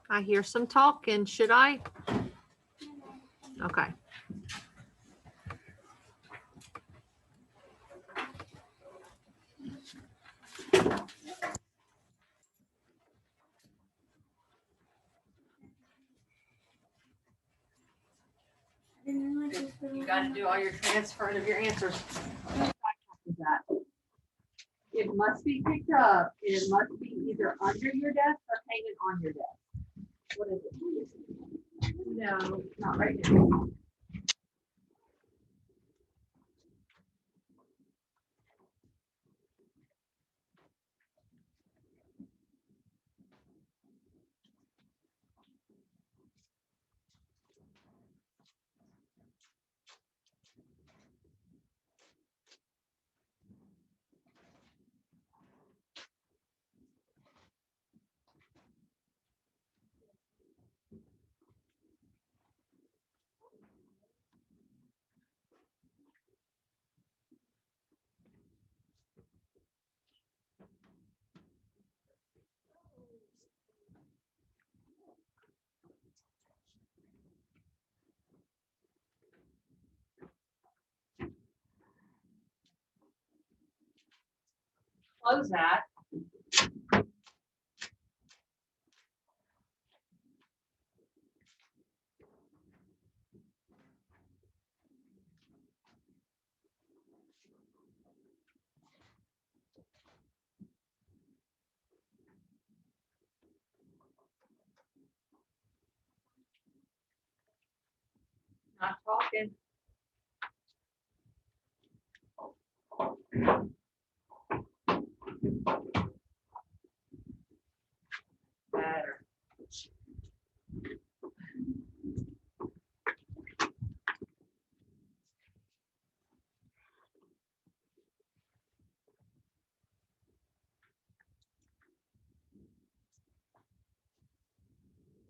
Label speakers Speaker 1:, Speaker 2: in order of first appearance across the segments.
Speaker 1: I hear some talking. Should I? Okay. You got to do all your transferring of your answers. It must be picked up. It must be either under your desk or hanging on your desk. What is it? No, not right now. Close that. Not talking. Better.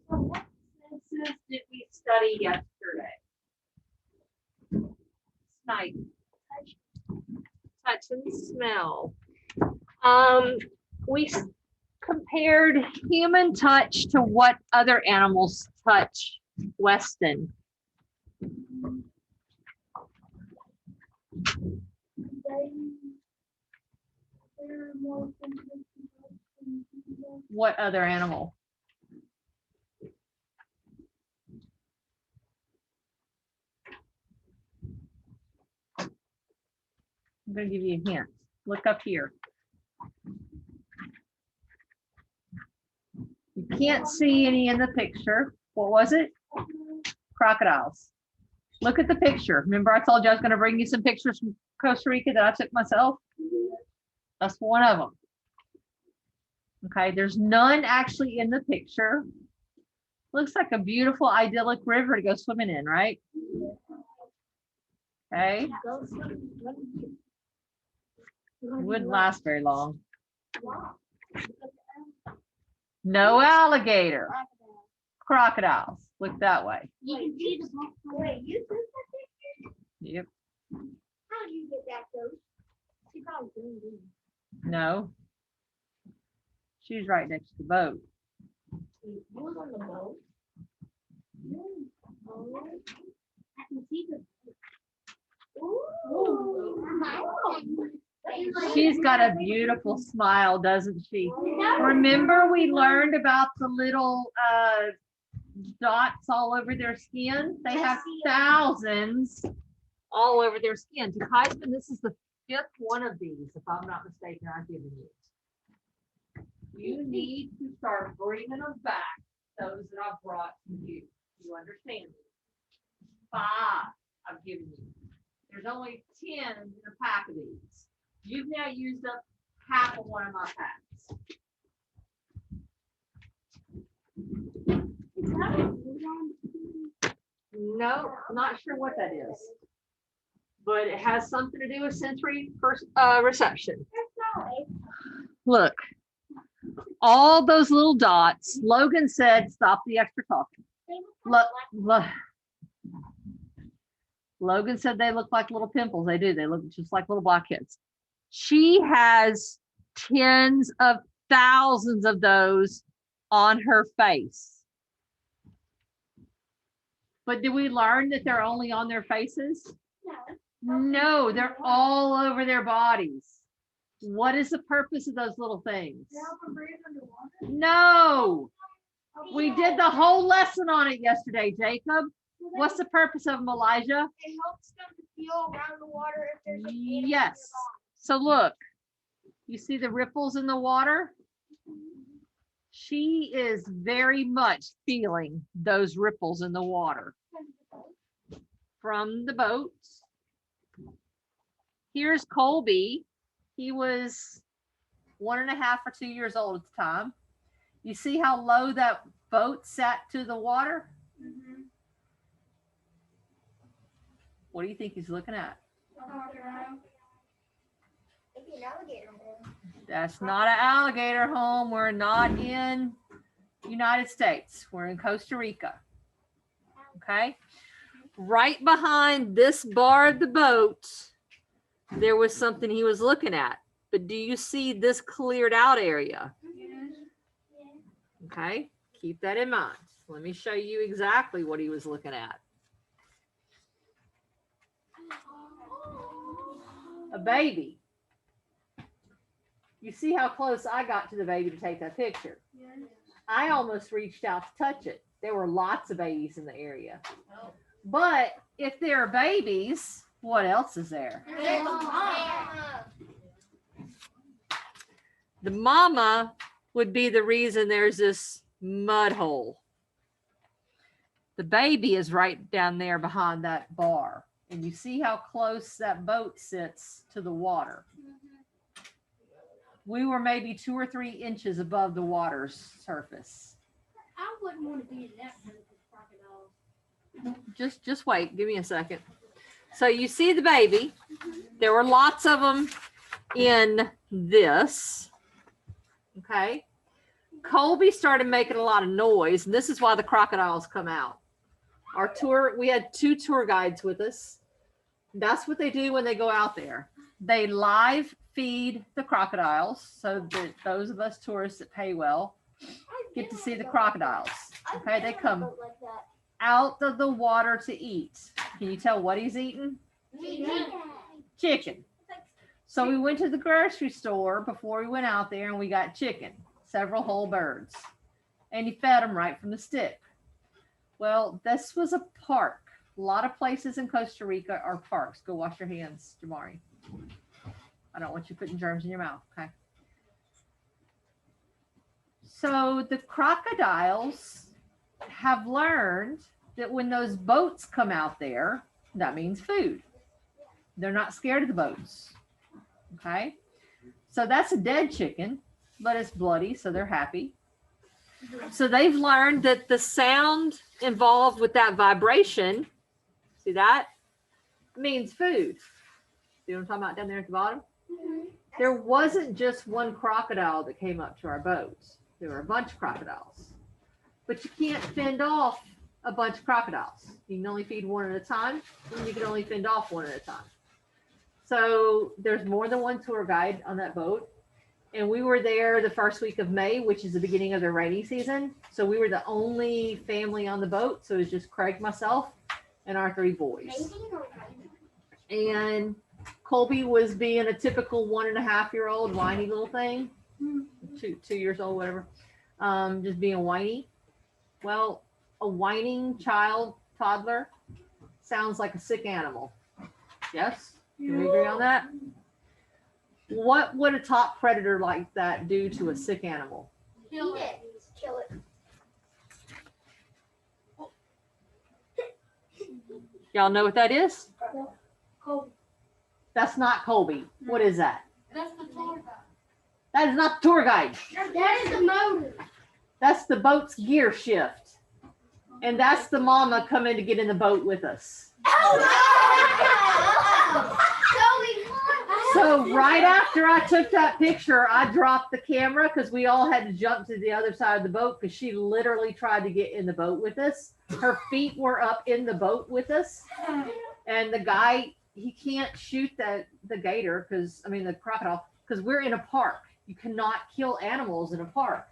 Speaker 1: So what senses did we study yesterday? Sight, touch and smell. We compared human touch to what other animals touch, Weston? What other animal? I'm going to give you a hint. Look up here. You can't see any in the picture. What was it? Crocodiles. Look at the picture. Remember I told you I was going to bring you some pictures from Costa Rica that I took myself? That's one of them. Okay, there's none actually in the picture. Looks like a beautiful, idyllic river to go swimming in, right? Okay. It wouldn't last very long. No alligator. Crocodiles. Look that way.
Speaker 2: You can see the wait, you took that picture?
Speaker 1: Yep.
Speaker 2: How do you get that coach? She probably didn't.
Speaker 1: No. She's right next to the boat.
Speaker 2: You was on the boat? Oh, I can see the. Ooh.
Speaker 1: She's got a beautiful smile, doesn't she? Remember we learned about the little dots all over their skin? They have thousands all over their skin. To Heisman, this is the 5th one of these, if I'm not mistaken, I've given you. You need to start bringing them back, those that I've brought to you. You understand? 5 I've given you. There's only 10 in a pack of these. You've now used up half of one of my packs. No, not sure what that is. But it has something to do with sensory reception. Look, all those little dots. Logan said, stop the extra talking. Logan said they look like little pimples. They do. They look just like little blackheads. She has tens of thousands of those on her face. But did we learn that they're only on their faces?
Speaker 2: No.
Speaker 1: No, they're all over their bodies. What is the purpose of those little things?
Speaker 2: To help them breathe underwater.
Speaker 1: No, we did the whole lesson on it yesterday, Jacob. What's the purpose of them, Elijah?
Speaker 2: It helps them to feel around the water if there's an animal
Speaker 1: Yes. So look, you see the ripples in the water? She is very much feeling those ripples in the water
Speaker 2: nearby.
Speaker 1: from the boats. Here's Colby. He was 1.5 or 2 years old at the time. You see how low that boat sat to the water?
Speaker 2: Mhm.
Speaker 1: What do you think he's looking at?
Speaker 2: Maybe an alligator home.
Speaker 1: That's not an alligator home. We're not in United States. We're in Costa Rica. Okay. Right behind this bar of the boat, there was something he was looking at. But do you see this cleared out area? Okay. Keep that in mind. Let me show you exactly what he was looking at. A baby. You see how close I got to the baby to take that picture? I almost reached out to touch it. There were lots of babies in the area. But if there are babies, what else is there? The mama would be the reason there's this mud hole. The baby is right down there behind that bar. And you see how close that boat sits to the water. We were maybe 2 or 3 inches above the water's surface.
Speaker 2: I wouldn't want to be in that group of crocodiles.
Speaker 1: Just wait, give me a second. So you see the baby. There were lots of them in this. Okay. Colby started making a lot of noise, and this is why the crocodiles come out. Our tour, we had 2 tour guides with us. That's what they do when they go out there. They live feed the crocodiles so that those of us tourists that pay well get to see the crocodiles. Okay, they come out of the water to eat. Can you tell what he's eating? Chicken. So we went to the grocery store before we went out there and we got chicken, several whole birds, and he fed them right from the stick. Well, this was a park. A lot of places in Costa Rica are parks. Go wash your hands, Jamari. I don't want you putting germs in your mouth, okay? So the crocodiles have learned that when those boats come out there, that means food. They're not scared of the boats, okay? So that's a dead chicken, but it's bloody, so they're happy. So they've learned that the sound involved with that vibration, see that, means food. See what I'm talking about down there at the bottom? There wasn't just one crocodile that came up to our boats. There were a bunch of crocodiles. But you can't fend off a bunch of crocodiles. You can only feed one at a time, and you can only fend off one at a time. So there's more than one tour guide on that boat. And we were there the first week of May, which is the beginning of the rainy season. So we were the only family on the boat. So it was just Craig, myself, and our 3 boys. And Colby was being a typical 1.5-year-old whiny little thing. 2 years old, whatever. Just being whiny. Well, a whining child, toddler, sounds like a sick animal. Yes? Can we agree on that? What would a top predator like that do to a sick animal?
Speaker 2: Kill it. Kill it.
Speaker 1: Y'all know what that is?
Speaker 2: Colby.
Speaker 1: That's not Colby. What is that?
Speaker 2: That's the tour guide.
Speaker 1: That is not the tour guide.
Speaker 2: That is the motor.
Speaker 1: That's the boat's gear shift. And that's the mama coming to get in the boat with us. So right after I took that picture, I dropped the camera because we all had to jump to the other side of the boat because she literally tried to get in the boat with us. Her feet were up in the boat with us. And the guy, he can't shoot the gator the crocodile, because we're in a park. You cannot kill animals in a park.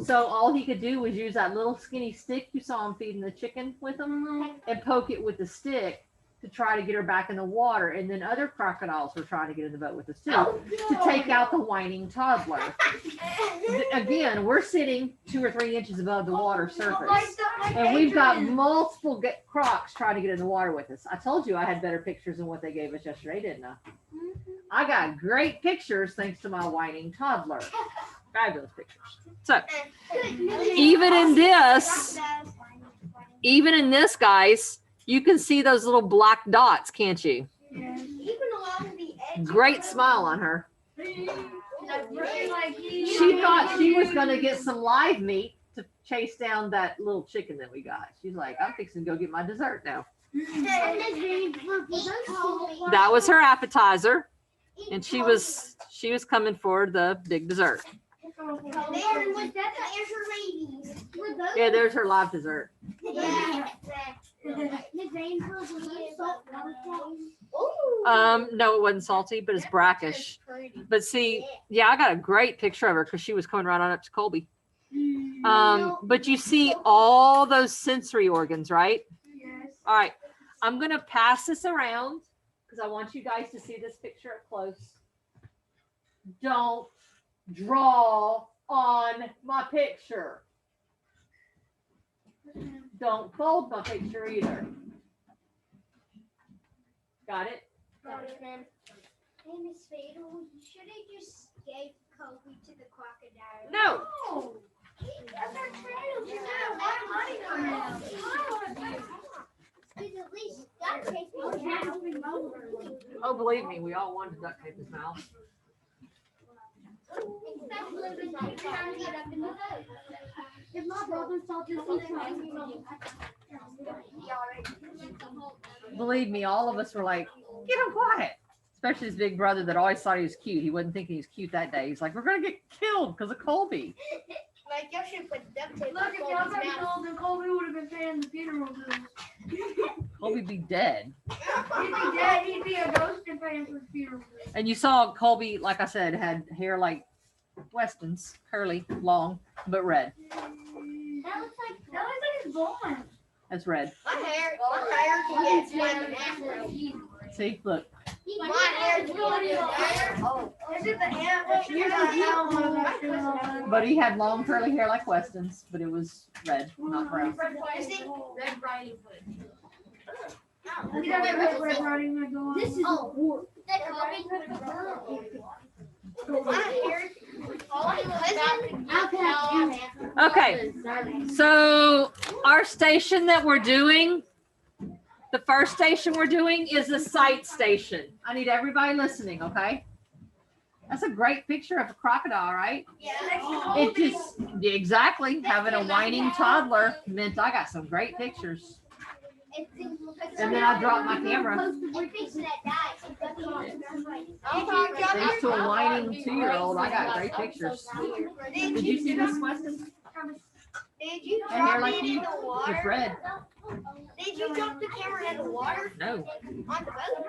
Speaker 1: So all he could do was use that little skinny stick you saw him feeding the chicken with him and poke it with the stick to try to get her back in the water. And then other crocodiles were trying to get in the boat with us too to take out the whining toddler. Again, we're sitting 2 or 3 inches above the water surface. And we've got multiple crocs trying to get in the water with us. I told you I had better pictures than what they gave us yesterday, didn't I? I got great pictures thanks to my whining toddler. Fabulous pictures. So even in this, guys, you can see those little black dots, can't you? Great smile on her. She thought she was going to get some live meat to chase down that little chicken that we got. She's like, I'm fixing to go get my dessert now. That was her appetizer, and she was coming for the big dessert. Yeah, there's her live dessert. No, it wasn't salty, but it's brackish. But see, yeah, I got a great picture of her because she was coming right on up to Colby. But you see all those sensory organs, right?
Speaker 2: Yes.
Speaker 1: All right, I'm gonna pass this around because I want you guys to see this picture up close. Don't draw on my picture. Don't fold my picture either. Got it?
Speaker 3: Hey, Miss Fatal, you should have just gave Kobe to the crocodile.
Speaker 1: No.
Speaker 3: That's our trail. You know, why money around? Because at least duct tape his mouth.
Speaker 1: Oh, believe me, we all wanted to duct tape his mouth.
Speaker 2: If my brother saw this,
Speaker 1: Believe me, all of us were like, get him quiet. Especially his big brother that always thought he was cute. He wasn't thinking he was cute that day. He's like, we're going to get killed because of Colby.
Speaker 3: Like, y'all should put duct tape
Speaker 2: look, if y'all
Speaker 3: on
Speaker 2: got
Speaker 3: his mouth.
Speaker 2: told, then Colby would have been paying the funeral bills.
Speaker 1: Colby'd be dead.
Speaker 2: He'd be dead. He'd be a ghost and paying for the funeral bills.
Speaker 1: And you saw Colby, like I said, had hair like Weston's, curly, long, but red.
Speaker 3: That looks like
Speaker 2: His blonde.
Speaker 1: That's red.
Speaker 3: my hair can get like an afro.
Speaker 1: See, look.
Speaker 3: My hair can get
Speaker 2: Oh. Is it the ant?
Speaker 1: But he had long curly hair like Weston's, but it was red, not brown.
Speaker 2: Red Riding Hood. Red Riding Hood going.
Speaker 3: This is that Kobe. My hair.
Speaker 1: Okay, so our station that we're doing, the first station we're doing is a sight station. I need everybody listening, okay? That's a great picture of a crocodile, right?
Speaker 3: Yeah.
Speaker 1: It just, exactly, having a whining toddler meant I got some great pictures. And then I dropped my camera. Thanks to a whining 2-year-old, I got great pictures. Did you see this, Weston?
Speaker 3: Did you
Speaker 1: And hair
Speaker 3: drop
Speaker 1: like
Speaker 3: it
Speaker 1: you?
Speaker 3: in the
Speaker 1: It's
Speaker 3: water?
Speaker 1: red.
Speaker 3: Did you drop the camera in the water?
Speaker 1: No,
Speaker 3: On the boat?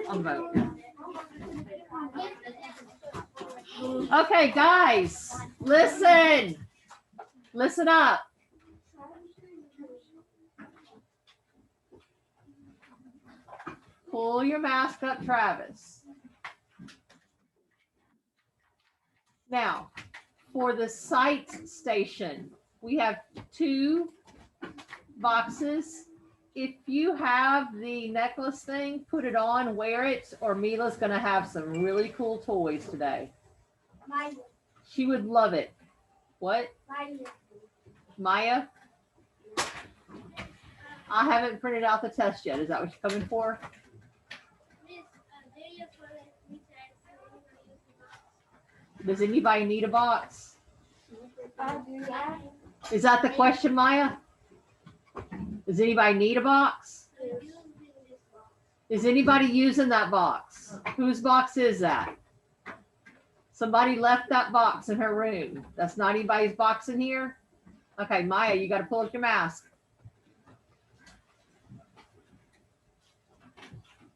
Speaker 1: on the boat. Okay, guys, listen. Listen up. Pull your mask up, Travis. Now, for the sight station, we have 2 boxes. If you have the necklace thing, put it on, wear it, or Mila's gonna have some really cool toys today. She would love it. What? Maya? I haven't printed out the test yet. Is that what you're coming for? Does anybody need a box? Is that the question, Maya? Does anybody need a box? Is anybody using that box? Whose box is that? Somebody left that box in her room. That's not anybody's box in here? Okay, Maya, you got to pull up your mask.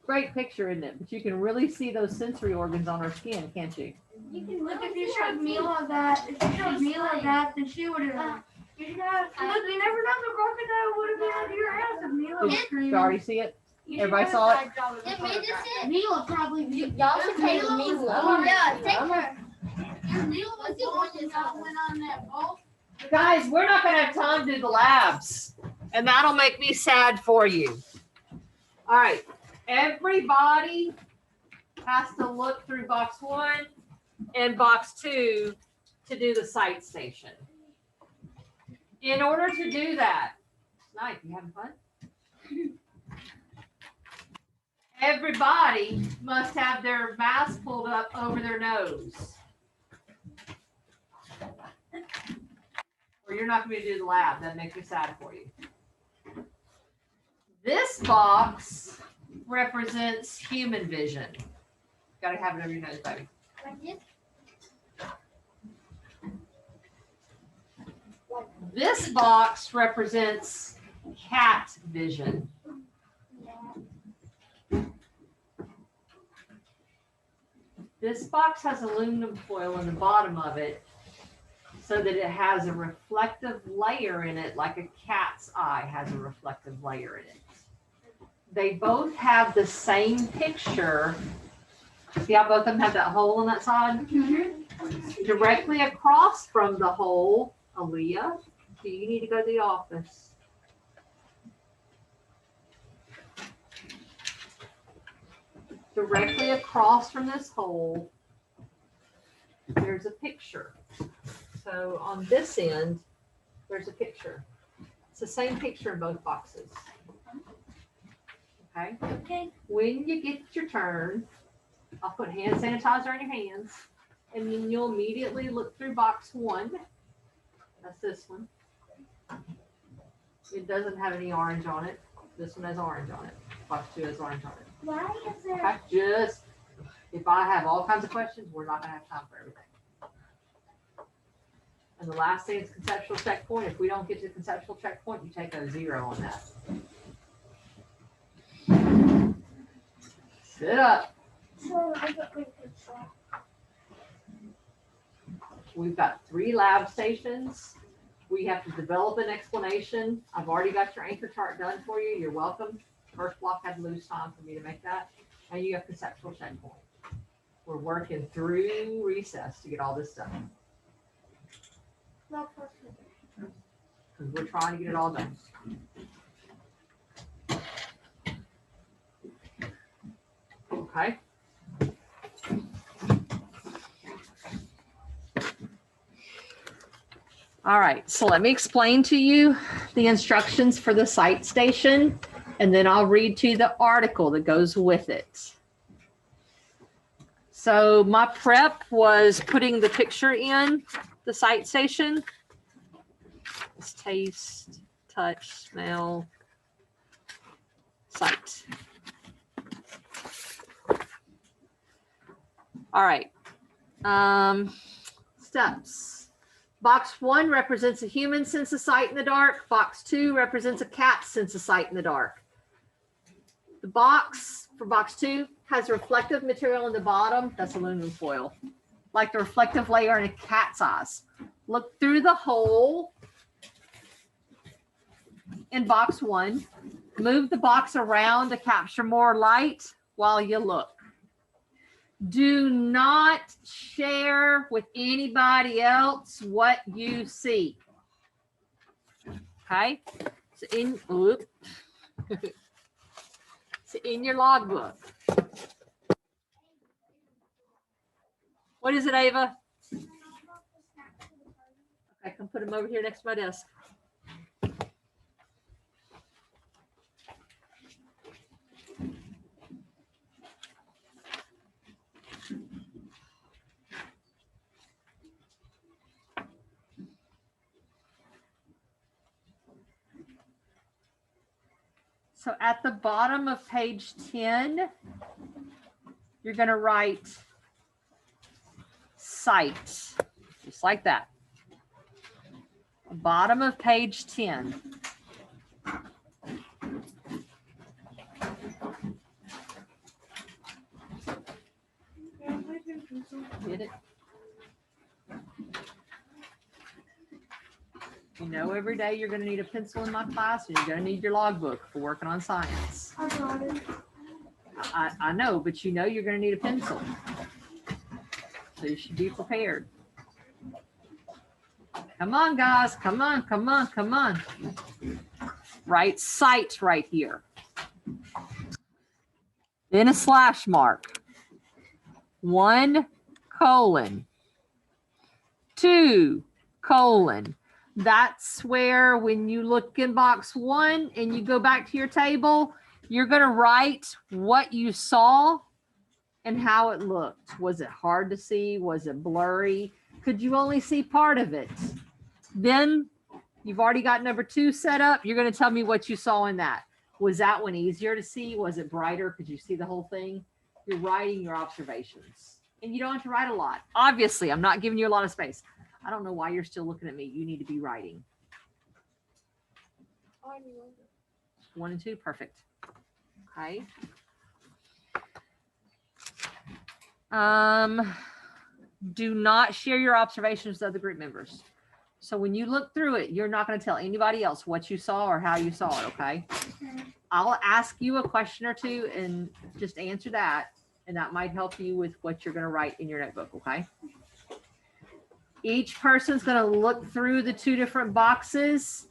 Speaker 1: great picture, isn't it? But you can really see those sensory organs on our skin, can't you?
Speaker 3: You can
Speaker 2: Look, if
Speaker 3: really
Speaker 2: you
Speaker 3: see our
Speaker 2: showed Mila that, then she would have. You should have. Look, you never know, the crocodile would have been under your ass if Mila was
Speaker 1: Did
Speaker 2: screaming.
Speaker 1: you already see it?
Speaker 2: You should
Speaker 1: Everybody
Speaker 2: have
Speaker 1: saw
Speaker 2: a
Speaker 1: it?
Speaker 2: side job as a
Speaker 3: Did Mila
Speaker 2: photographer.
Speaker 3: see it?
Speaker 2: Mila probably.
Speaker 3: Y'all should take Mila.
Speaker 2: Oh,
Speaker 3: Yeah, take her.
Speaker 2: Mila was the one that went on that boat.
Speaker 1: Guys, we're not gonna have time to do the labs, and that'll make me sad for you. All right, everybody has to look through box 1 and box 2 to do the sight station. In order to do that, nice, you having fun? Everybody must have their mask pulled up over their nose. Or you're not going to do the lab. That makes me sad for you. This box represents human vision. Got to have it over your nose, baby.
Speaker 3: Like this?
Speaker 1: This box represents cat vision. This box has aluminum foil in the bottom of it so that it has a reflective layer in it, like a cat's eye has a reflective layer in it. They both have the same picture. See how both of them have that hole on that side?
Speaker 2: Mm-hmm.
Speaker 1: Directly across from the hole, Aaliyah, do you need to go to the office? Directly across from this hole, there's a picture. So on this end, there's a picture. It's the same picture in both boxes. Okay?
Speaker 3: Okay.
Speaker 1: When you get your turn, I'll put hand sanitizer on your hands, and then you'll immediately look through box 1. That's this one. It doesn't have any orange on it. This one has orange on it. Box 2 has orange on it.
Speaker 3: Why is there?
Speaker 1: Okay, just, if I have all kinds of questions, we're not gonna have time for everything. And the last thing is conceptual checkpoint. If we don't get to the conceptual checkpoint, you take a 0 on that. Sit up.
Speaker 3: So I got my picture.
Speaker 1: We've got 3 lab stations. We have to develop an explanation. I've already got your anchor chart done for you. You're welcome. First block had to lose time for me to make that. And you have conceptual checkpoint. We're working through recess to get all this done. Because we're trying to get it all done. Okay. All right, so let me explain to you the instructions for the sight station, and then I'll read to you the article that goes with it. So my prep was putting the picture in the sight station. It's taste, touch, smell, sight. All right. Steps. Box 1 represents a human sense of sight in the dark. Box 2 represents a cat's sense of sight in the dark. The box for box 2 has reflective material in the bottom. That's aluminum foil, like the reflective layer in a cat's eyes. Look through the hole in box 1. Move the box around to capture more light while you look. Do not share with anybody else what you see. Okay? So in your logbook. What is it, Ava? I can put them over here next to my desk. So at the bottom of page 10, you're going to write sight, just like that. Bottom of page 10.
Speaker 2: pencil.
Speaker 1: Get it? You know, every day you're going to need a pencil in my class, and you're going to need your logbook for working on science.
Speaker 2: I brought it.
Speaker 1: I know, but you know you're going to need a pencil. So you should be prepared. Come on, guys. Come on, come on, come on. Right, sight right here. Then a slash mark. 1 colon. 2 colon. That's where when you look in box 1 and you go back to your table, you're going to write what you saw and how it looked. Was it hard to see? Was it blurry? Could you only see part of it? Then you've already got number 2 set up. You're going to tell me what you saw in that. Was that one easier to see? Was it brighter? Could you see the whole thing? You're writing your observations. And you don't have to write a lot. Obviously, I'm not giving you a lot of space. I don't know why you're still looking at me. You need to be writing. 1 and 2, perfect. Okay. Do not share your observations with other group members. So when you look through it, you're not going to tell anybody else what you saw or how you saw it, okay? I'll ask you a question or two and just answer that, and that might help you with what you're going to write in your notebook, okay? Each person's going to look through the 2 different boxes.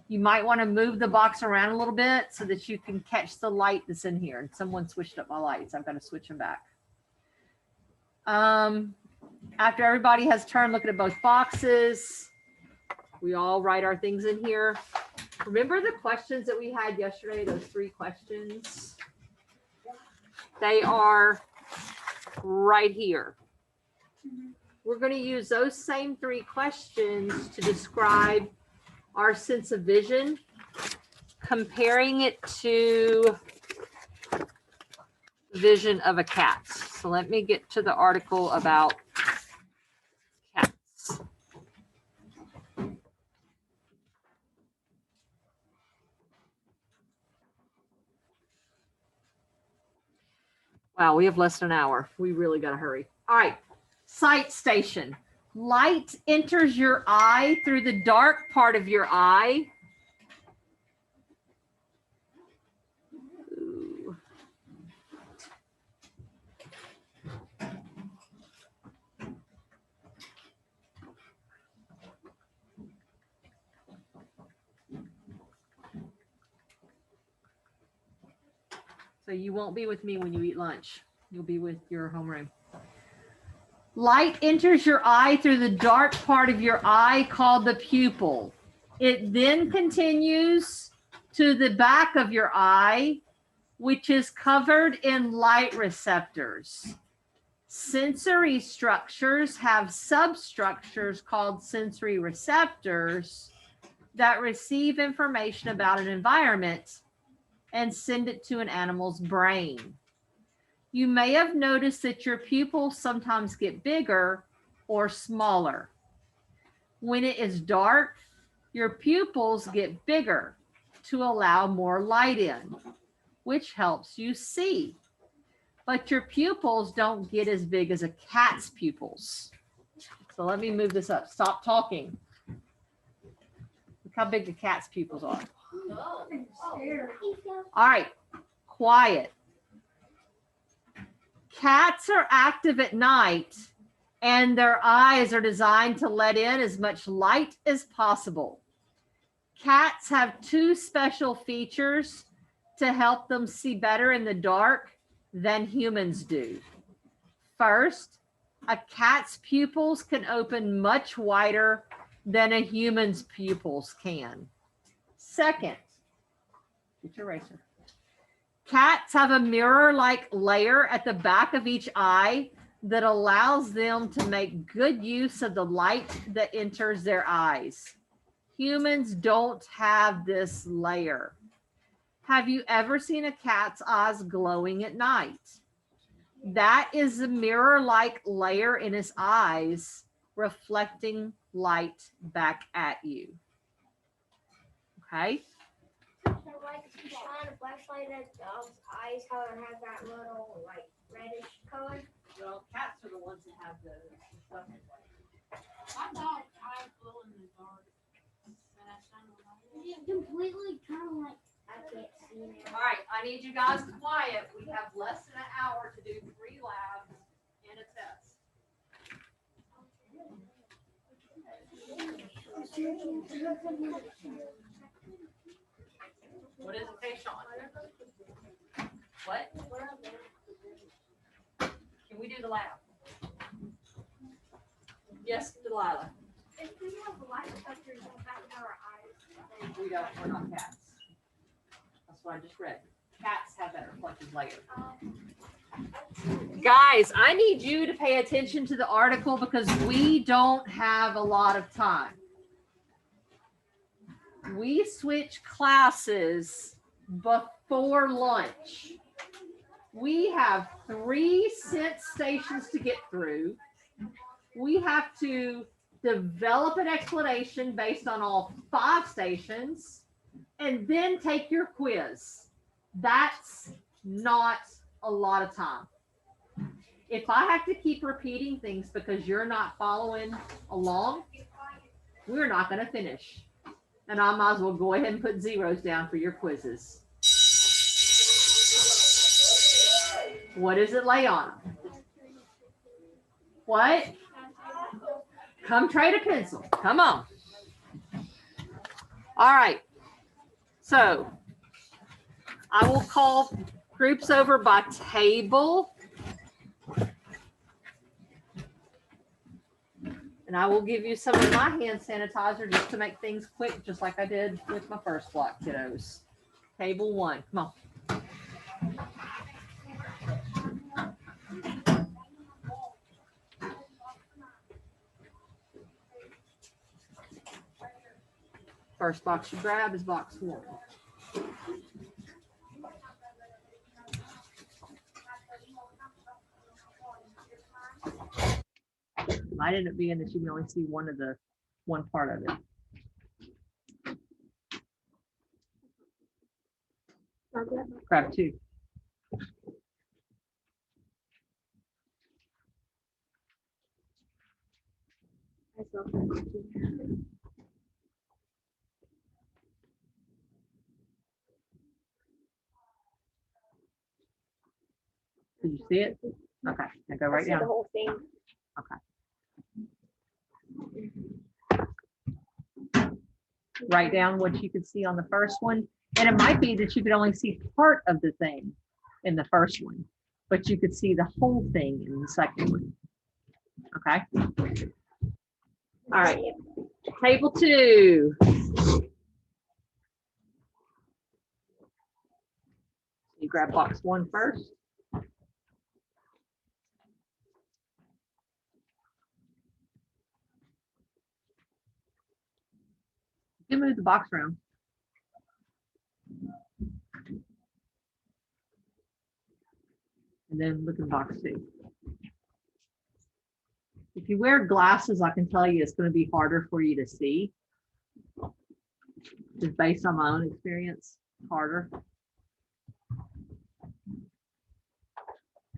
Speaker 1: You might want to move the box around a little bit so that you can catch the light that's in here. And someone switched up my lights. I've got to switch them back. After everybody has turned looking at both boxes, we all write our things in here. Remember the questions that we had yesterday, those 3 questions? They are right here. We're going to use those same 3 questions to describe our sense of vision, comparing it to the vision of a cat. So let me get to the article about cats. Wow, we have less than an hour. We really got to hurry. All right, sight station. Light enters your eye through the dark part of your eye. Ooh. So you won't be with me when you eat lunch. You'll be with your homeroom. Light enters your eye through the dark part of your eye called the pupil. It then continues to the back of your eye, which is covered in light receptors. Sensory structures have substructures called sensory receptors that receive information about an environment and send it to an animal's brain. You may have noticed that your pupils sometimes get bigger or smaller. When it is dark, your pupils get bigger to allow more light in, which helps you see. But your pupils don't get as big as a cat's pupils. So let me move this up. Stop talking. Look how big the cat's pupils are. All right, quiet. Cats are active at night, and their eyes are designed to let in as much light as possible. Cats have 2 special features to help them see better in the dark than humans do. First, a cat's pupils can open much wider than a human's pupils can. Second, get your eraser. Cats have a mirror-like layer at the back of each eye that allows them to make good use of the light that enters their eyes. Humans don't have this layer. Have you ever seen a cat's eyes glowing at night? That is a mirror-like layer in its eyes reflecting light back at you. Okay?
Speaker 3: Like to shine a flashlight at dog's eyes, how it has that little like reddish color.
Speaker 1: Well, cats are the ones that have the stuff.
Speaker 2: My dog eyes glow in the dark. Completely kind of like I can't see now.
Speaker 1: All right, I need you guys quiet. We have less than an hour to do 3 labs and a test. What is it, Tayshawn? What? Can we do the lab? Yes, Delilah.
Speaker 2: If we have light detectors in the back of our eyes.
Speaker 1: We don't, we're not cats. That's what I just read. Cats have that reflective layer. Guys, I need you to pay attention to the article because we don't have a lot of time. We switch classes before lunch. We have 3 sense stations to get through. We have to develop an explanation based on all 5 stations and then take your quiz. That's not a lot of time. If I have to keep repeating things because you're not following along, we're not going to finish. And I might as well go ahead and put zeros down for your quizzes. What does it lay on? What? Come trade a pencil. Come on. All right. So I will call groups over by table. And I will give you some of my hand sanitizer just to make things quick, just like I did with my first block, kiddos. Table 1. Come on. First box you grab is box 1. Might end up being that you can only see one part of it. Grab 2. Did you see it? Okay, now go right down.
Speaker 2: The whole thing.
Speaker 1: Okay. Write down what you could see on the first one. And it might be that you could only see part of the thing in the first one, but you could see the whole thing in the second one. Okay. All right. Table 2. You grab box 1 first. You can move the box around. And then look at box 2. If you wear glasses, I can tell you it's going to be harder for you to see. Just based on my own experience, harder.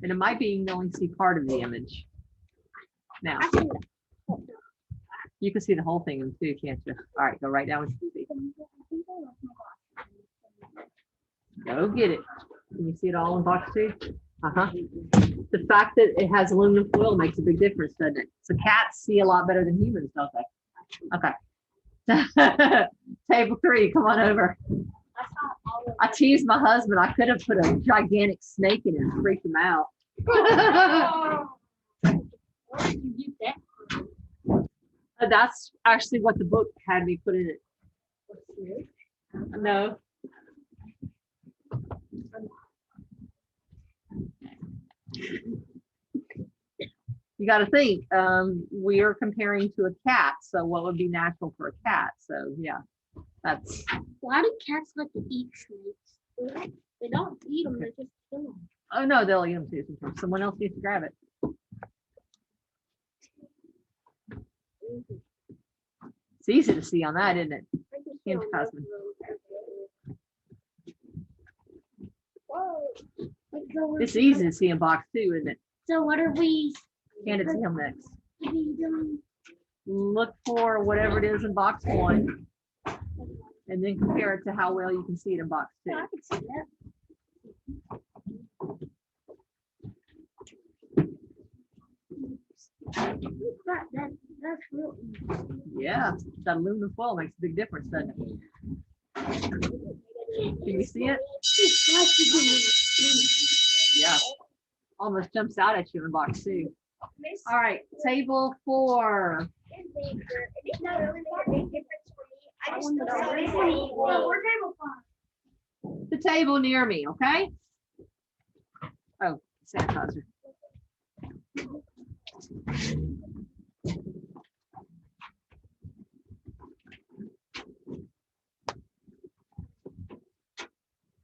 Speaker 1: And it might be you can only see part of the image. Now, you can see the whole thing too, can't you? All right, go right down with you see. Go get it. Can you see it all in box 2? The fact that it has aluminum foil makes a big difference, doesn't it? So cats see a lot better than humans, don't they? Okay. Table 3, come on over. I teased my husband. I could have put a gigantic snake in it and freaked him out.
Speaker 2: Where did you get that?
Speaker 1: That's actually what the book had me put in it. No. You got to think, we are comparing to a cat, so what would be natural for a cat? So yeah, that's.
Speaker 2: Why do cats like to eat snakes? They don't eat them, they just kill them.
Speaker 1: Oh no, they'll eat them too sometimes. Someone else needs to grab it. It's easy to see on that, isn't it? Hand to Cosman.
Speaker 2: Whoa.
Speaker 1: It's easy to see in box 2, isn't it?
Speaker 2: So what are we?
Speaker 1: Hand it to him next. Look for whatever it is in box 1, and then compare it to how well you can see it in box 2.
Speaker 2: I can see that. That's real easy.
Speaker 1: Yeah, that aluminum foil makes a big difference, doesn't it? Can you see it? Yeah. Almost jumps out at you in box 2. All right, table 4.
Speaker 3: It's not really a big difference for me. I just
Speaker 2: We're table 5.
Speaker 1: The table near me, okay? Oh, sanitizer.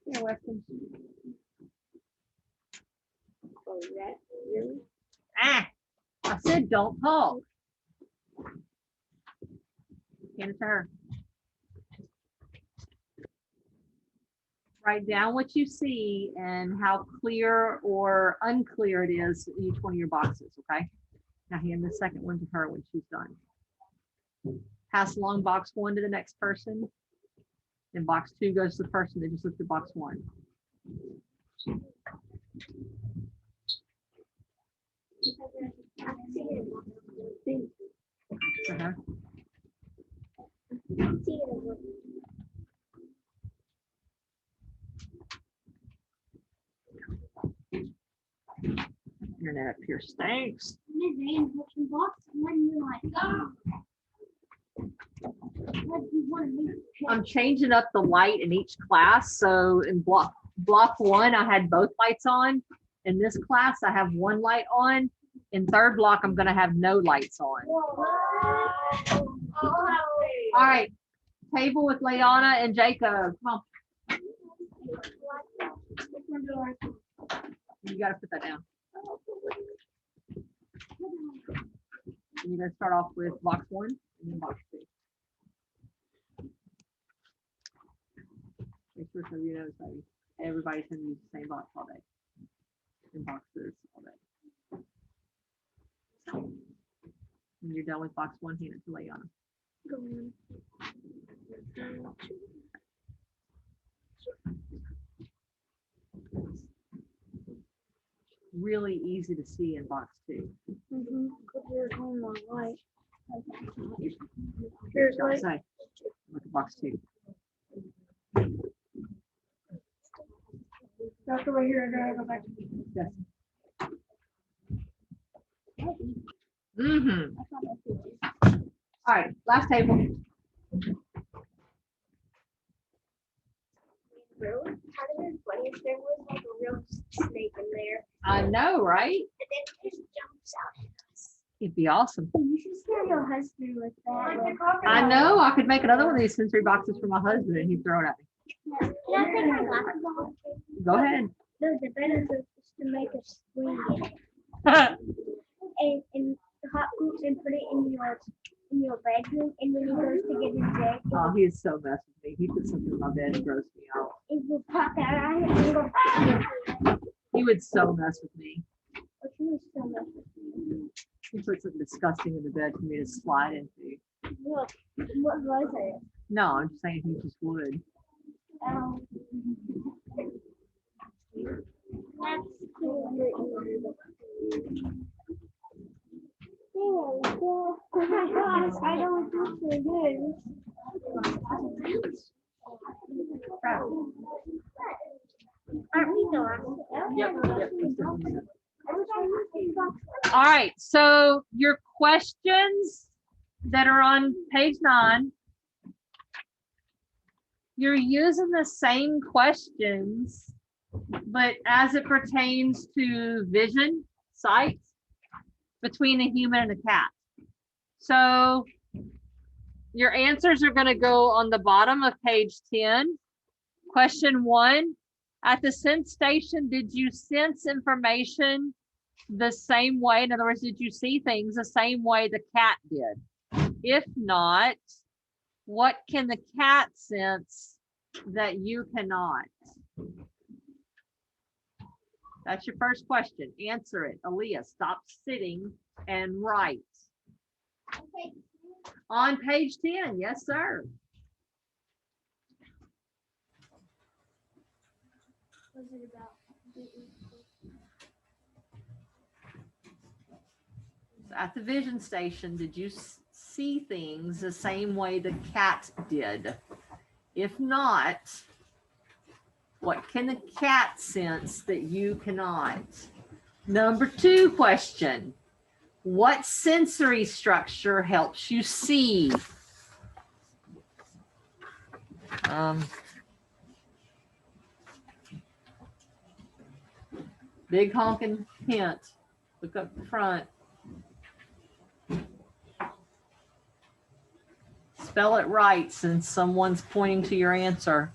Speaker 1: You're welcome. Ah, I said don't talk. Hand it to her. Write down what you see and how clear or unclear it is in each one of your boxes, okay? Now hand the second one to her when she's done. Pass along box 1 to the next person. And box 2 goes to the person that just looked at box 1. Uh-huh. Internet up here stinks. I'm changing up the light in each class. So in block 1, I had both lights on. In this class, I have one light on. In third block, I'm going to have no lights on. All right, table with Leona and Jacob. Come on. You got to put that down. You're going to start off with box 1 and then box 2. Make sure so you know so everybody's going to use the same box all day. In boxes all day. When you're done with box 1, hand it to Leona. Really easy to see in box 2.
Speaker 2: Here's
Speaker 1: Don't
Speaker 2: light.
Speaker 1: say. Look at box 2.
Speaker 2: That's the way here. I gotta go back.
Speaker 1: Yes. Mm-hmm. All right, last table.
Speaker 3: Really? How did it funny if there was like a real snake in there
Speaker 1: I know, right?
Speaker 3: and then it just jumps out at us?
Speaker 1: It'd be awesome.
Speaker 3: You should scare your husband with that.
Speaker 1: I know. I could make another one of these sensory boxes for my husband and he'd throw it at me.
Speaker 3: Can I take my glasses off?
Speaker 1: Go ahead.
Speaker 3: No, the benefit is to make a screen and hot groups and put it in your bedroom, and when he goes to get his bed,
Speaker 1: Oh, he is so messed with me. He put something in my bed and grossed me out.
Speaker 3: it will pop out at him and go.
Speaker 1: He would so mess with me.
Speaker 3: But he was so much with me.
Speaker 1: He put something disgusting in the bed for me to slide into.
Speaker 3: Look, what was it?
Speaker 1: No, I'm just saying he just would.
Speaker 3: That's cool. There we go. Oh my gosh, I know what this thing is. Aren't we the last?
Speaker 1: Yep. All right, so your questions that are on page 9, you're using the same questions, but as it pertains to vision, sight, between a human and a cat. So your answers are going to go on the bottom of page 10. Question 1, at the sense station, did you sense information the same way? In other words, did you see things the same way the cat did? If not, what can the cat sense that you cannot? That's your first question. Answer it. Aaliyah, stop sitting and right.
Speaker 3: Okay.
Speaker 1: On page 10, yes, sir.
Speaker 2: Was it about?
Speaker 1: At the vision station, did you see things the same way the cat did? If not, what can the cat sense that you cannot? Number 2 question. What sensory structure helps you see? Big honking hint. Look up the front. Spell it right since someone's pointing to your answer.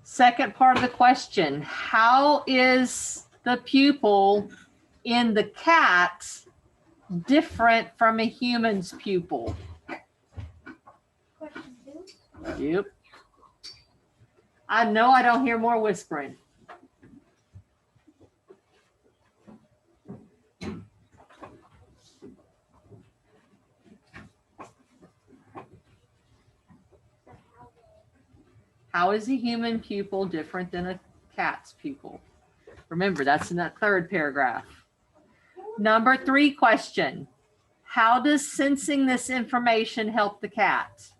Speaker 1: Second part of the question, how is the pupil in the cat different from a human's pupil?
Speaker 2: Question 2.
Speaker 1: Yep. I know I don't hear more whispering. How is a human pupil different than a cat's pupil? Remember, that's in that third paragraph. Number 3 question. How does sensing this information help the cat?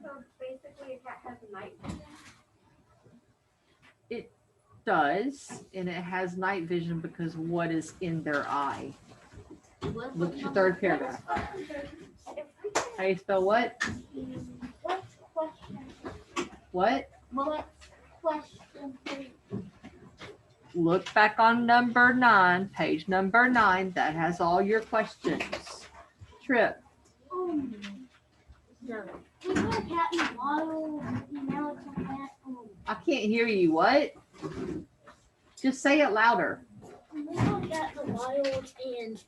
Speaker 2: So basically, a cat has a night vision.
Speaker 1: It does, and it has night vision because what is in their eye. Look at your third paragraph. How you spell what?
Speaker 3: What's question?
Speaker 1: What?
Speaker 3: What's question 3?
Speaker 1: Look back on number 9, page number 9. That has all your questions. Trip.
Speaker 2: No.
Speaker 3: We got a cat in the wild, and now it's a cat.
Speaker 1: I can't hear you. What? Just say it louder.
Speaker 3: We got a cat in the wild, and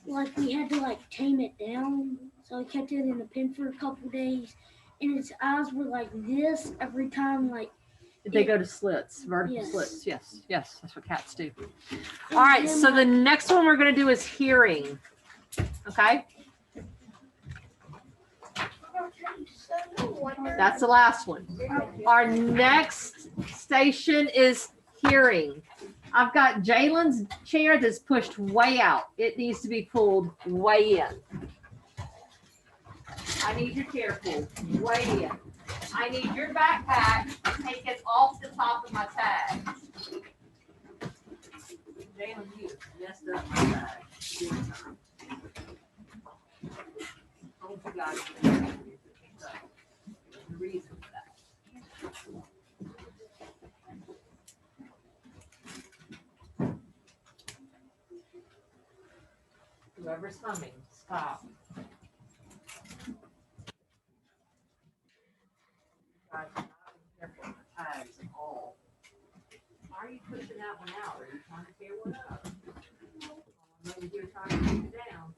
Speaker 3: like we had to like tame it down, so I kept it in the pen for a couple days, and its eyes were like this every time, like.
Speaker 1: They go to slits, vertical
Speaker 3: Yes.
Speaker 1: slits. Yes, yes, that's what cats do. All right, so the next one we're going to do is hearing. Okay, that's the last one. Our next station is hearing. I've got Jalen's chair that's pushed way out. It needs to be pulled way in. I need your chair pulled way in. I need your backpack taken off the top of my tag. Jalen, you messed up my tag. Oh, you guys. The reason for that. Whoever's humming, stop. Guys, I'm not careful with the tags at all. Why are you pushing that one out? Are you trying to tear one up? Maybe you're trying to take it down.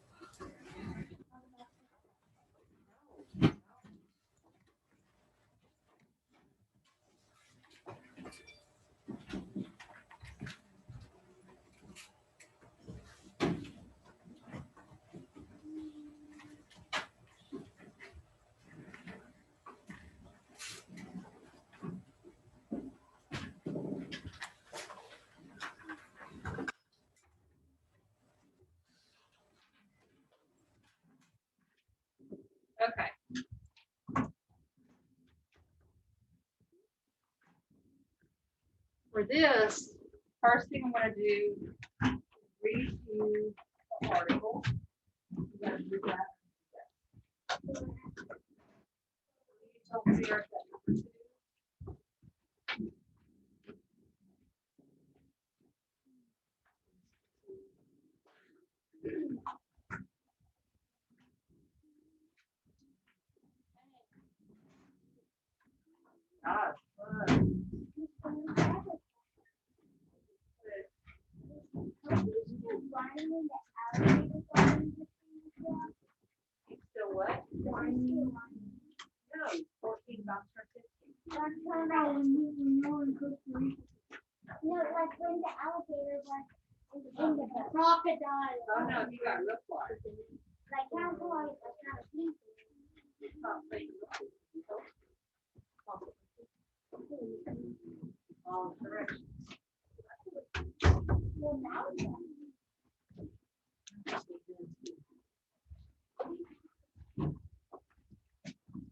Speaker 1: For this, first thing I'm going to do, read you the article. You gotta do that. You tell me your number 2. Gosh, still what? No, 14 bucks for 15.
Speaker 2: No, like when the alligators like in the crocodile.
Speaker 1: Oh no, you got real far.
Speaker 2: Like kind of like kind of deep.
Speaker 1: All directions.
Speaker 2: Well, now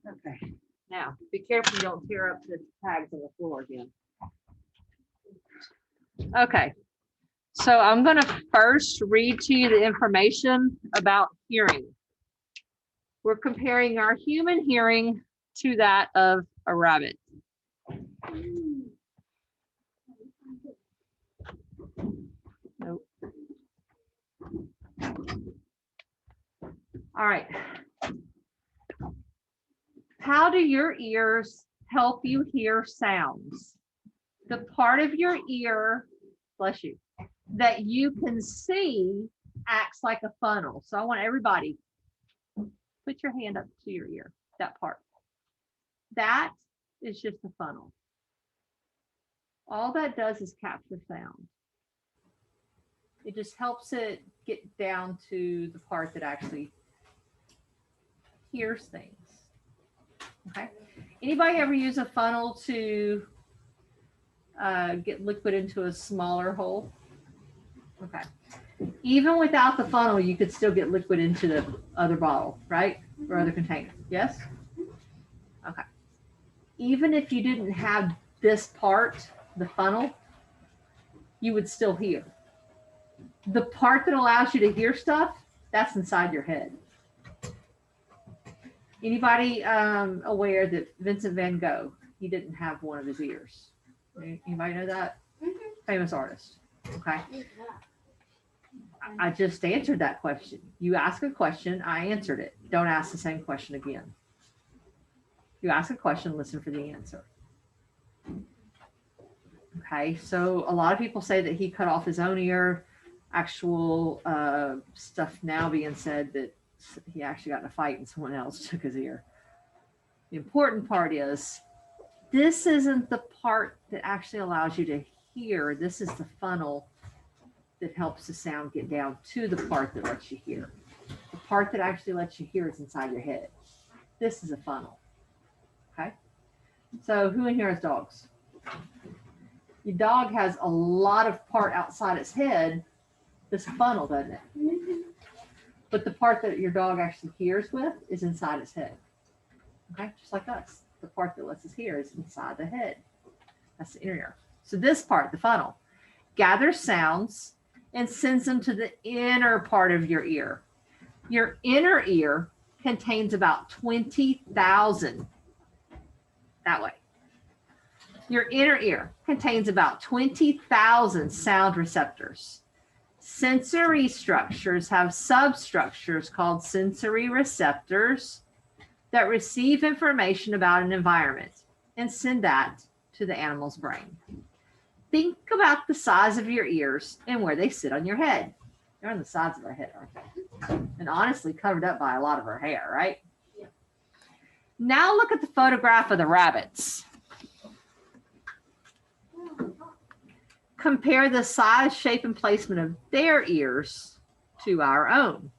Speaker 1: Okay, now be careful you don't tear up the tags on the floor again. Okay, so I'm going to first read to you the information about hearing. We're comparing our human hearing to that of a rabbit. Nope. All right. How do your ears help you hear sounds? The part of your ear, bless you, that you can see acts like a funnel. So I want everybody, put your hand up to your ear, that part. That is just a funnel. All that does is capture sound. It just helps it get down to the part that actually hears things. Okay. Anybody ever use a funnel to get liquid into a smaller hole? Okay. Even without the funnel, you could still get liquid into the other bottle, right? Or other container. Yes? Okay. Even if you didn't have this part, the funnel, you would still hear. The part that allows you to hear stuff, that's inside your head. Anybody aware that Vincent van Gogh, he didn't have one of his ears? Anybody know that? Famous artist. Okay. I just answered that question. You ask a question, I answered it. Don't ask the same question again. You ask a question, listen for the answer. Okay, so a lot of people say that he cut off his own ear. Actual stuff now being said that he actually got in a fight and someone else took his ear. The important part is this isn't the part that actually allows you to hear. This is the funnel that helps the sound get down to the part that lets you hear. The part that actually lets you hear is inside your head. This is a funnel. Okay. So who in here has dogs? Your dog has a lot of part outside its head. This funnel, doesn't it? But the part that your dog actually hears with is inside its head. Okay, just like us. The part that lets us hear is inside the head. That's the inner ear. So this part, the funnel, gathers sounds and sends them to the inner part of your ear. Your inner ear contains about 20,000. That way. Your inner ear contains about 20,000 sound receptors. Sensory structures have substructures called sensory receptors that receive information about an environment and send that to the animal's brain. Think about the size of your ears and where they sit on your head. They're on the sides of our head, aren't they? And honestly, covered up by a lot of our hair, right? Yeah. Now look at the photograph of the rabbits. Compare the size, shape, and placement of their ears to our own.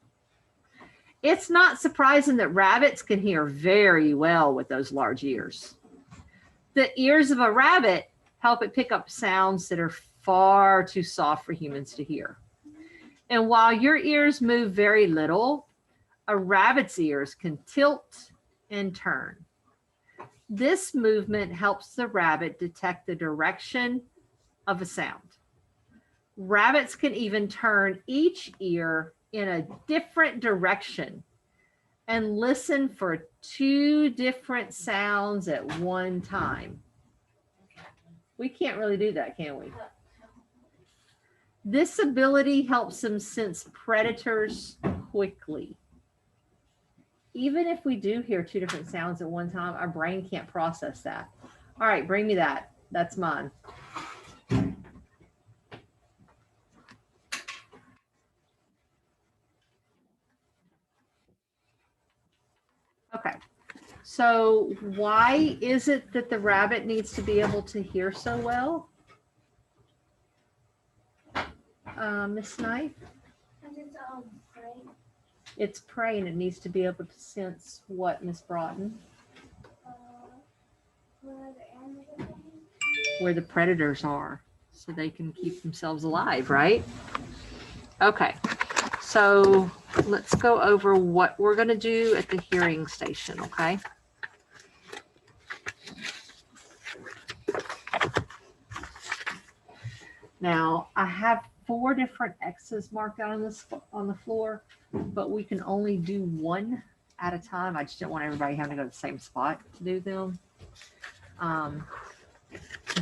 Speaker 1: It's not surprising that rabbits can hear very well with those large ears. The ears of a rabbit help it pick up sounds that are far too soft for humans to hear. And while your ears move very little, a rabbit's ears can tilt and turn. This movement helps the rabbit detect the direction of a sound. Rabbits can even turn each ear in a different direction and listen for 2 different sounds at one time. We can't really do that, can we? This ability helps them sense predators quickly. Even if we do hear 2 different sounds at one time, our brain can't process that. All right, bring me that. That's mine. Okay. So why is it that the rabbit needs to be able to hear so well? Miss Knight? It's prey and it needs to be able to sense what, Miss Broughton? Where the predators are, so they can keep themselves alive, right? Okay, so let's go over what we're going to do at the hearing station, okay? Now, I have 4 different X's marked out on the floor, but we can only do 1 at a time. I just didn't want everybody having to go to the same spot to do them.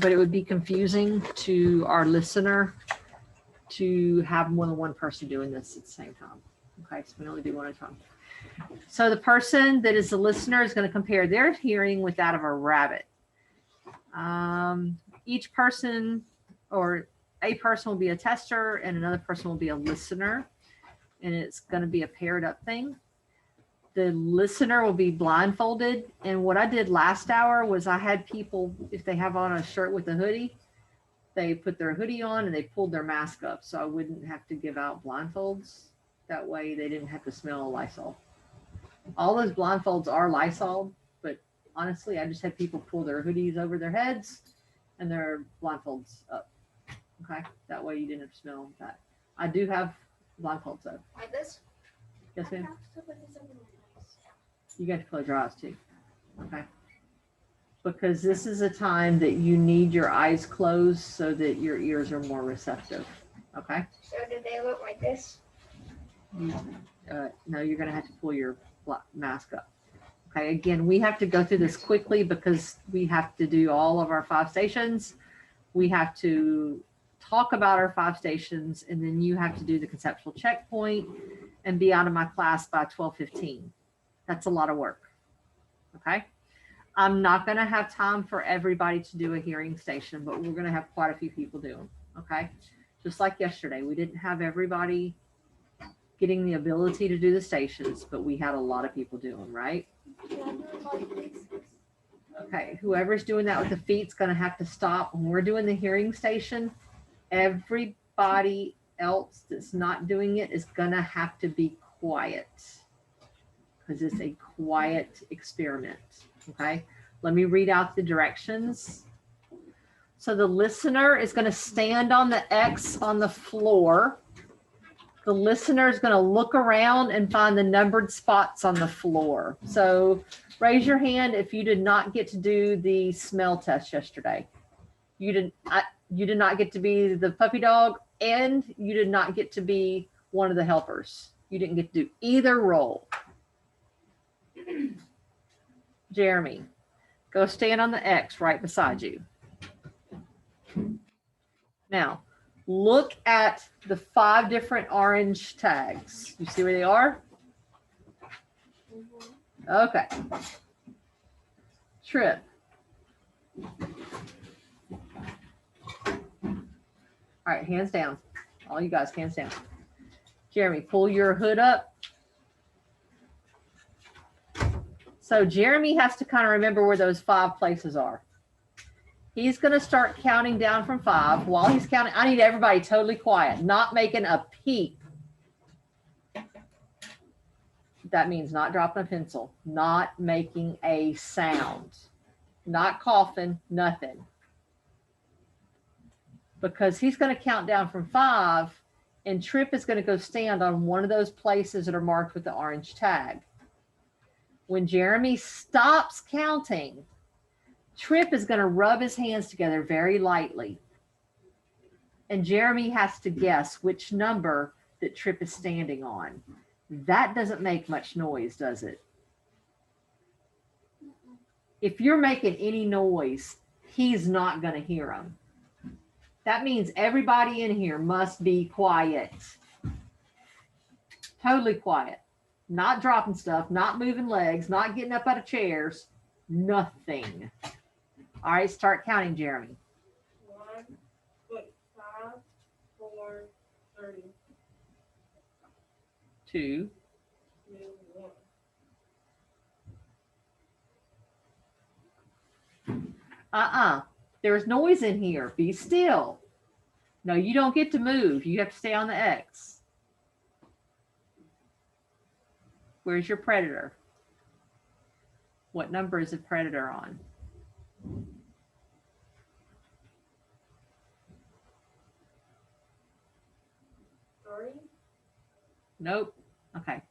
Speaker 1: But it would be confusing to our listener to have more than one person doing this at the same time. Okay, so we only do 1 at a time. So the person that is the listener is going to compare their hearing with that of a rabbit. Each person, or a person, will be a tester and another person will be a listener, and it's going to be a paired up thing. The listener will be blindfolded, and what I did last hour was I had people, if they have on a shirt with a hoodie, they put their hoodie on and they pulled their mask up so I wouldn't have to give out blindfolds. That way they didn't have to smell Lysol. All those blindfolds are Lysol, but honestly, I just had people pull their hoodies over their heads and their blindfolds up. Okay, that way you didn't have to smell that. I do have blindfolds up.
Speaker 2: Like this?
Speaker 1: Yes, ma'am. You got to close your eyes too. Okay. Because this is a time that you need your eyes closed so that your ears are more receptive. Okay.
Speaker 2: So did they look like this?
Speaker 1: No, you're going to have to pull your mask up. Okay. Again, we have to go through this quickly because we have to do all of our 5 stations. We have to talk about our 5 stations, and then you have to do the conceptual checkpoint and be out of my class by 12:15. That's a lot of work. Okay. I'm not going to have time for everybody to do a hearing station, but we're going to have quite a few people do them. Okay. Just like yesterday, we didn't have everybody getting the ability to do the stations, but we had a lot of people do them, right? Okay. Whoever's doing that with the feet's going to have to stop. When we're doing the hearing station, everybody else that's not doing it is going to have to be quiet because it's a quiet experiment. Okay, let me read out the directions. So the listener is going to stand on the X on the floor. The listener is going to look around and find the numbered spots on the floor. So raise your hand if you did not get to do the smell test yesterday. You did not get to be the puppy dog, and you did not get to be one of the helpers. You didn't get to do either role. Jeremy, go stand on the X right beside you. Now, look at the 5 different orange tags. You see where they are? Okay. Trip. All right, hands down. All you guys, hands down. Jeremy, pull your hood up. So Jeremy has to kind of remember where those 5 places are. He's going to start counting down from 5. While he's counting, I need everybody totally quiet, not making a peep. That means not dropping a pencil, not making a sound, not coughing, nothing. Because he's going to count down from 5, and Trip is going to go stand on one of those places that are marked with the orange tag. When Jeremy stops counting, Trip is going to rub his hands together very lightly. And Jeremy has to guess which number that Trip is standing on. That doesn't make much noise, does it? If you're making any noise, he's not going to hear them. That means everybody in here must be quiet. Totally quiet. Not dropping stuff, not moving legs, not getting up out of chairs, nothing. All right, start counting, Jeremy.
Speaker 2: 1, 5, 4, 3,
Speaker 1: 2,
Speaker 2: 1.
Speaker 1: There's noise in here. Be still. No, you don't get to move. You have to stay on the X. Where's your predator? What number is the predator on? Nope. Okay.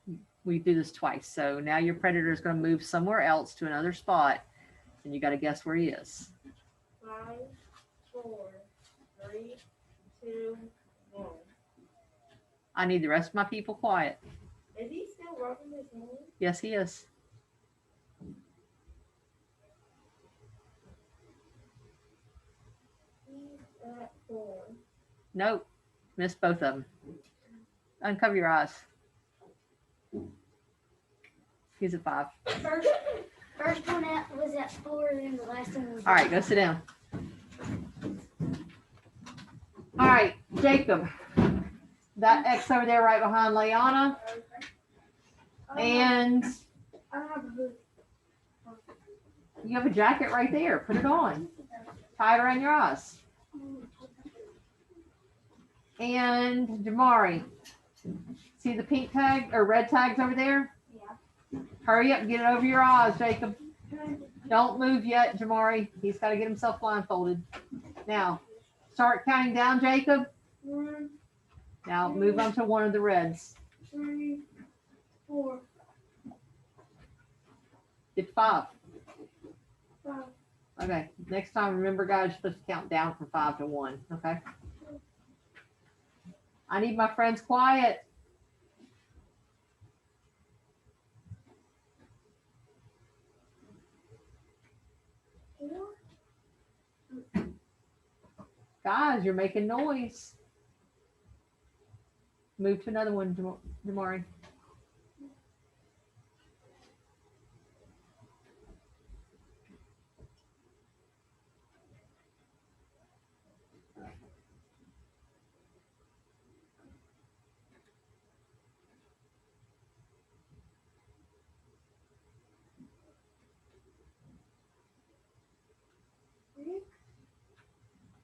Speaker 1: We do this twice. So now your predator is going to move somewhere else to another spot. And you got to guess where he is.
Speaker 2: 5, 4, 3, 2, 1.
Speaker 1: I need the rest of my people quiet.
Speaker 2: Is he still rubbing his hands?
Speaker 1: Yes, he is.
Speaker 2: He's at 4.
Speaker 1: Nope. Missed both of them. Uncover your eyes. He's at 5.
Speaker 3: First one was at 4, and the last one was.
Speaker 1: All right, go sit down. All right, Jacob. That X over there right behind Layana. And
Speaker 2: I don't have a hood.
Speaker 1: you have a jacket right there. Put it on. Tie it around your eyes. And Jamari. See the pink tag or red tags over there?
Speaker 3: Yeah.
Speaker 1: Hurry up and get it over your eyes, Jacob. Don't move yet, Jamari. He's got to get himself blindfolded. Now, start counting down, Jacob.
Speaker 2: 1,
Speaker 1: Now, move on to one of the reds.
Speaker 2: 3, 4,
Speaker 1: Get 5.
Speaker 2: 5.
Speaker 1: Okay. Next time, remember, guys, you're supposed to count down from 5 to 1. Okay. I need my friends quiet. Guys, you're making noise. Move to another one, Jamari.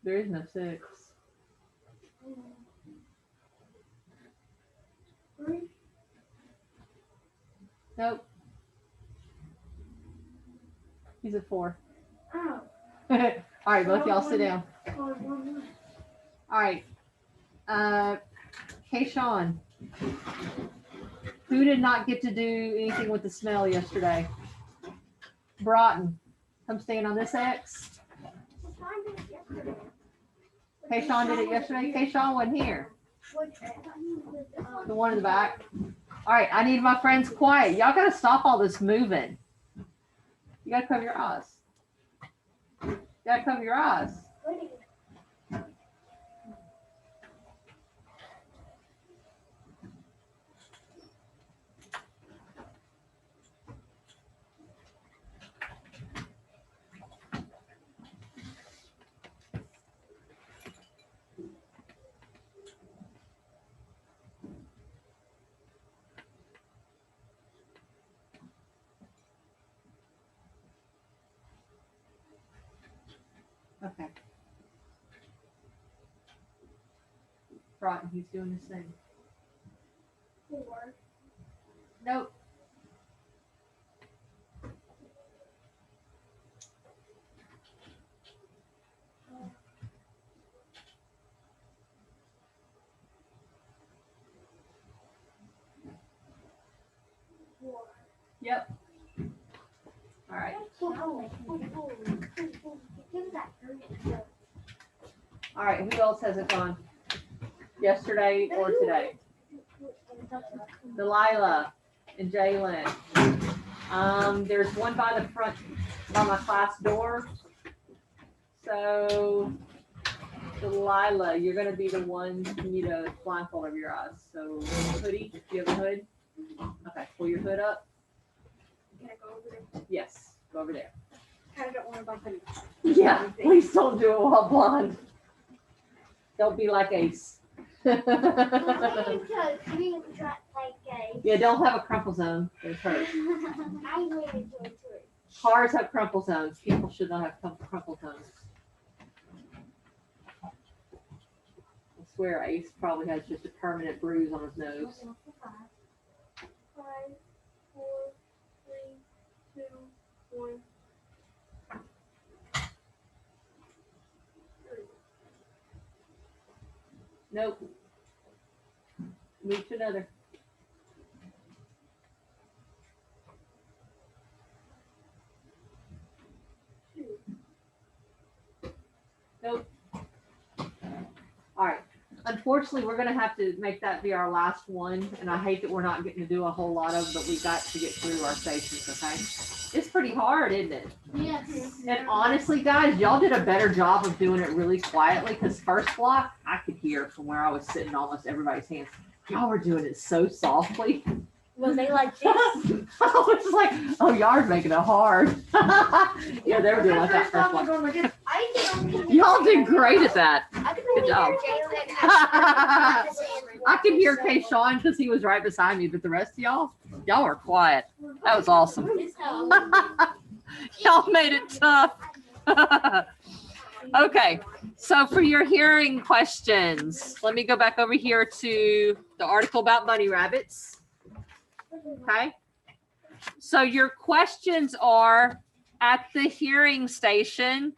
Speaker 1: There is no 6.
Speaker 2: 3.
Speaker 1: Nope. He's at 4.
Speaker 2: Oh.
Speaker 1: All right, both y'all sit down.
Speaker 2: Oh, 1.
Speaker 1: All right. Kayshawn, who did not get to do anything with the smell yesterday? Broughton, come stand on this X. Kayshawn did it yesterday. Kayshawn wasn't here. The one in the back. All right, I need my friends quiet. Y'all got to stop all this moving. You got to cover your eyes. You got to cover your eyes. Okay. Broughton, he's doing his thing.
Speaker 2: 4.
Speaker 1: Nope. Yep. All right. All right. Who else hasn't gone? Yesterday or today? Delilah and Jalen. There's one by the front, by my class door. So, Delilah, you're gonna be the one you need a blindfold over your eyes. So, hoodie, do you have a hood? Okay, pull your hood up.
Speaker 2: Can I go over there?
Speaker 1: Yes, go over there.
Speaker 2: I kind of don't want to bump into
Speaker 1: Yeah, please don't do it while blonde. Don't be like Ace. Yeah, don't have a crumple zone. It hurts. Cars have crumple zones. People should not have crumple zones. I swear Ace probably has just a permanent bruise on his nose.
Speaker 2: 5, 4, 3, 2, 1.
Speaker 1: Nope. Move to another. Nope. All right. Unfortunately, we're going to have to make that be our last one. And I hate that we're not getting to do a whole lot of, but we got to get through our stations, okay? It's pretty hard, isn't it?
Speaker 3: Yes.
Speaker 1: And honestly, guys, y'all did a better job of doing it really quietly because first block, I could hear from where I was sitting almost everybody's hands. Y'all were doing it so softly.
Speaker 3: Was they like this?
Speaker 1: I was like, oh, y'all are making it hard. Yeah, they were doing like that first block. Y'all did great at that. Good job. I could hear Kayshawn because he was right beside me, but the rest of y'all are quiet. That was awesome. Y'all made it tough. Okay, so for your hearing questions, let me go back over here to the article about bunny rabbits. Okay, so your questions are, at the hearing station,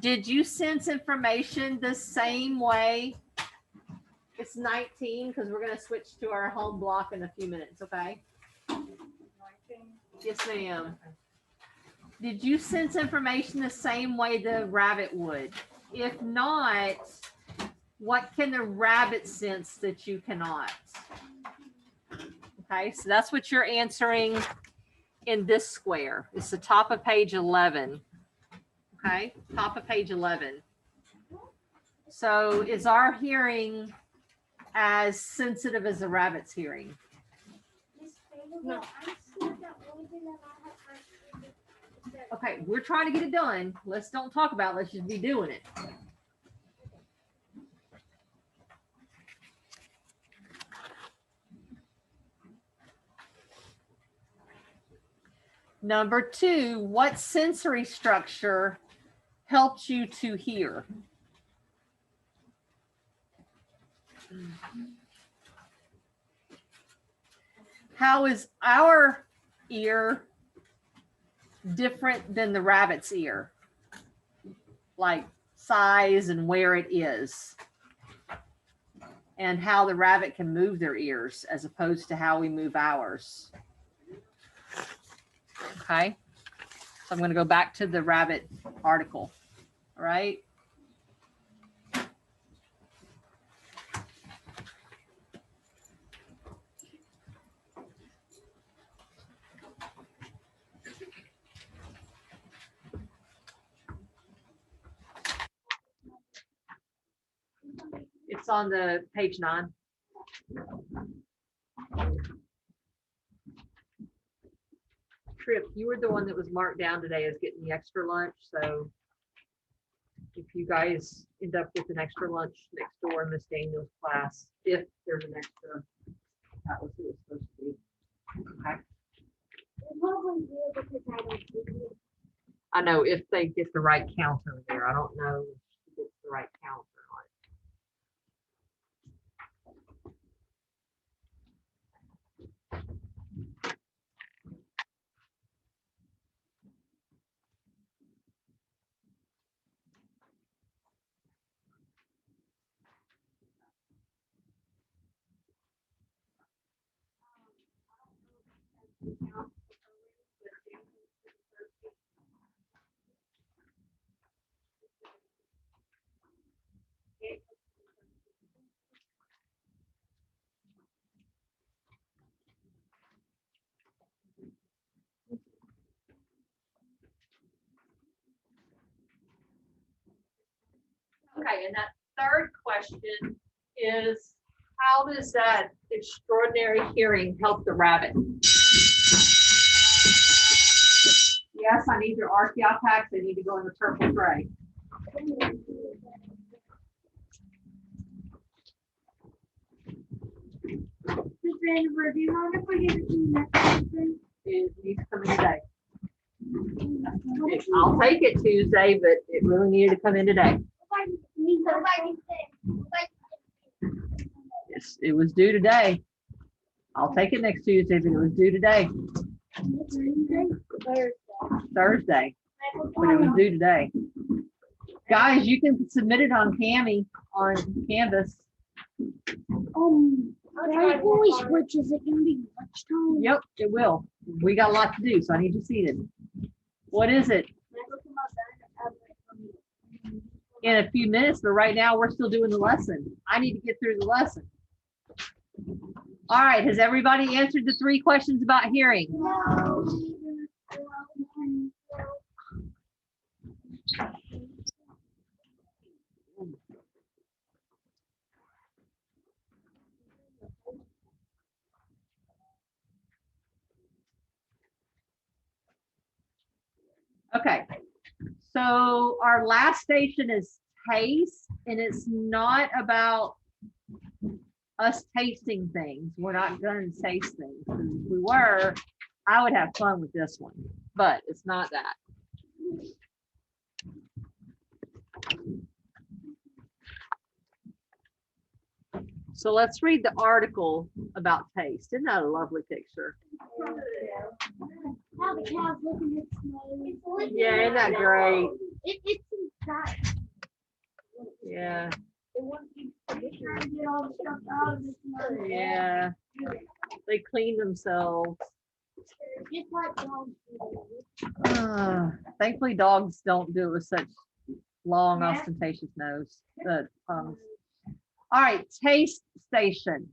Speaker 1: did you sense information the same way? It's 19 because we're going to switch to our home block in a few minutes, okay? Yes, ma'am. Did you sense information the same way the rabbit would? If not, what can the rabbit sense that you cannot? Okay, so that's what you're answering in this square. It's the top of page 11. Okay, top of page 11. So is our hearing as sensitive as the rabbit's hearing?
Speaker 3: No.
Speaker 1: Okay, we're trying to get it done. Let's don't talk about it. Let's just be doing it. Number 2, what sensory structure helps you to hear? How is our ear different than the rabbit's ear? Like size and where it is. And how the rabbit can move their ears as opposed to how we move ours. Okay, so I'm going to go back to the rabbit article. All right. It's on the page 9. Trip, you were the one that was marked down today as getting the extra lunch. So if you guys end up with an extra lunch next door in Miss Daniel's class, if there's an extra, that was who it was supposed to be. Okay. I know if they get the right count over there. I don't know if she gets the right count or not. Okay, and that third question is, how does that extraordinary hearing help the rabbit? Yes, I need your RTI packs. They need to go in the purple tray.
Speaker 2: Jennifer, do you mind if we give it to you next Tuesday?
Speaker 1: It needs to come in today. I'll take it Tuesday, but it really needed to come in today. Yes, it was due today. I'll take it next Tuesday, but it was due today. Thursday, but it was due today. Guys, you can submit it on Canvas.
Speaker 3: Right when we switch, is it gonna be lunchtime?
Speaker 1: Yep, it will. We got a lot to do, so I need you seated. What is it? In a few minutes, but right now we're still doing the lesson. I need to get through the lesson. All right, has everybody answered the 3 questions about hearing?
Speaker 2: No.
Speaker 1: Okay, so our last station is taste, and it's not about us tasting things. We're not going to taste things. If we were, I would have fun with this one, but it's not that. So let's read the article about taste. Isn't that a lovely picture?
Speaker 3: Now the cow's looking at its nose.
Speaker 1: Yeah, isn't that great?
Speaker 3: It's inside.
Speaker 1: Yeah,
Speaker 2: Trying to get all the stuff out of its nose.
Speaker 1: yeah. They clean themselves.
Speaker 3: Just like dogs do.
Speaker 1: Thankfully, dogs don't do it with such long,
Speaker 2: Yeah.
Speaker 1: ostentatious tongues. All right, taste station.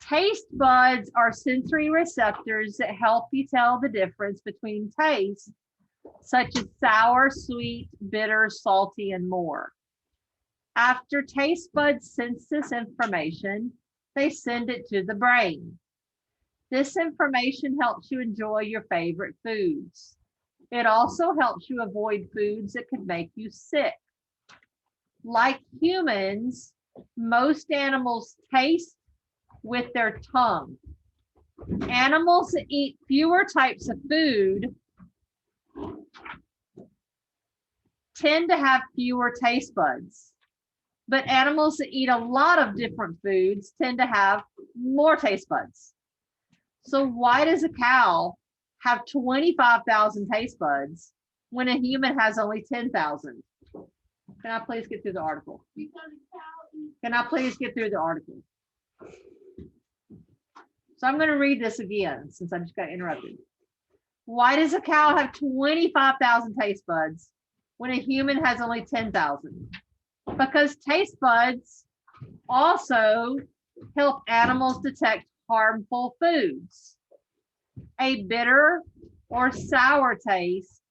Speaker 1: Taste buds are sensory receptors that help you tell the difference between tastes, such as sour, sweet, bitter, salty, and more. After taste buds sense this information, they send it to the brain. This information helps you enjoy your favorite foods. It also helps you avoid foods that could make you sick. Like humans, most animals taste with their tongue. Animals that eat fewer types of food tend to have fewer taste buds. But animals that eat a lot of different foods tend to have more taste buds. So why does a cow have 25,000 taste buds when a human has only 10,000? Can I please get through the article? Can I please get through the article? So I'm going to read this again since I just got interrupted. Why does a cow have 25,000 taste buds when a human has only 10,000? Because taste buds also help animals detect harmful foods. A bitter or sour taste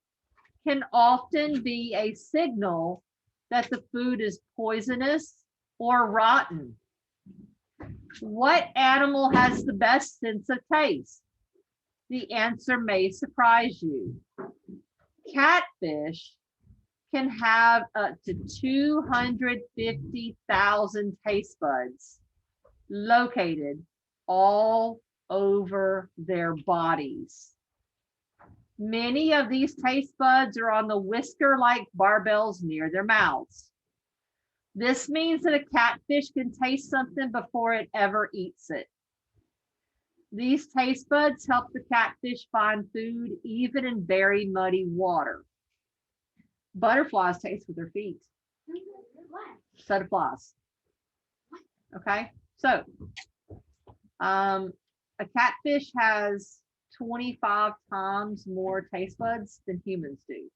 Speaker 1: can often be a signal that the food is poisonous or rotten. What animal has the best sense of taste? The answer may surprise you. Catfish can have up to 250,000 taste buds located all over their bodies. Many of these taste buds are on the whisker-like barbels near their mouths. This means that a catfish can taste something before it ever eats it. These taste buds help the catfish find food even in very muddy water. Butterflies taste with their feet. So do flies. Okay, so a catfish has 25 times more taste buds than humans do.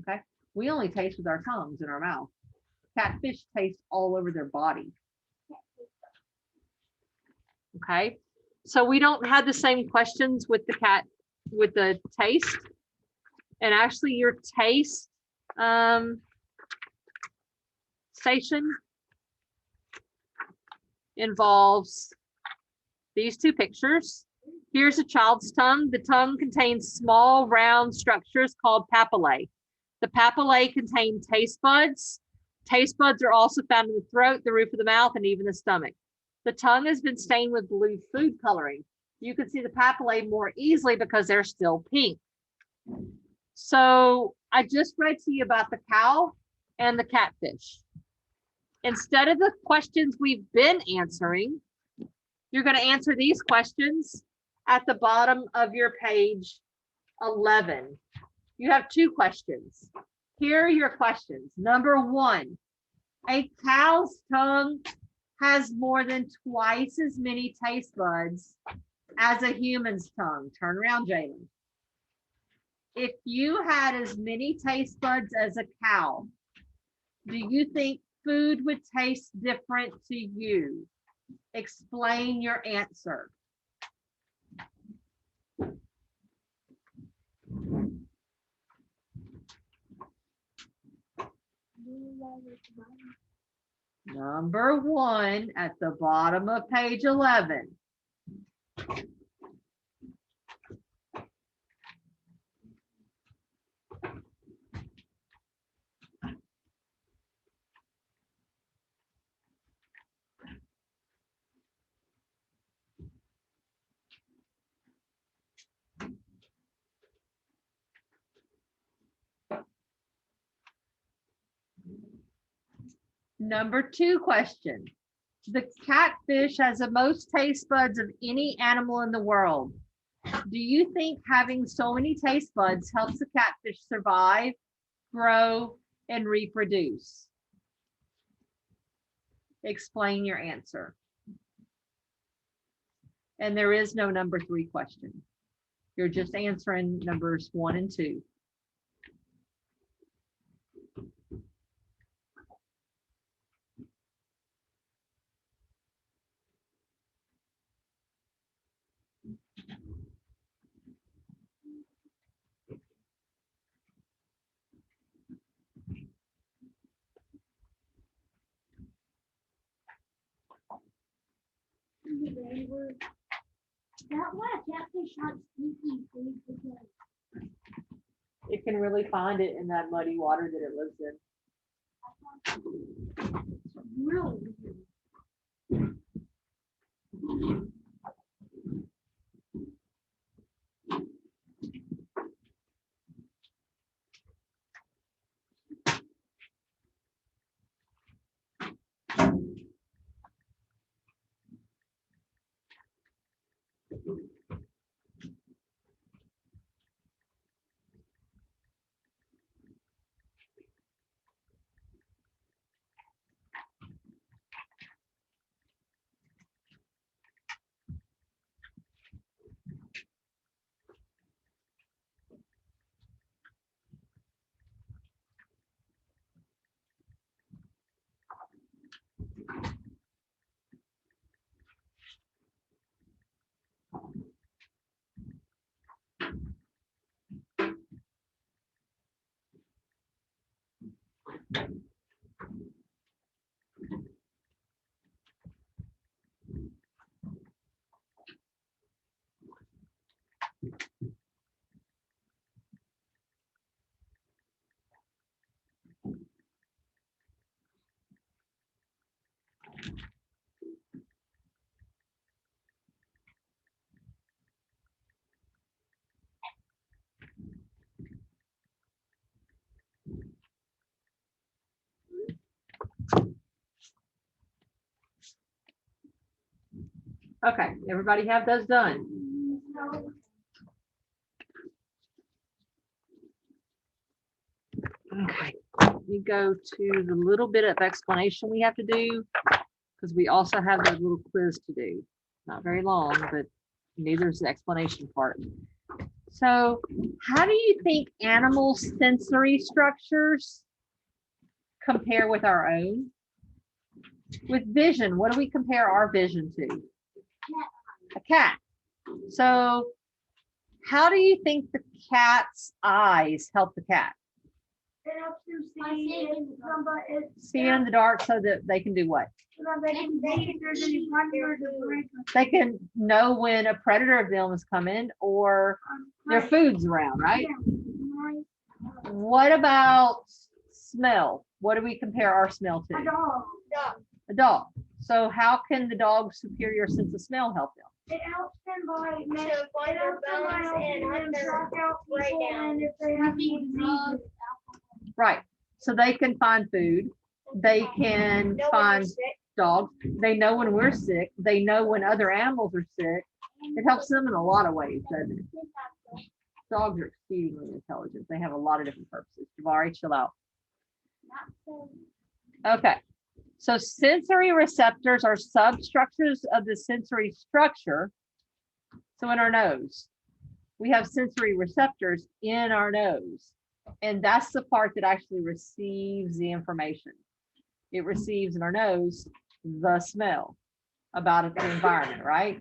Speaker 1: Okay, we only taste with our tongues in our mouth. Catfish taste all over their body. Okay, so we don't have the same questions with the taste. And actually your taste sensation involves these two pictures. Here's a child's tongue. The tongue contains small round structures called papillae. The papillae contain taste buds. Taste buds are also found in the throat, the roof of the mouth, and even the stomach. The tongue has been stained with blue food coloring. You can see the papillae more easily because they're still pink. So I just read to you about the cow and the catfish. Instead of the questions we've been answering, you're going to answer these questions at the bottom of your page 11. You have two questions. Here are your questions. Number one, a cow's tongue has more than twice as many taste buds as a human's tongue. Turn around, Jalen. If you had as many taste buds as a cow, do you think food would taste different to you? Explain your answer. Number one at the bottom of page 11. Number two question. The catfish has the most taste buds of any animal in the world. Do you think having so many taste buds helps the catfish survive, grow, and reproduce? Explain your answer. And there is no number three question. You're just answering numbers 1 and 2.
Speaker 3: That why a catfish likes sneaky food because
Speaker 1: It can really find it in that muddy water that it lives in.
Speaker 3: it's really good.
Speaker 1: Okay, everybody have those done? Okay, let me go to the little bit of explanation we have to do because we also have that little quiz to do. Not very long, but neither is the explanation part. So how do you think animal sensory structures compare with our own? With vision, what do we compare our vision to? A cat. So how do you think the cat's eyes help the cat?
Speaker 2: it helps them see
Speaker 1: See in the dark so that they can do what?
Speaker 2: so that they can see if there's any predators or predators.
Speaker 1: They can know when a predator of them is coming or their food's around, right?
Speaker 2: Yeah.
Speaker 1: What about smell? What do we compare our smell
Speaker 2: A
Speaker 1: to?
Speaker 2: dog.
Speaker 1: A dog. So how can the dog's superior sense of smell help them?
Speaker 2: It helps them by
Speaker 4: So find their bones and hunt their prey down.
Speaker 2: and if they have any diseases.
Speaker 1: Right. So they can find food. They can
Speaker 4: No one
Speaker 1: find
Speaker 4: is sick.
Speaker 1: dogs. They know when we're sick. They know when other animals are sick. It helps them in a lot of ways, doesn't it? Dogs are exceedingly intelligent. They have a lot of different purposes. Javari, chill out. Okay. So sensory receptors are substructures of the sensory structure. So in our nose, we have sensory receptors in our nose. And that's the part that actually receives the information. It receives in our nose the smell about the environment, right?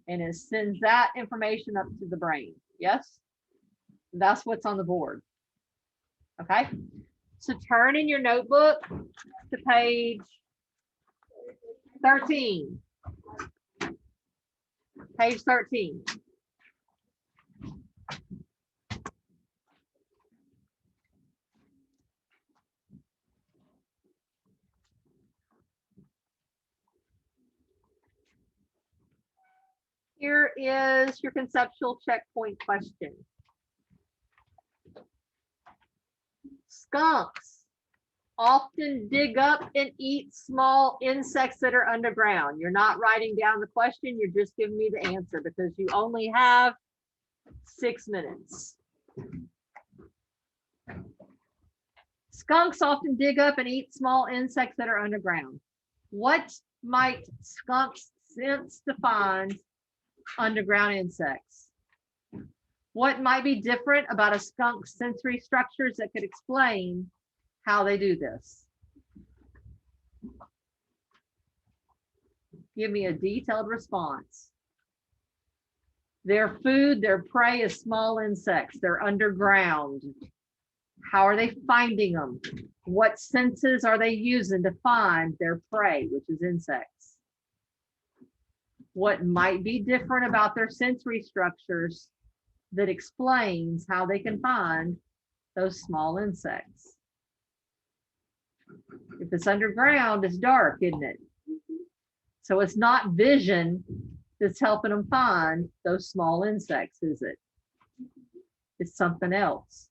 Speaker 1: And it sends that information up to the brain. Yes? That's what's on the board. Okay? So turn in your notebook to page 13. Page 13. Here is your conceptual checkpoint question. Skunks often dig up and eat small insects that are underground. You're not writing down the question, you're just giving me the answer because you only have 6 minutes. Skunks often dig up and eat small insects that are underground. What might skunks sense to find underground insects? What might be different about a skunk's sensory structures that could explain how they do this? Give me a detailed response. Their food, their prey is small insects. They're underground. How are they finding them? What senses are they using to find their prey, which is insects? What might be different about their sensory structures that explains how they can find those small insects? If it's underground, it's dark, isn't it? So it's not vision that's helping them find those small insects, is it? It's something else.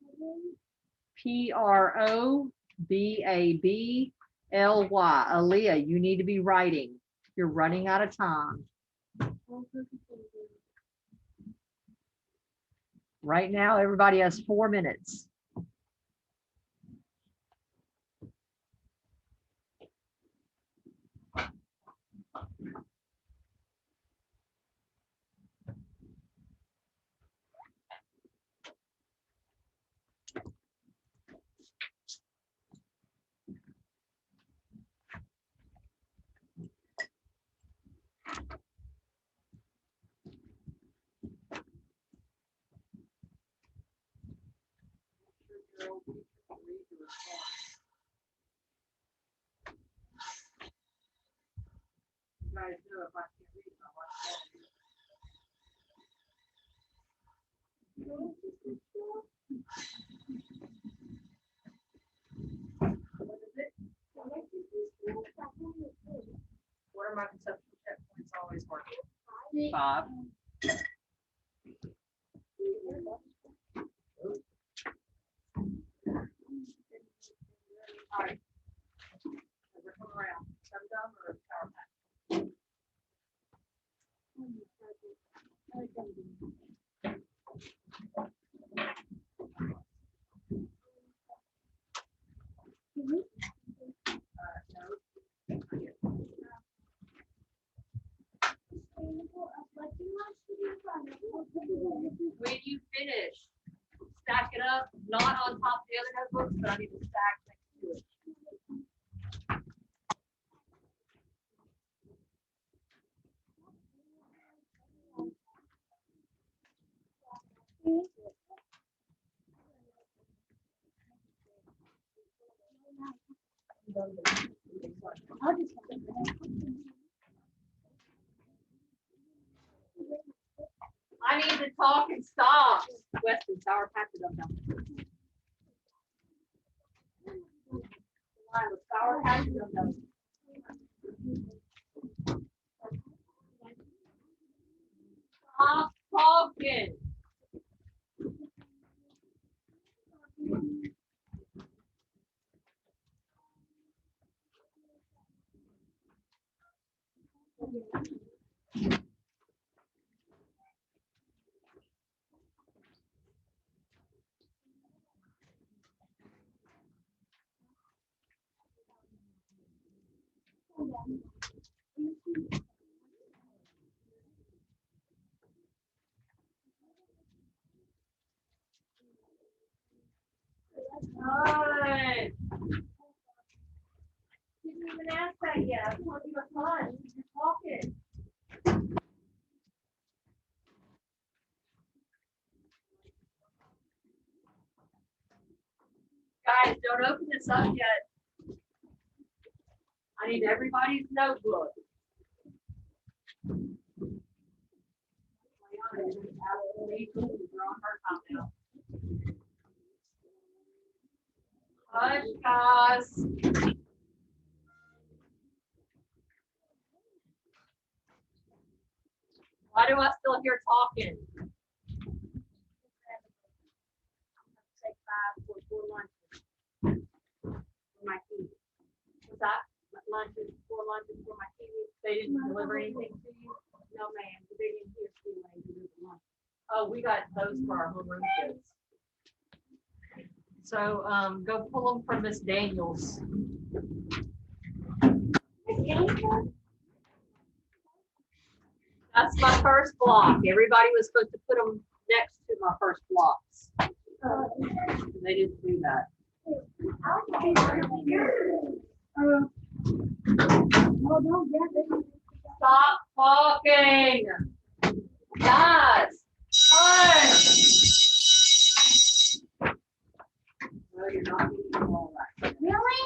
Speaker 1: Probably. Aaliyah, you need to be writing. You're running out of time. Right now, everybody has 4 minutes. What are my conceptual checkpoints always working? 5. When you finish, stack it up, not on top of the other notebooks, but I need to stack next to it. I need to talk and stop. Weston, sour patch dum dum. Sour patch dum dum. Stop talking. Good. Didn't even ask that yet. I told you a ton. You're talking. Guys, don't open this up yet. I need everybody's notebook. Hush, guys. Why do I still hear talking? Take 5 for lunches. For my kids. Was that lunches for my kids? They didn't deliver anything to you? No, ma'am. They didn't hear school when they delivered lunch. Oh, we got those for our homeroom kids. So go pull them from Miss Daniels. That's my first block. Everybody was supposed to put them next to my first blocks. They didn't do that. Stop talking. Guys. Hush. No, you're not eating all that.
Speaker 2: Really?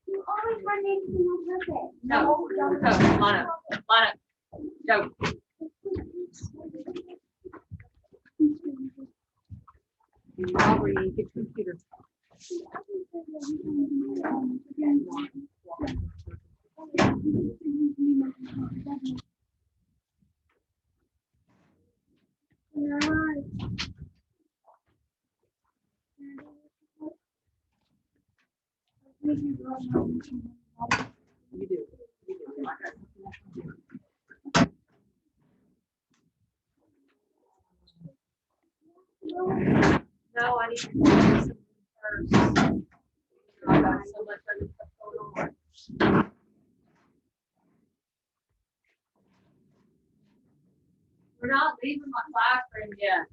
Speaker 2: You always run into my birthday.
Speaker 1: No, line up. Go. Aubrey, get your computer. You do. No, I need to do this first. I got so much other stuff going on. We're not leaving my classroom yet.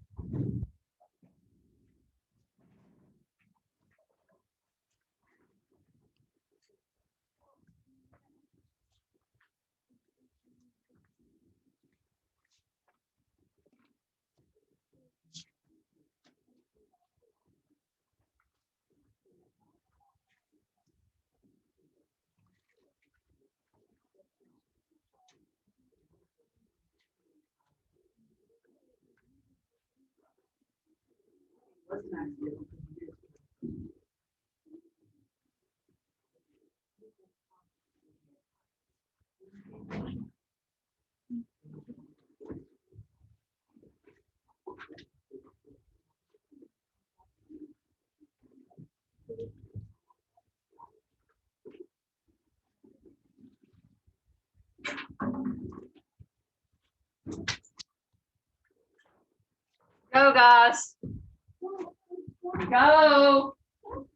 Speaker 1: What's next? Go, guys. Go.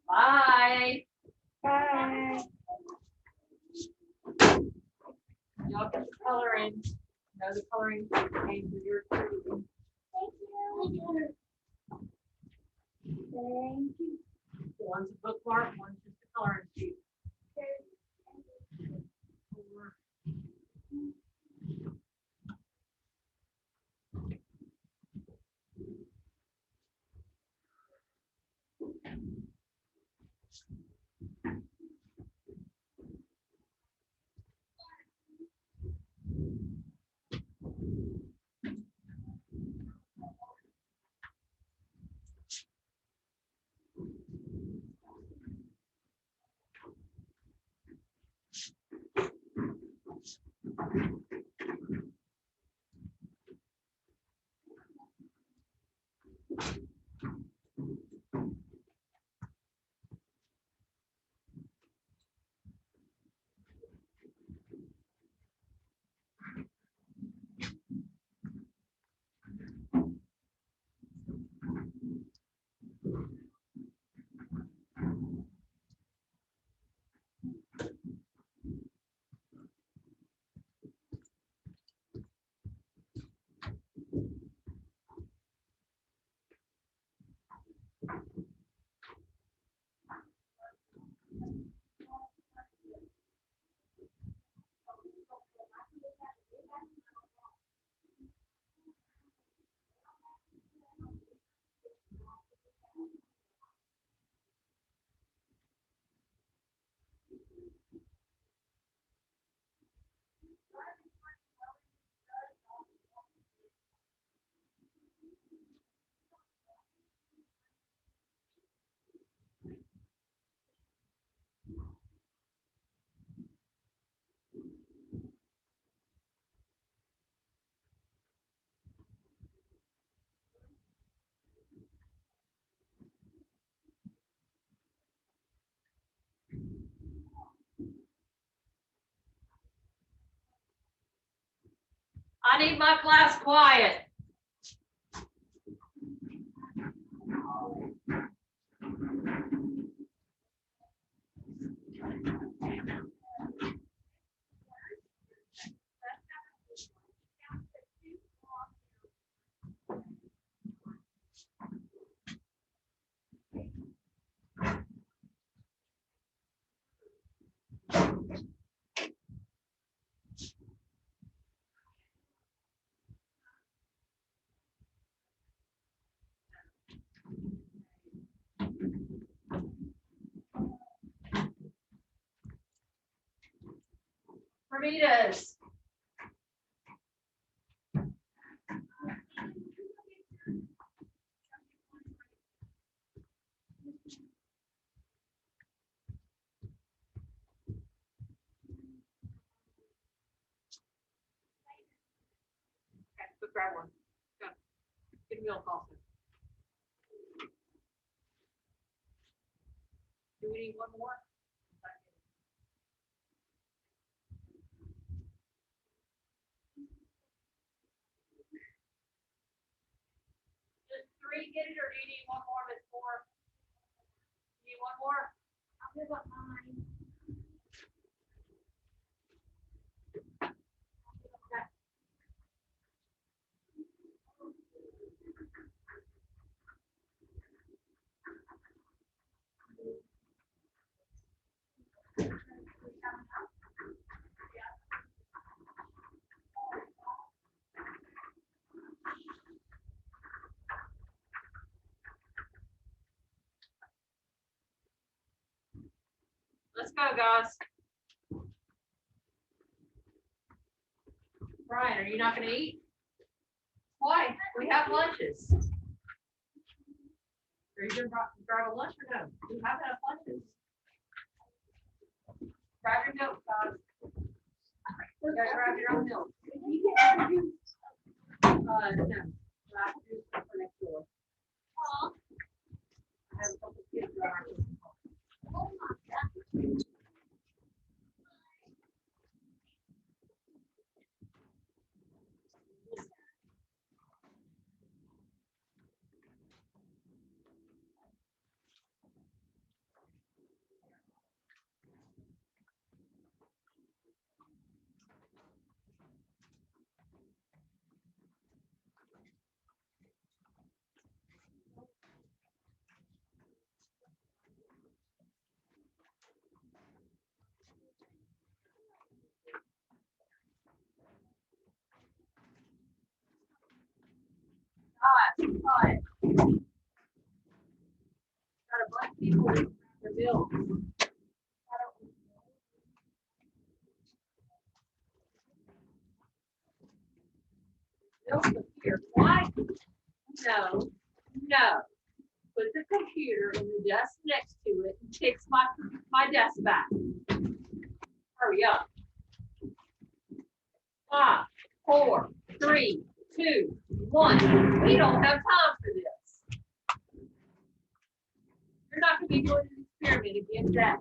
Speaker 1: Bye.
Speaker 4: Bye.
Speaker 1: Y'all get the coloring. Know the coloring came to your too.
Speaker 4: Thank you.
Speaker 1: One's a bookmark, one's just a coloring sheet. I need my class quiet. Bermudas. Okay, go grab one. Go. Get milk also. Do we need one more? Just three get it, or do you need one more that's four? You need one more?
Speaker 4: I'll give up mine.
Speaker 1: Let's go, guys. Brian, are you not gonna eat? Why? We have lunches. Are you gonna grab a lunch or no? We have enough lunches. Grab your milk, guys. You gotta grab your own milk. No. Grab juice for next door. I have a couple kids around. people with their bills. Bill's computer. Why? No, no. Put the computer in the desk next to it and fix my desk back. Hurry up. 5, 4, 3, 2, 1. We don't have time for this. You're not going to be doing an experiment again today.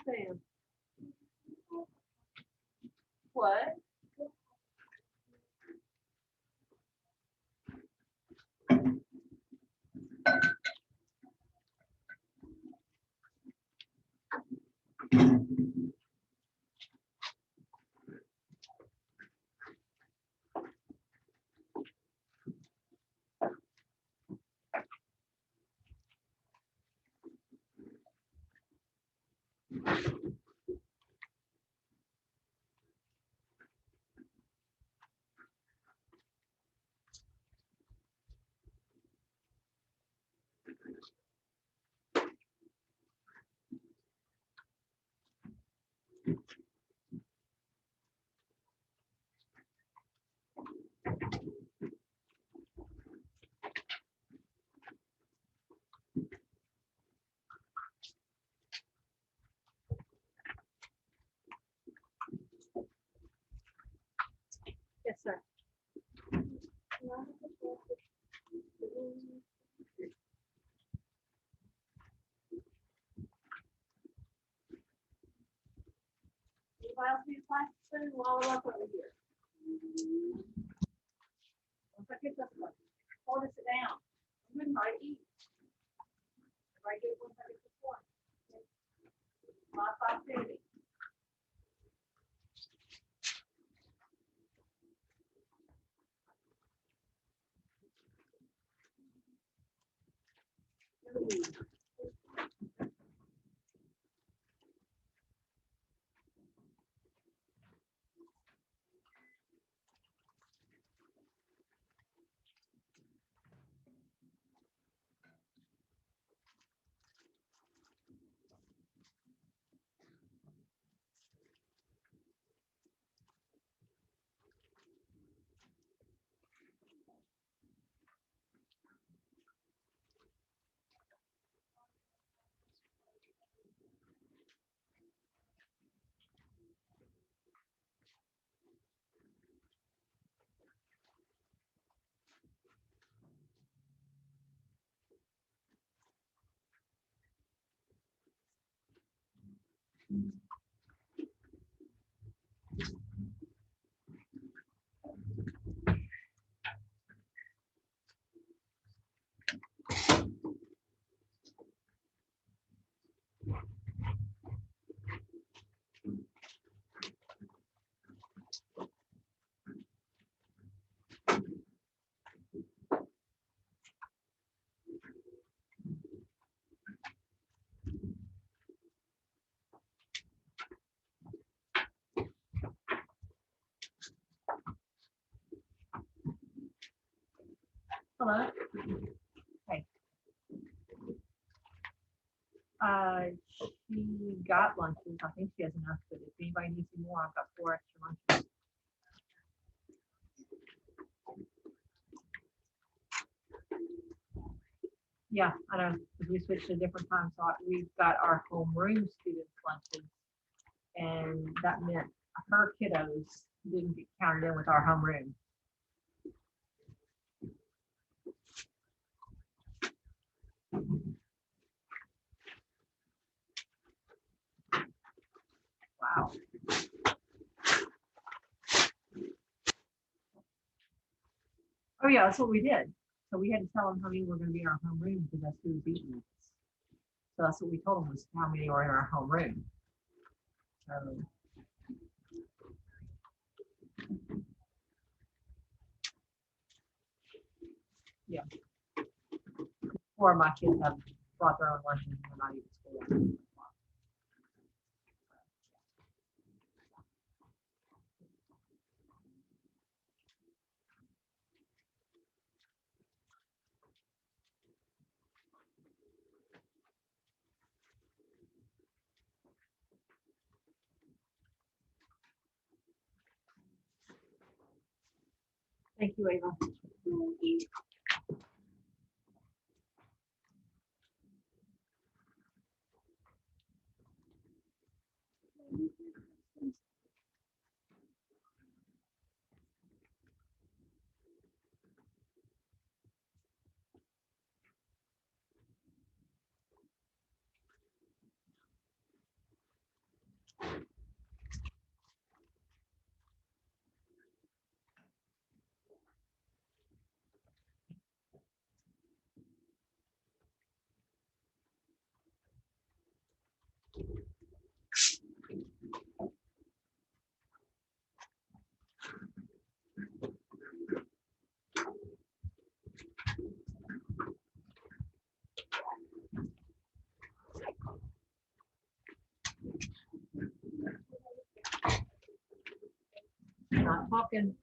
Speaker 1: Sam. What? plastic spoon while I'm up over here. Once I get this one, hold it down. I'm gonna try to eat. Right here, once I get this one. Lots of activity. Hello. Hey. She got lunches. I think she has enough, but if anybody needs any more, I've got 4 extra lunches. Yeah, I know, because we switched to a different time, so we've got our homeroom students lunches. And that meant her kiddos didn't get counted in with our homeroom. Wow. Oh yeah, that's what we did. So we had to tell them how many were going to be in our homeroom because that's who was eating with us. So that's what we told them was how many were in our homeroom. So yeah. 4 of my kids have brought their own lunches and they're not even school. Thank you, Ava. Not talking.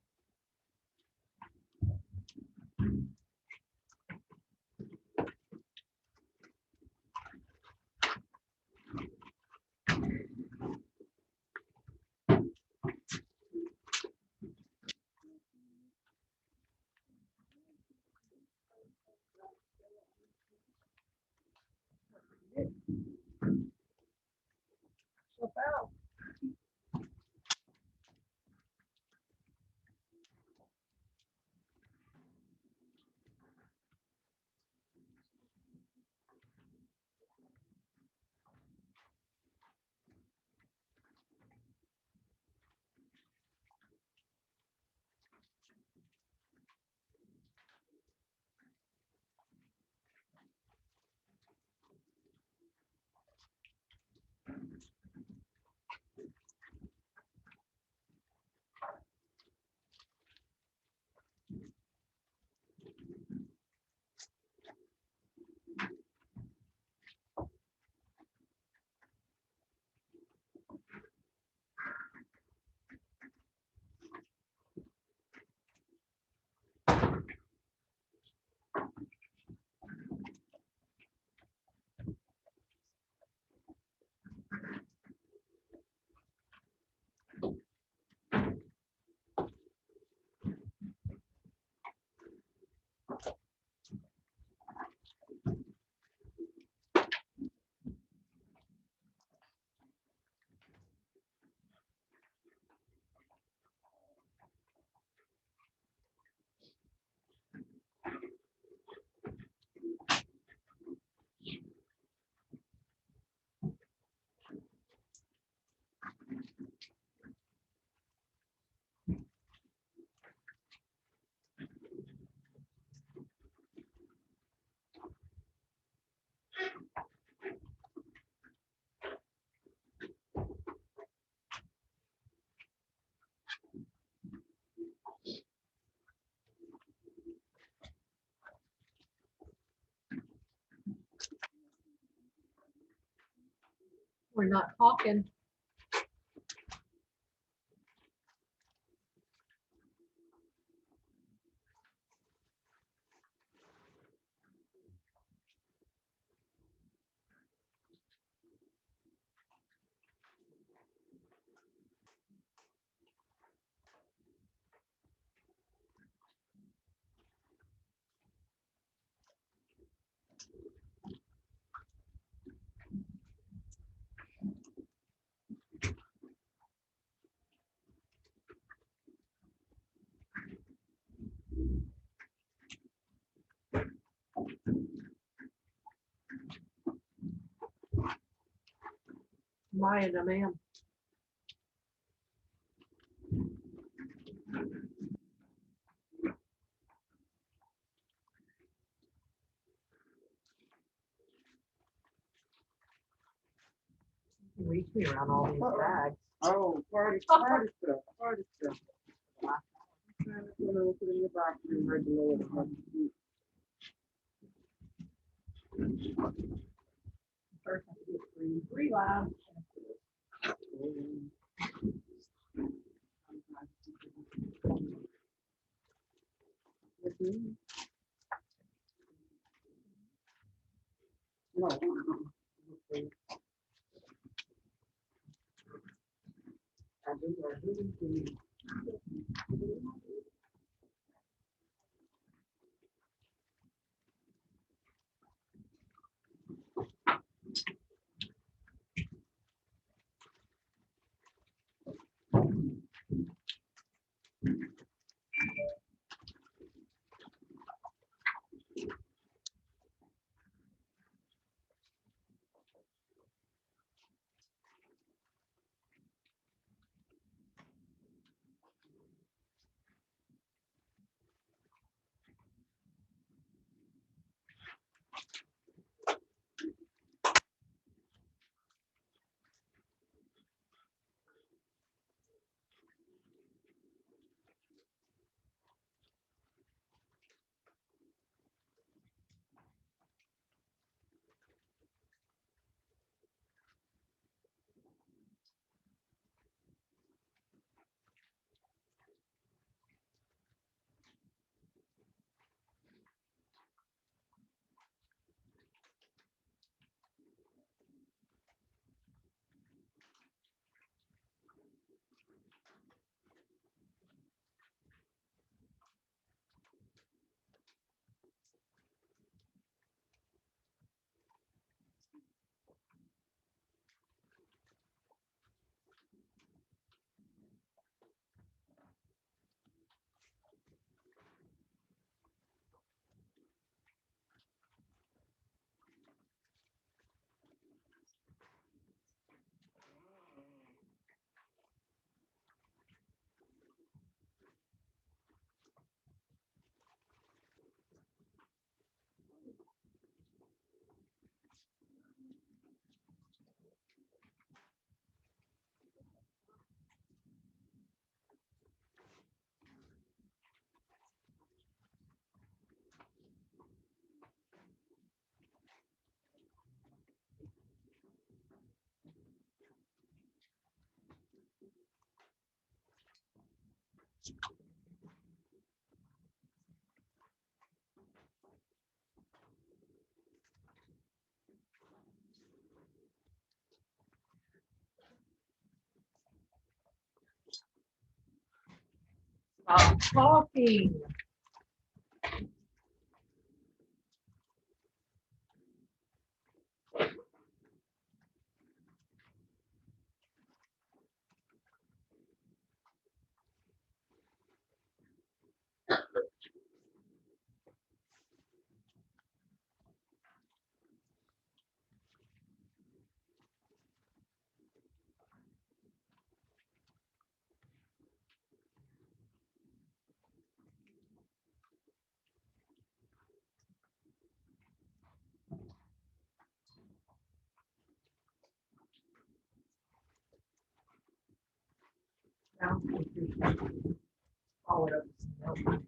Speaker 1: we're not talking. Maya, no ma'am. You can reach me around all these bags.
Speaker 5: Oh, party stuff, party stuff. I'm trying to put it in your box and ready to load it.
Speaker 1: First, I have to get three live.
Speaker 5: No. I do. Stop talking. Now, follow it up with some milk.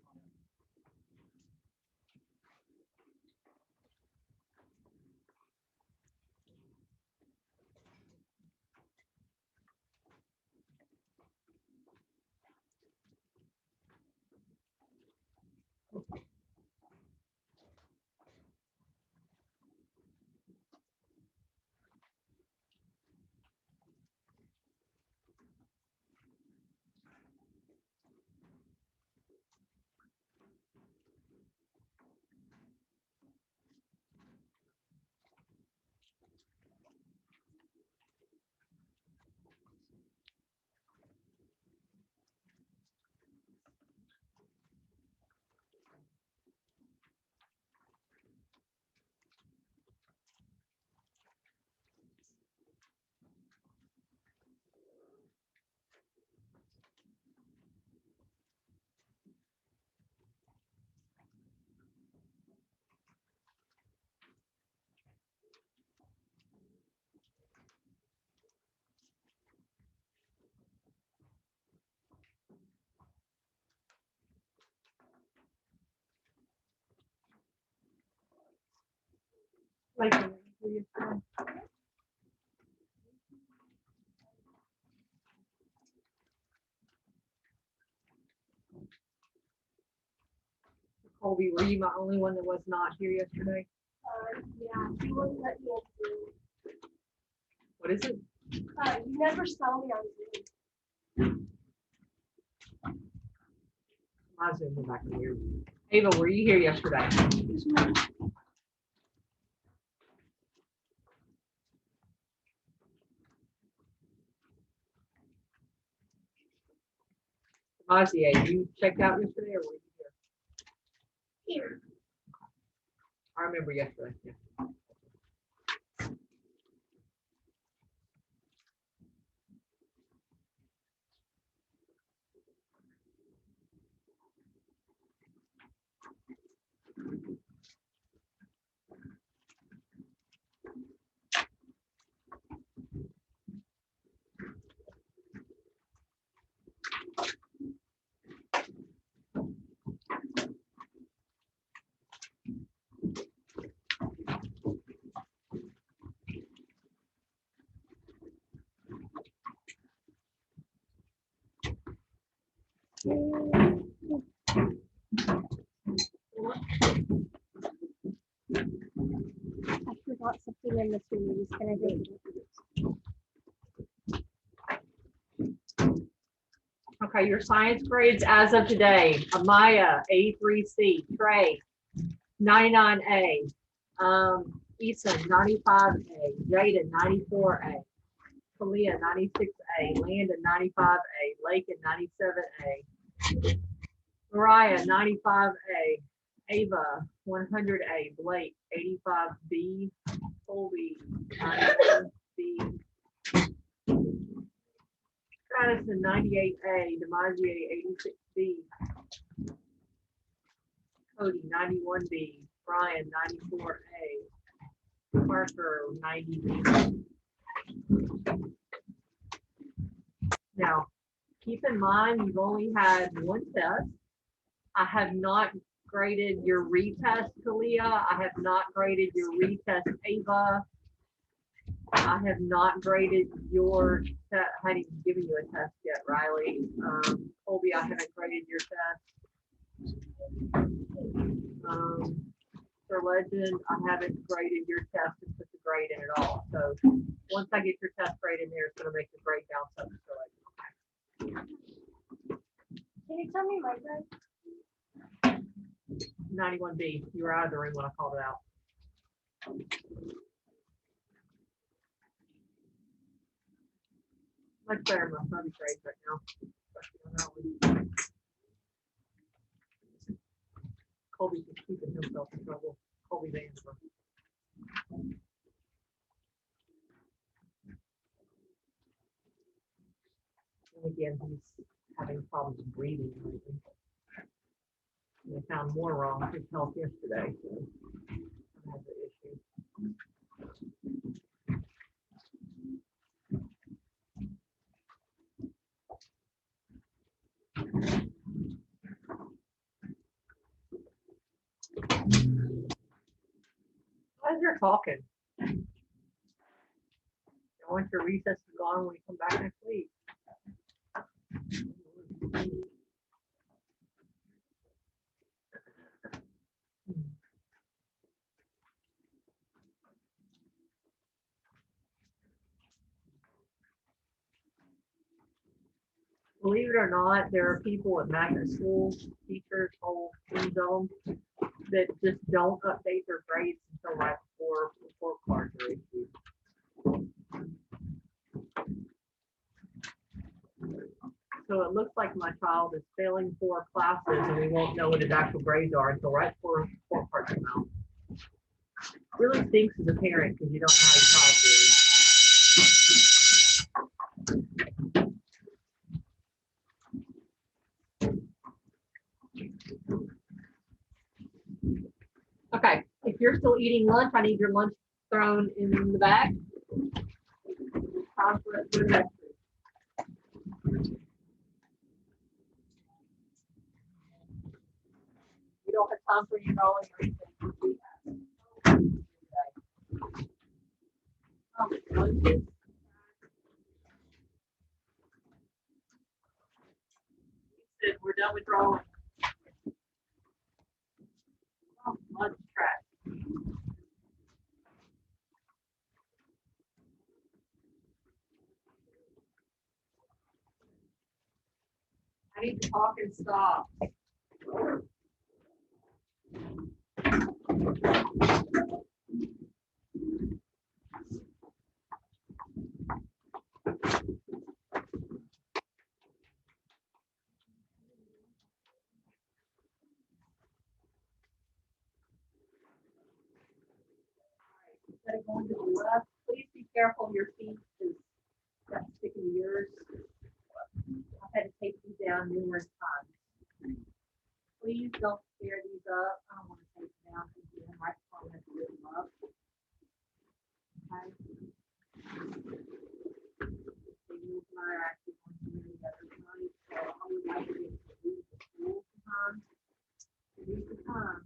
Speaker 1: Like, were you from? Colby, were you my only one that was not here yesterday?
Speaker 4: Yeah, you wouldn't let me do.
Speaker 1: What is it?
Speaker 4: You never saw me on Zoom.
Speaker 1: My Zoom is back here. Ava, were you here yesterday? Mazier, you checked out yesterday or were you here?
Speaker 4: Here.
Speaker 1: I remember yesterday. Yeah.
Speaker 4: I forgot something in this room. Can I take it?
Speaker 1: Okay, your science grades as of today: Amaya, 83C; Trey, 99A; Eason, 95A; Jaden, 94A; Kalia, 96A; Landon, 95A; Lakin, 97A; Mariah, 95A; Ava, 100A; Blake, 85B; Colby, 91B; Madison, 98A; DeMazier, 86B; Cody, 91B; Brian, 94A; Parker, 90B. Now, keep in mind, you've only had one test. I have not graded your retest, Kalia. I have not graded your retest, Ava. I have not graded your test. I hadn't even given you a test yet, Riley. Colby, I haven't graded your test. For Legend, I haven't graded your test and put the grade in at all. So once I get your test grade in there, it's going to make the grade bounce up for Legend.
Speaker 4: Can you tell me my grade?
Speaker 1: 91B. You were out of the room when I called it out. Much better than my son's grades right now. Especially on that one. Colby's just keeping himself in trouble. Colby Vansworth. And again, he's having problems breathing lately. They found more wrong with his health yesterday. So I have the issue. As you're talking, I want your recess to go on when you come back next week. Believe it or not, there are people at magnet schools, teachers, whole teams of them, that just don't update their grades until right before report cards are issued. So it looks like my child is failing 4 classes and we won't know what his actual grades are until right before report cards come out. Really stinks as a parent because you don't know how your child is. Okay, if you're still eating lunch, I need your lunch thrown in the bag. Time for it to the We don't have time for you rolling or anything. Lunches. We're done with drawing. Lunch track. I need to talk and stop. Instead of going to the left, please be careful your feet is that's sticking to yours. I've had to take these down numerous times. Please don't tear these up. I don't want to take them down because the microphone has to lift them up. Okay. They move my actually going to many other times, so I would like to get to use the school time. Use the time.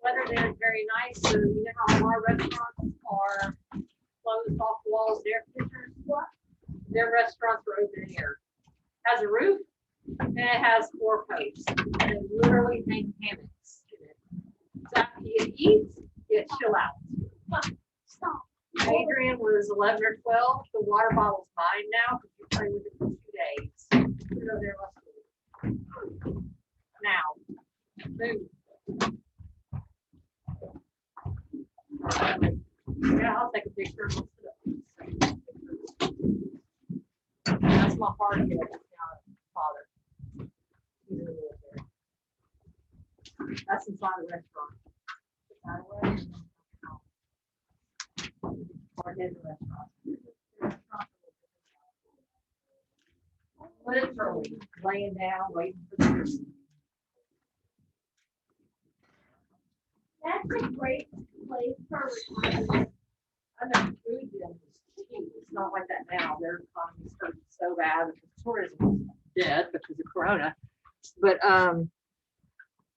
Speaker 1: weather there is very nice. So you know how our restaurants are closed off the walls, air conditioners. Their restaurants are open air. Has a roof and it has 4 posts. And it literally hang hammocks in it. So after you eat, you chill out.
Speaker 3: Stop.
Speaker 1: Adrian was 11 or 12. The water bottle's mine now because you play with it for 2 days. Put it over there, let's do it. Now, move. Yeah, I'll take a picture. That's my hard hit now, father. He's in the military. That's inside the restaurant. Hard hit the restaurant. Literally laying down, waiting for the person.
Speaker 4: That's a great place for retirement.
Speaker 1: I know food then was cheap. It's not like that now. Their economy's hurt so bad because tourism is dead because of Corona. But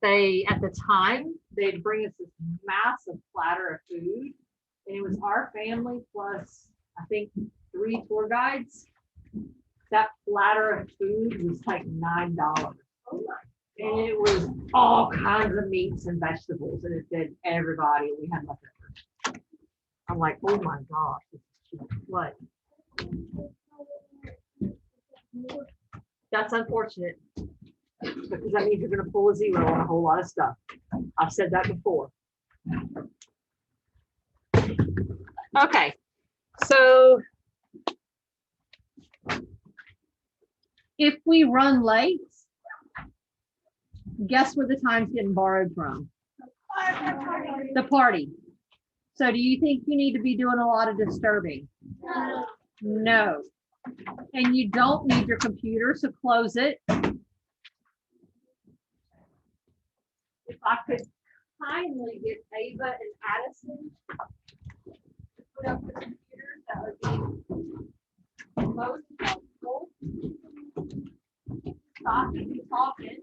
Speaker 1: they at the time they'd bring us this massive platter of food, and it was our family plus I think 3 tour guides. That platter of food was like $9. Oh my. And it was all kinds of meats and vegetables, and it fed everybody. We had leftovers. I'm like, oh my gosh, this is cheap. What? That's unfortunate because that means you're going to pull a zero on a whole lot of stuff. I've said that before. Okay, so if we run late, guess where the time's getting borrowed from? The party. So do you think you need to be doing a lot of disturbing? No. And you don't need your computer, so close it. If I could kindly get Ava and Addison to put up the computers, that would be most helpful. Stop and talking.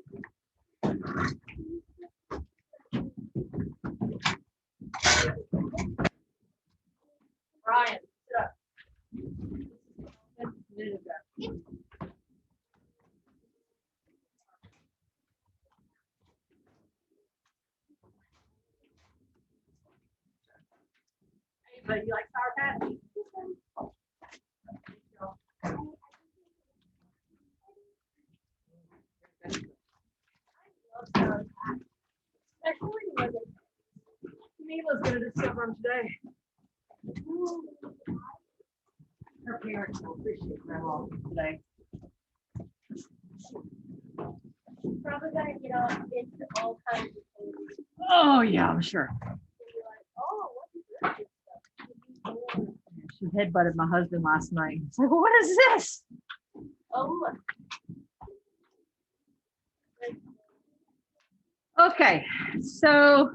Speaker 1: Brian, sit up. But you like Sour Patch? Mila's gonna discover them today. Her parents will appreciate grandma today.
Speaker 4: She's probably gonna get off into all kinds of things.
Speaker 1: Oh yeah, I'm sure.
Speaker 4: And be like, oh, what is this?
Speaker 1: She headbutted my husband last night. It's like, what is this?
Speaker 4: Oh,
Speaker 1: Okay, so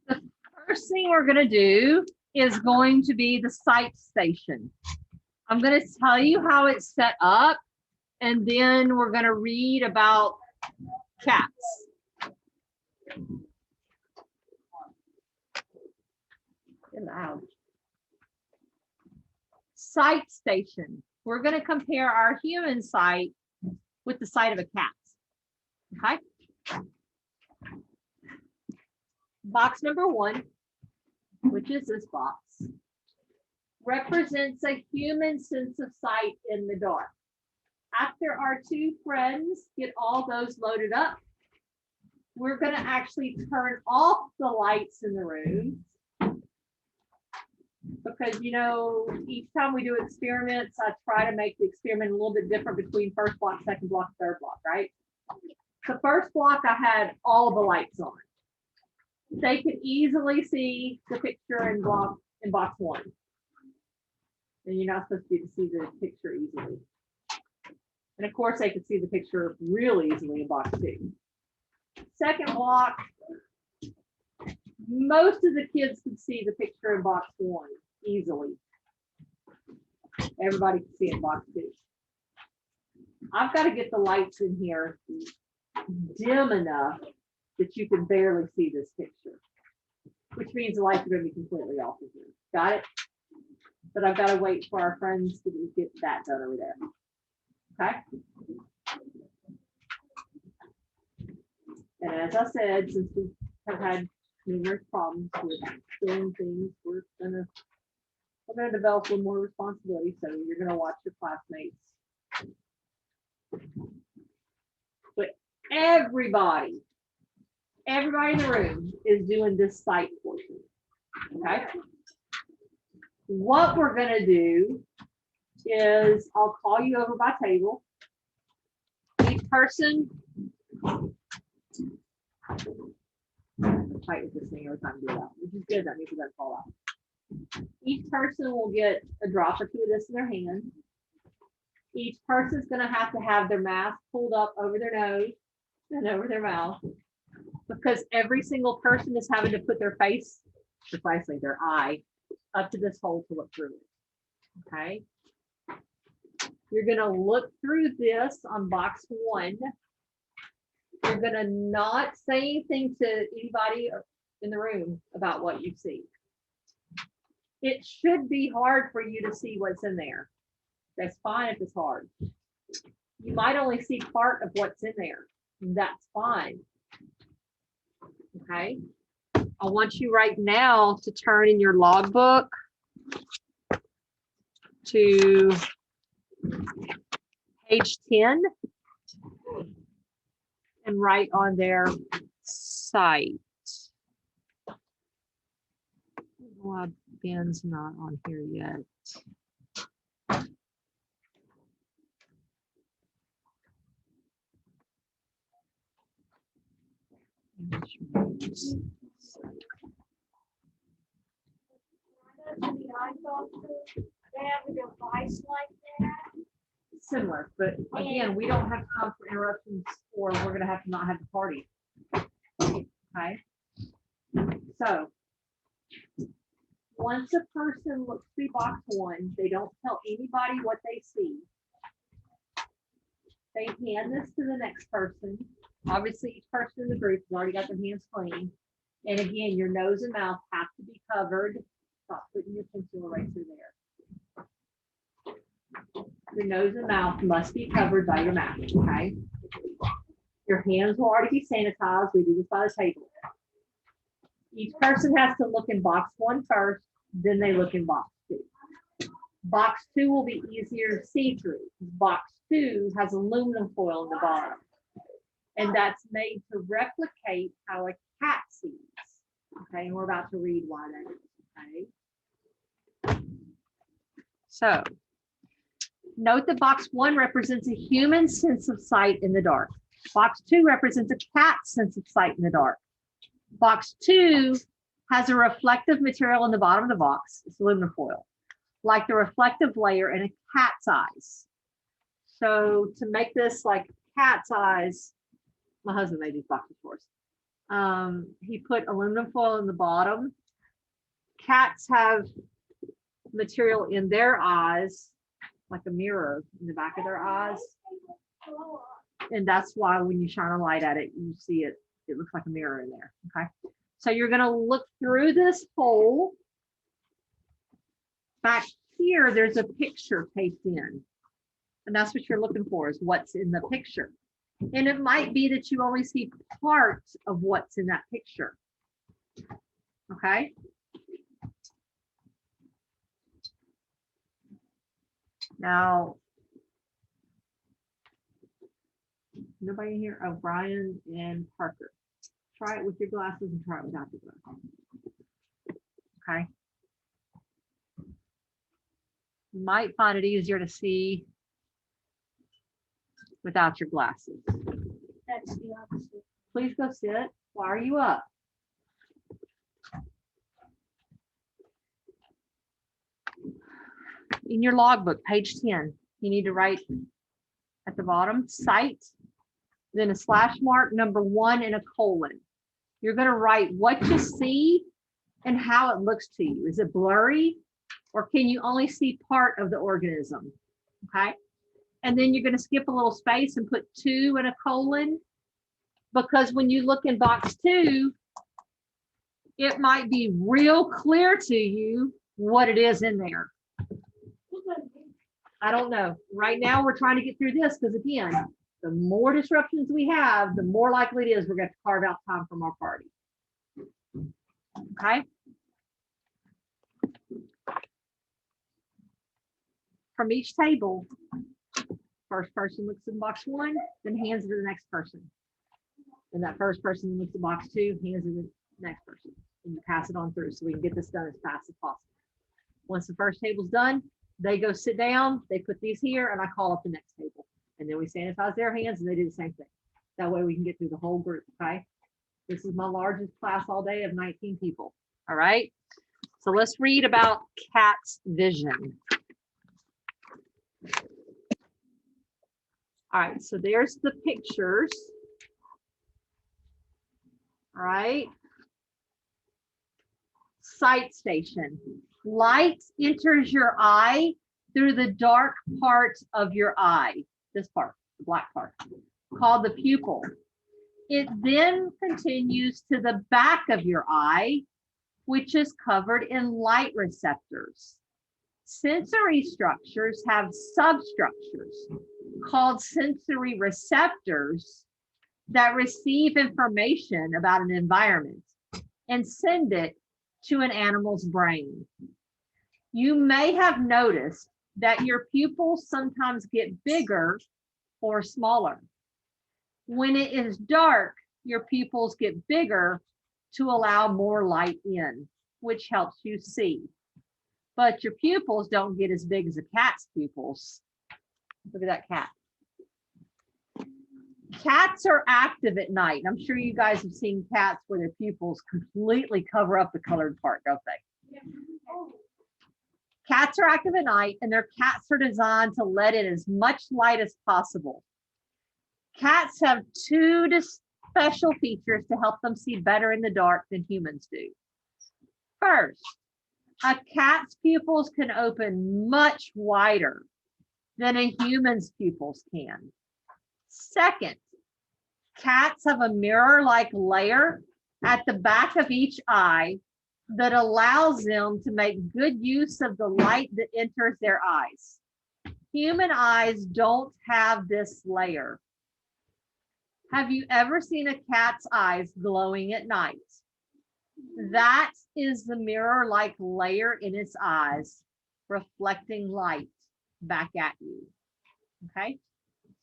Speaker 1: the first thing we're going to do is going to be the sight station. I'm going to tell you how it's set up, and then we're going to read about cats. Get loud. Sight station. We're going to compare our human sight with the sight of a cat. Okay. Box number 1, which is this box, represents a human sense of sight in the dark. After our 2 friends get all those loaded up, we're going to actually turn off the lights in the room. Because, you know, each time we do experiments, I try to make the experiment a little bit different between first block, second block, third block, right? The first block, I had all the lights on. They could easily see the picture in box 1. And you're not supposed to be able to see the picture easily. And of course, they could see the picture really easily in box 2. Second block, most of the kids could see the picture in box 1 easily. Everybody could see it in box 2. I've got to get the lights in here dim enough that you can barely see this picture, which means the lights are going to be completely off of here. Got it? But I've got to wait for our friends to get that done over there. Okay? And as I said, since we have had numerous problems with doing things, we're gonna develop a little more responsibility. So you're gonna watch your classmates. But everybody in the room is doing this site portion. Okay. What we're gonna do is I'll call you over by table. Each person. Fight with this thing every time I do that, which is good. That means it doesn't fall out. Each person will get a drop or two of this in their hand. Each person's going to have their mask pulled up over their nose and over their mouth, because every single person is having to put their face, precisely their eye, up to this hole to look through it. Okay. You're going to look through this on box 1. You're going to not say anything to anybody in the room about what you see. It should be hard for you to see what's in there. That's fine if it's hard. You might only see part of what's in there. That's fine. Okay. I want you right now to turn in your logbook to page 10. And write on their site. Well, Ben's not on here yet.
Speaker 4: They have a device like that.
Speaker 1: Similar, but again, we don't have time for interruptions, or we're gonna have to not have the party. Okay. So once a person looks through box 1, they don't tell anybody what they see. They hand this to the next person. Obviously, each person in the group has already got their hands clean. And again, your nose and mouth have to be covered. Stop putting your pencil right through there. Your nose and mouth must be covered by your mask, okay? Your hands will already be sanitized. We do this by the table. Each person has to look in box 1 first, then they look in box 2. Box 2 will be easier to see through. Box 2 has aluminum foil in the bottom. And that's made to replicate how a cat sees. Okay, and we're about to read why that is, okay? So, note that box 1 represents a human sense of sight in the dark. Box 2 represents a cat's sense of sight in the dark. Box 2 has a reflective material in the bottom of the box. It's aluminum foil, like the reflective layer in a cat's eyes. So to make this like cat's eyes, my husband made these boxes for us. He put aluminum foil in the bottom. Cats have material in their eyes, like a mirror in the back of their eyes. And that's why when you shine a light at it, you see it, it looks like a mirror in there, okay? So you're gonna look through this hole. Back here, there's a picture pasted in. And that's what you're looking for, is what's in the picture. And it might be that you only see part of what's in that picture, okay? Now, nobody here? Oh, Brian and Parker. Try it with your glasses and try it without your glasses. Okay. You might find it easier to see without your glasses.
Speaker 4: That's the opposite.
Speaker 1: Please go sit. Why are you up? In your logbook, page 10, you need to write at the bottom, site, then a slash mark, number 1, and a colon. You're going to write what you see and how it looks to you. Is it blurry, or can you only see part of the organism? Okay. and then you're going to skip a little space and put 2 and a colon, because when you look in box 2, it might be real clear to you what it is in there. I don't know. Right now, we're trying to get through this because, again, the more disruptions we have, the more likely it is we're going to carve out time from our party. Okay. From each table, first person looks in box 1, then hands it to the next person. And that first person looks at box 2, hands it to the next person. And you pass it on through so we can get this done as fast as possible. Once the first table's done, they go sit down, they put these here, and I call up the next table. And then we sanitize their hands and they do the same thing. That way we can get through the whole group, okay? This is my largest class all day of 19 people, all right? So let's read about cat's vision. All right, so there's the pictures. All right. Sight station. Light enters your eye through the dark part of your eye. This part, the black part, called the pupil. It then continues to the back of your eye, which is covered in light receptors. Sensory structures have substructures called sensory receptors that receive information about an environment and send it to an animal's brain. You may have noticed that your pupils sometimes get bigger or smaller. When it is dark, your pupils get bigger to allow more light in, which helps you see. But your pupils don't get as big as a cat's pupils. Look at that cat. Cats are active at night. I'm sure you guys have seen cats where their pupils completely cover up the colored part, don't they? Cats are active at night, and their cats are designed to let in as much light as possible. Cats have 2 special features to help them see better in the dark than humans do. First, a cat's pupils can open much wider than a human's pupils can. Second, cats have a mirror-like layer at the back of each eye that allows them to make good use of the light that enters their eyes. Human eyes don't have this layer. Have you ever seen a cat's eyes glowing at night? That is the mirror-like layer in its eyes, reflecting light back at you. Okay,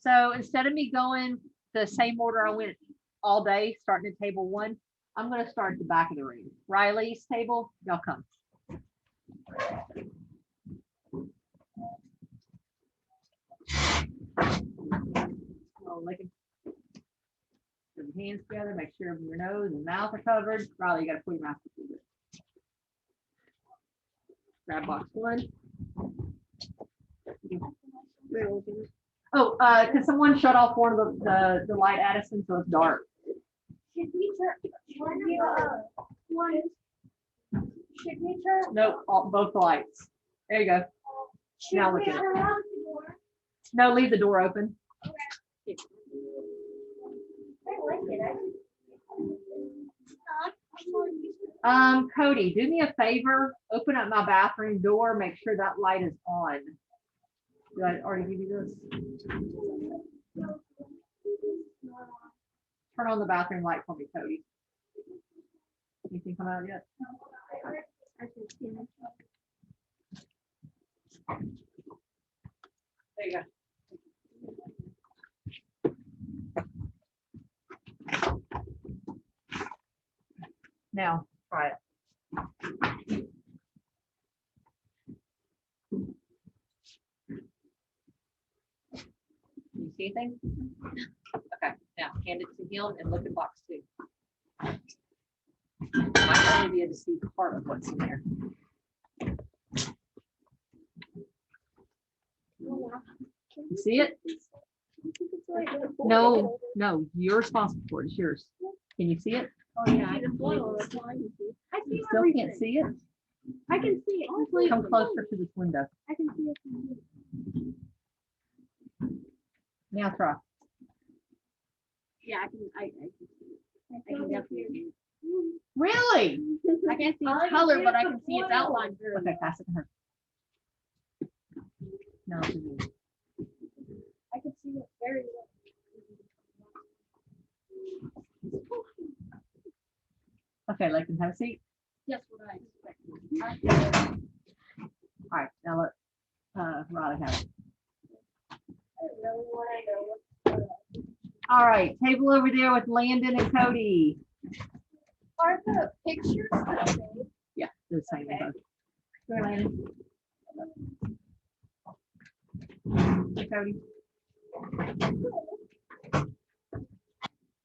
Speaker 1: so instead of me going the same order I went all day, starting at table 1, I'm going to start at the back of the room. Riley's table, y'all come. Oh, put your hands together, make sure your nose and mouth are covered. Riley, you got to put your mouth together. Grab box 1. Oh, can someone shut off one of the light, Addison, so it's dark?
Speaker 4: Should we turn?
Speaker 1: Nope, both the lights. There you go.
Speaker 4: Should
Speaker 1: Now
Speaker 4: we
Speaker 1: look at it.
Speaker 4: turn off the door?
Speaker 1: No, leave the door open.
Speaker 4: Okay. I like it.
Speaker 1: Cody, do me a favor. Open up my bathroom door. Make sure that light is on. Did I already give you this? Turn on the bathroom light for me, Cody. Anything come out yet? There you go. Now, try it. You see anything? Okay, now hand it to him and look at box 2. Might only be able to see part of what's in there. You see it? No, you're responsible for it. It's yours. Can you see it?
Speaker 4: Oh yeah,
Speaker 1: You still can't see it?
Speaker 4: I can see it.
Speaker 1: Come closer to this window.
Speaker 4: I can see it.
Speaker 1: Now try.
Speaker 4: Yeah, I can see it. I can definitely see it.
Speaker 1: Really?
Speaker 4: I can't see its color, but I can see its outline.
Speaker 1: Okay, pass it to her. No, to me.
Speaker 4: I can see it very well.
Speaker 1: Okay, Lakin, have a seat.
Speaker 4: Just what I expected.
Speaker 1: All right, now let Rada have it.
Speaker 4: I really want to know what's
Speaker 1: All right, table over there with Landon and Cody.
Speaker 4: Are the pictures the same?
Speaker 1: Yeah, they're the same.
Speaker 4: Okay.
Speaker 1: Go ahead, Landon. Hey, Cody.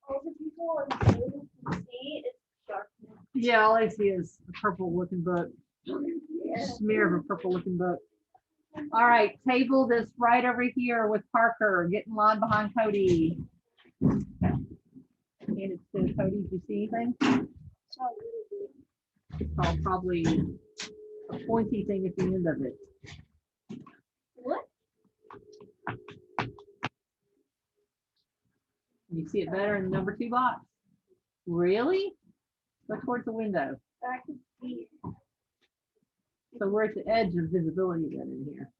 Speaker 4: All the people on the table can see is darkness.
Speaker 1: Yeah, all I see is a purple looking book.
Speaker 4: Yeah.
Speaker 1: Smear of a purple looking book. All right, table this right over here with Parker. Get in line behind Cody. Hand it to Cody. Did you see anything? It's all probably a pointy thing at the end of it.
Speaker 4: What?
Speaker 1: You see it better in the number 2 box? Really? Go towards the window.
Speaker 4: I can see it.
Speaker 1: So we're at the edge of visibility then in here,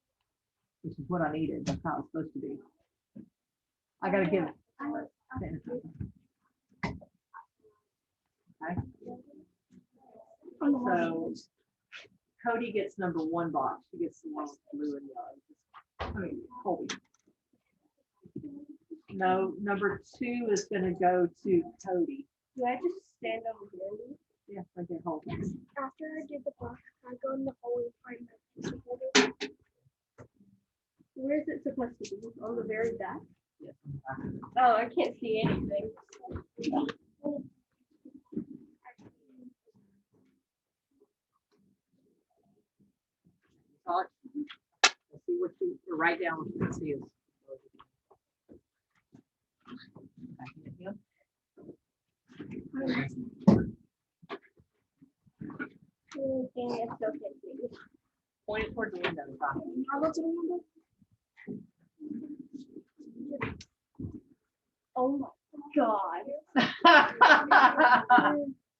Speaker 1: which is what I needed. That's how it's supposed to be. I gotta give it. Okay. So Cody gets number 1 box. She gets the one with blue and yellow. I mean, Colby. No, number 2 is gonna go to Cody.
Speaker 4: Do I just stand over here?
Speaker 1: Yeah, right there, hold it.
Speaker 4: After I do the box, I go in the hole and find my piece of paper. Where is it supposed to be? On the very back?
Speaker 1: Yes.
Speaker 4: Oh, I can't see anything.
Speaker 1: Let's see what you write down what you can see is. Point it towards the window.
Speaker 4: How much Oh my God.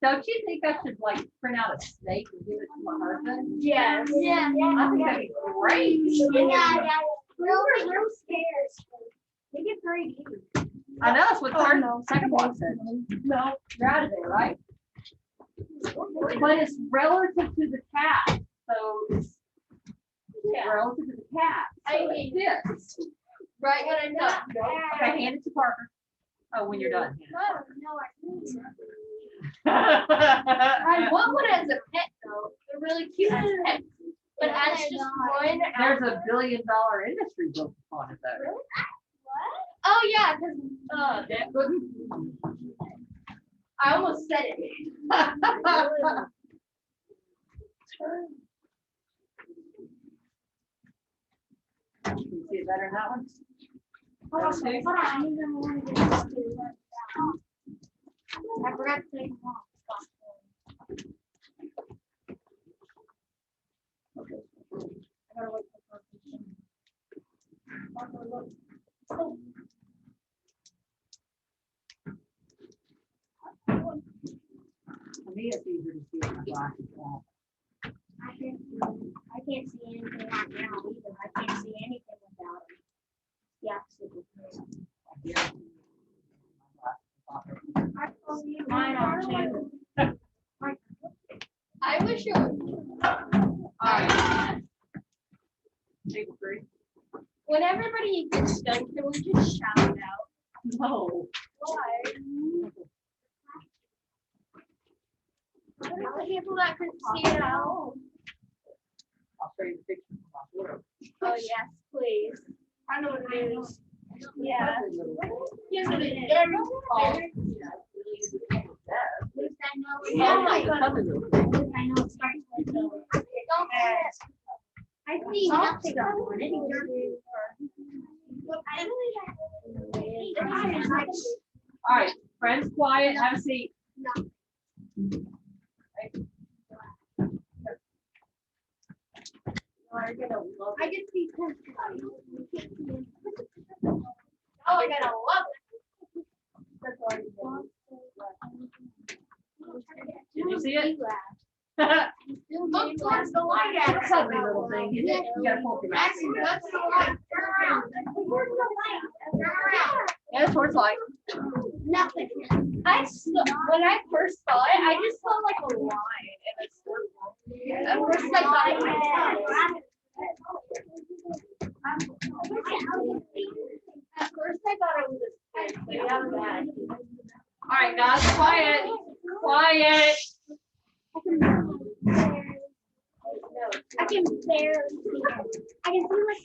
Speaker 1: Don't you think I should like print out a snake and give it to my husband?
Speaker 4: Yes.
Speaker 3: Yeah.
Speaker 1: I think that'd be great.
Speaker 4: We're real scared. They get very deep.
Speaker 1: I know, that's what third,
Speaker 4: no.
Speaker 1: second block said.
Speaker 4: No.
Speaker 1: You're out of there, right? But it's relative to the cat, so it's relative to the cat.
Speaker 4: I
Speaker 1: So
Speaker 4: mean-
Speaker 1: it fits.
Speaker 4: Right when I'm done.
Speaker 1: Okay, hand it to Parker. Oh, when you're done.
Speaker 4: I want one as a pet though. They're really cute as pets. But as just one.
Speaker 1: There's a $1 billion industry built upon it though.
Speaker 4: Oh yeah, because I almost said it.
Speaker 1: Can you see it better in that one?
Speaker 4: I forgot to take them off. I gotta wait for
Speaker 1: For me, it's easier to see with my glasses on.
Speaker 4: I can't see anything right now either. I can't see anything without them. Yeah, mine are too. I wish it would.
Speaker 1: All right. Table 3.
Speaker 4: When everybody gets done, can we just shout it out?
Speaker 1: No.
Speaker 4: Why? What are the people that can see it out?
Speaker 1: I'll show you the picture from my photo.
Speaker 4: Oh, yes, please. I know what it is. Yeah. Yes, it is. Oh my God. I know it starts with the. I see nothing on it.
Speaker 1: All right, friends, quiet, have a seat.
Speaker 4: I can see.
Speaker 2: Oh, I gotta love it.
Speaker 1: Did you see it?
Speaker 2: Look towards the light,
Speaker 1: It's a
Speaker 2: Addison.
Speaker 1: ugly little thing, isn't it? You gotta pull it back.
Speaker 2: Addison, that's the light. Turn around. Towards the light. Turn around.
Speaker 1: Yeah, towards light.
Speaker 2: Nothing. When I first saw it, I just saw like a line in a circle. At first I thought it was At first I thought it was a stick, but now that.
Speaker 1: All right, guys, quiet. Quiet.
Speaker 4: I can barely see it. I can see like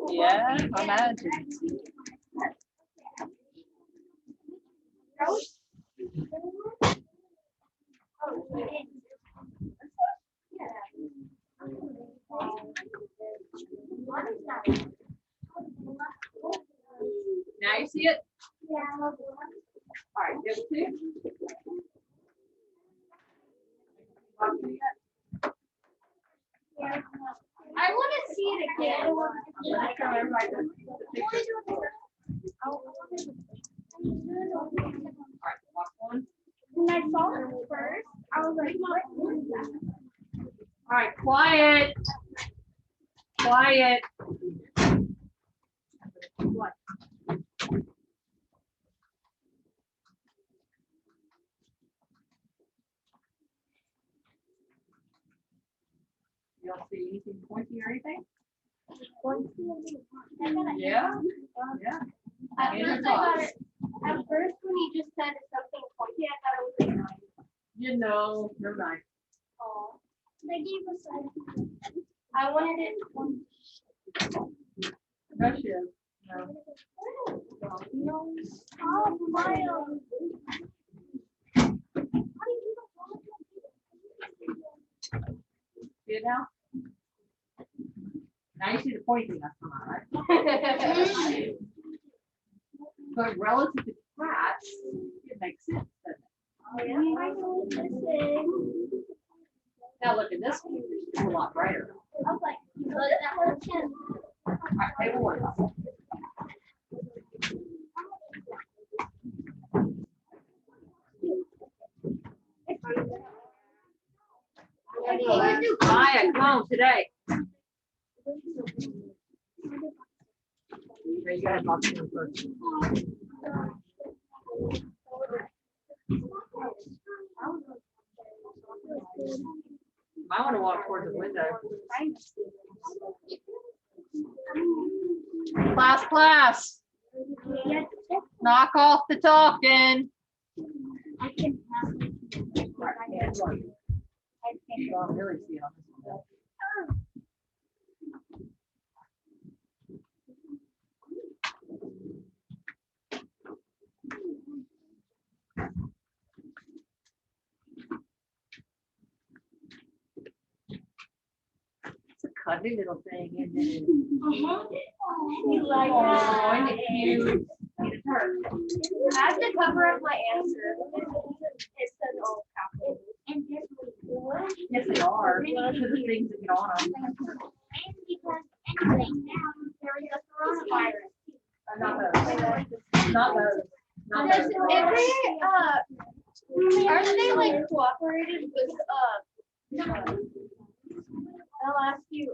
Speaker 1: Yeah, imagine. Now you see it? All right, give it to.
Speaker 2: I want to see it again.
Speaker 1: Let's show everybody the picture. All right, walk one.
Speaker 4: when I saw it first, I was like, what is that?
Speaker 1: All right, quiet. Quiet. What? Y'all see anything pointy or anything? Yeah. Yeah.
Speaker 2: At
Speaker 1: And your
Speaker 2: first I thought
Speaker 1: thoughts?
Speaker 2: it. At first, when you just said something pointy, I thought it was a knife.
Speaker 1: You know, they're nice.
Speaker 2: Oh,
Speaker 4: They gave us
Speaker 2: I wanted it.
Speaker 1: Brush is. No.
Speaker 4: oh my.
Speaker 1: See it now? Now you see the pointy thing that's coming out, right? But relative to cats, it makes sense, doesn't it? Now look at this one, it's a lot brighter.
Speaker 4: I was like, but that was him.
Speaker 1: All right, table one. Maya, come on today. Here, you gotta talk to me first. I want to walk towards the window. Class. Knock off the talking.
Speaker 4: I can have
Speaker 1: You don't really see it on this one. It's a cuddly little thing, isn't it?
Speaker 2: You like
Speaker 1: Oh,
Speaker 2: that?
Speaker 1: isn't it cute? Need a turn.
Speaker 2: I have to cover up my answer. It says all capital.
Speaker 4: and this was
Speaker 1: Yes, they are. Those are the things that get on them.
Speaker 4: and because anyway now there is a coronavirus.
Speaker 1: Not those. Not those. Not
Speaker 2: Does
Speaker 1: those.
Speaker 2: if they aren't they like cooperated with I'll ask you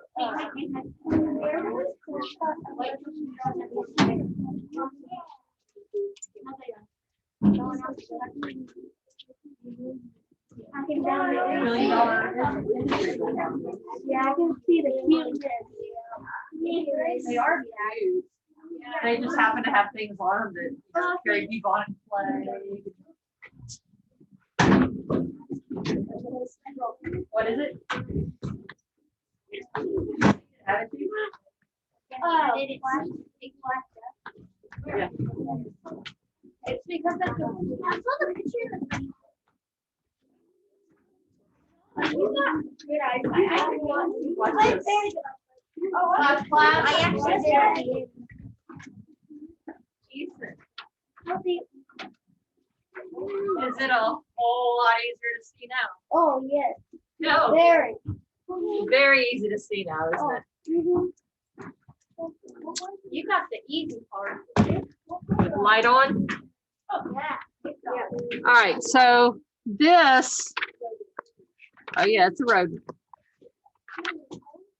Speaker 4: I can down it.
Speaker 1: Really are.
Speaker 4: Yeah, I can see the cuteness.
Speaker 1: They are cute. They just happen to have things on them that, you know, carry people on and play. What is it? Attitude? Yeah.
Speaker 2: it's because that's the
Speaker 4: I saw the picture.
Speaker 2: you got good eyesight. I can watch
Speaker 1: Watch this.
Speaker 2: class.
Speaker 4: I actually did.
Speaker 1: Ethan.
Speaker 4: Healthy.
Speaker 1: Is it a whole lot easier to see now.
Speaker 4: Oh, yes.
Speaker 1: No,
Speaker 4: Very.
Speaker 1: very easy to see now, isn't it?
Speaker 4: Mhm.
Speaker 2: You got the easy part.
Speaker 1: Light on.
Speaker 2: Oh, yeah.
Speaker 1: All right, so this, oh yeah, it's a rodent.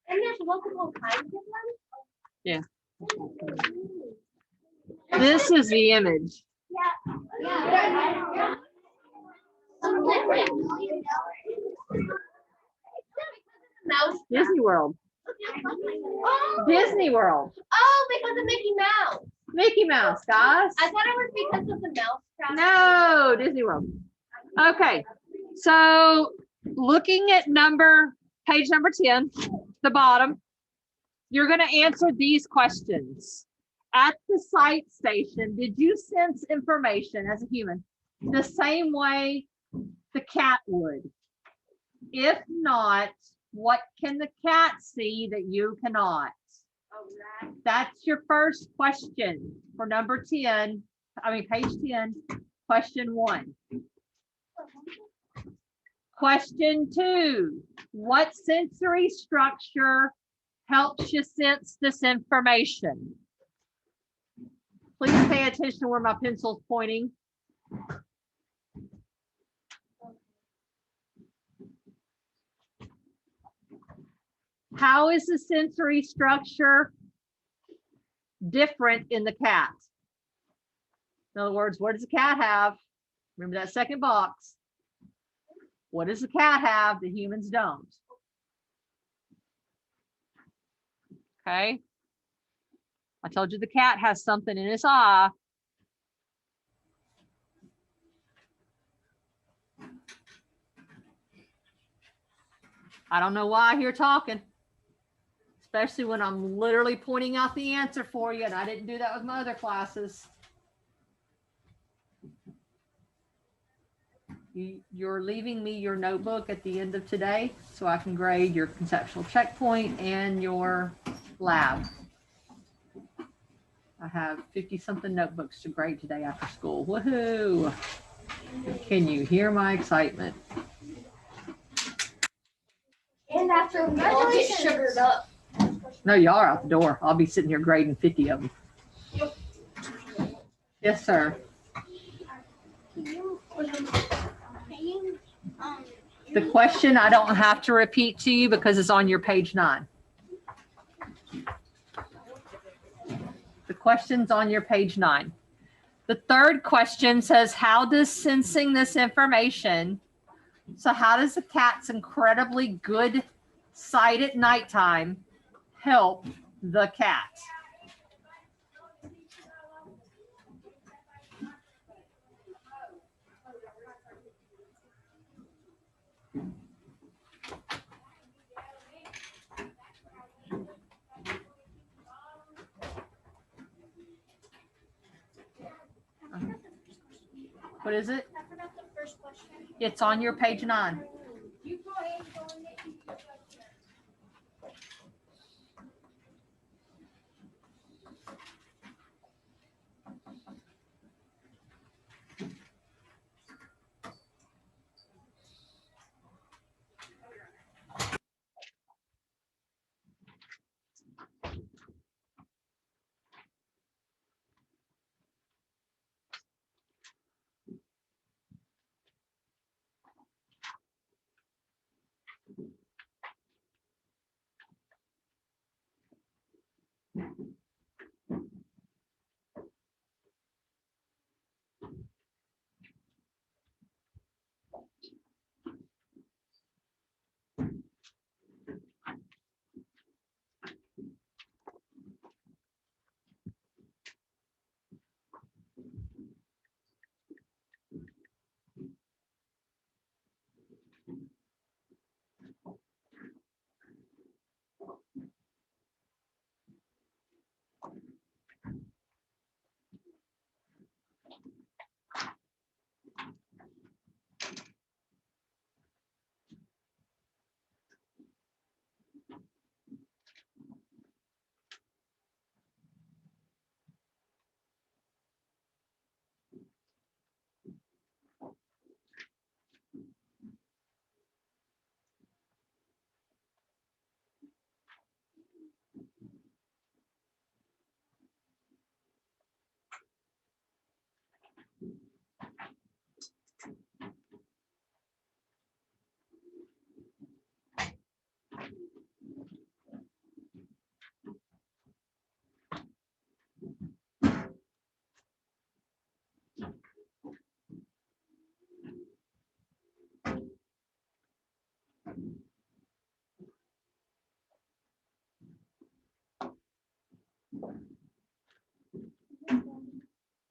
Speaker 2: And there's multiple kinds of them.
Speaker 1: Yeah. This is the image.
Speaker 2: Yeah. Mouse.
Speaker 1: Disney World.
Speaker 2: Oh.
Speaker 1: Disney World.
Speaker 2: Oh, because of Mickey Mouse.
Speaker 1: Mickey Mouse, guys.
Speaker 2: I thought it was because of the mouse trap.
Speaker 1: No, Disney World. Okay, so looking at page number 10, the bottom, you're going to answer these questions. At the site station, did you sense information as a human the same way the cat would? If not, what can the cat see that you cannot? That's your first question for page 10, question 1. Question 2, what sensory structure helps you sense this information? Please pay attention to where my pencil's pointing. How is the sensory structure different in the cat? In other words, what does the cat have? Remember that second box. What does the cat have that humans don't? Okay. I told you the cat has something in its eye. I don't know why you're talking, especially when I'm literally pointing out the answer for you, and I didn't do that with my other classes. You're leaving me your notebook at the end of today so I can grade your conceptual checkpoint and your lab. I have 50-something notebooks to grade today after school. Woohoo! Can you hear my excitement?
Speaker 2: And after we all get sugared up.
Speaker 1: No, y'all are out the door. I'll be sitting here grading 50 of them. Yes, sir. The question I don't have to repeat to you because it's on your page 9. The question's on your page 9. The third question says, how does sensing this information, so how does the cat's incredibly good sight at nighttime help the cat? What is it?
Speaker 2: I forgot the first question.
Speaker 1: It's on your page 9.
Speaker 2: You go ahead and go in there.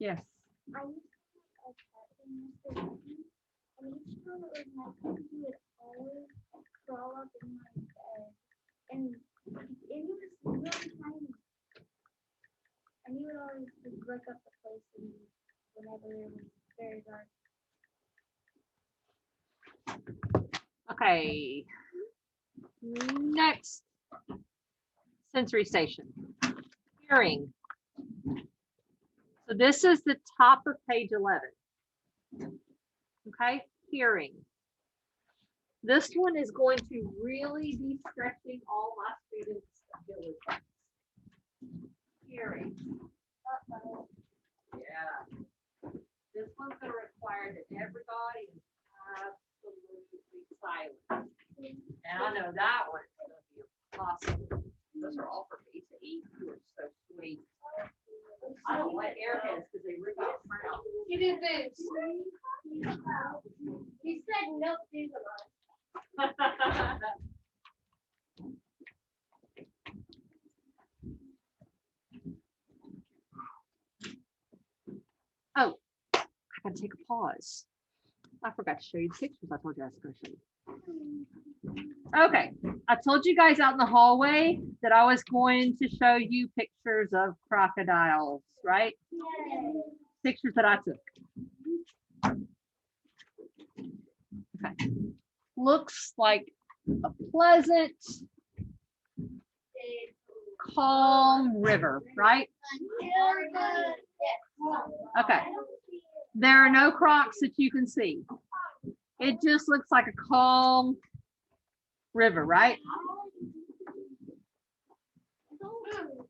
Speaker 1: Yes.
Speaker 4: I used to like a cat in Mr. And each time it was my he would always crawl up in my bed. And he was really tiny. And he would always just look up the place whenever it was very dark.
Speaker 1: Okay. Next sensory station. Hearing. So this is the top of page 11. Okay, hearing. This one is going to really be stretching all my students' abilities. Hearing. Yeah. This one's going to require that everybody is absolutely silent. And I know that one is going to be impossible. Those are all for me to eat. You are so sweet. I don't like airheads because they rip out my mouth.
Speaker 2: He did this. He said no to them.
Speaker 1: Oh, I gotta take a pause. I forgot to show you the pictures I told you I was gonna show you. Okay, I told you guys out in the hallway that I was going to show you pictures of crocodiles, right? Pictures that I took. Okay, looks like a pleasant, calm river, right? Okay, there are no crocs that you can see. It just looks like a calm river, right?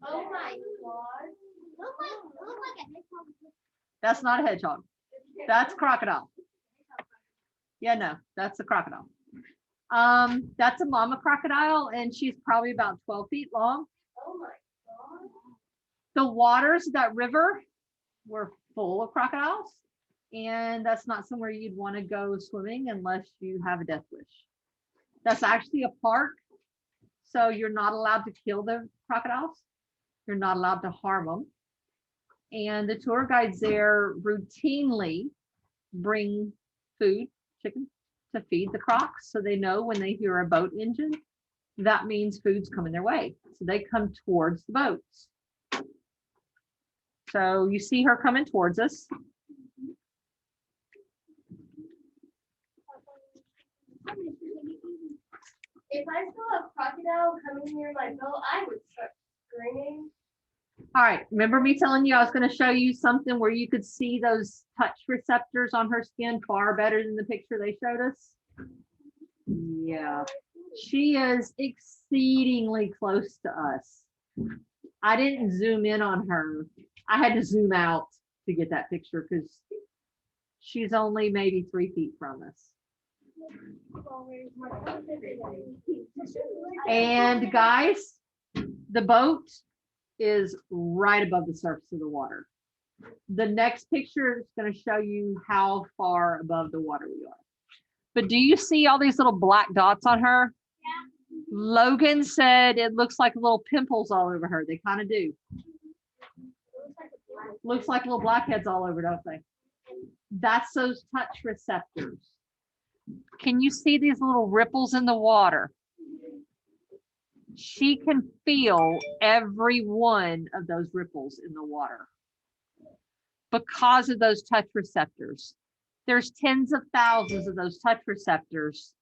Speaker 2: Oh my God.
Speaker 1: That's not a hedgehog. That's crocodile. Yeah, no, that's a crocodile. That's a mama crocodile, and she's probably about 12 feet long.
Speaker 2: Oh my God.
Speaker 1: The waters of that river were full of crocodiles, and that's not somewhere you'd want to go swimming unless you have a death wish. That's actually a park, so you're not allowed to kill the crocodiles. You're not allowed to harm them. And the tour guides there routinely bring food, chicken, to feed the crocs, so they know when they hear a boat engine, that means food's coming their way. So they come towards the boats. So you see her coming towards us.
Speaker 2: If I saw a crocodile coming near my boat, I would start screaming.
Speaker 1: All right, remember me telling you I was going to show you something where you could see those touch receptors on her skin far better than the picture they showed us? Yeah, she is exceedingly close to us. I didn't zoom in on her. I had to zoom out to get that picture because she's only maybe 3 feet from us. And guys, the boat is right above the surface of the water. The next picture is going to show you how far above the water we are. But do you see all these little black dots on her? Yeah. Logan said it looks like little pimples all over her. They kind of do. Looks like little blackheads all over, don't they? That's those touch receptors. Can you see these little ripples in the water? She can feel every one of those ripples in the water because of those touch receptors. There's tens of thousands of those touch receptors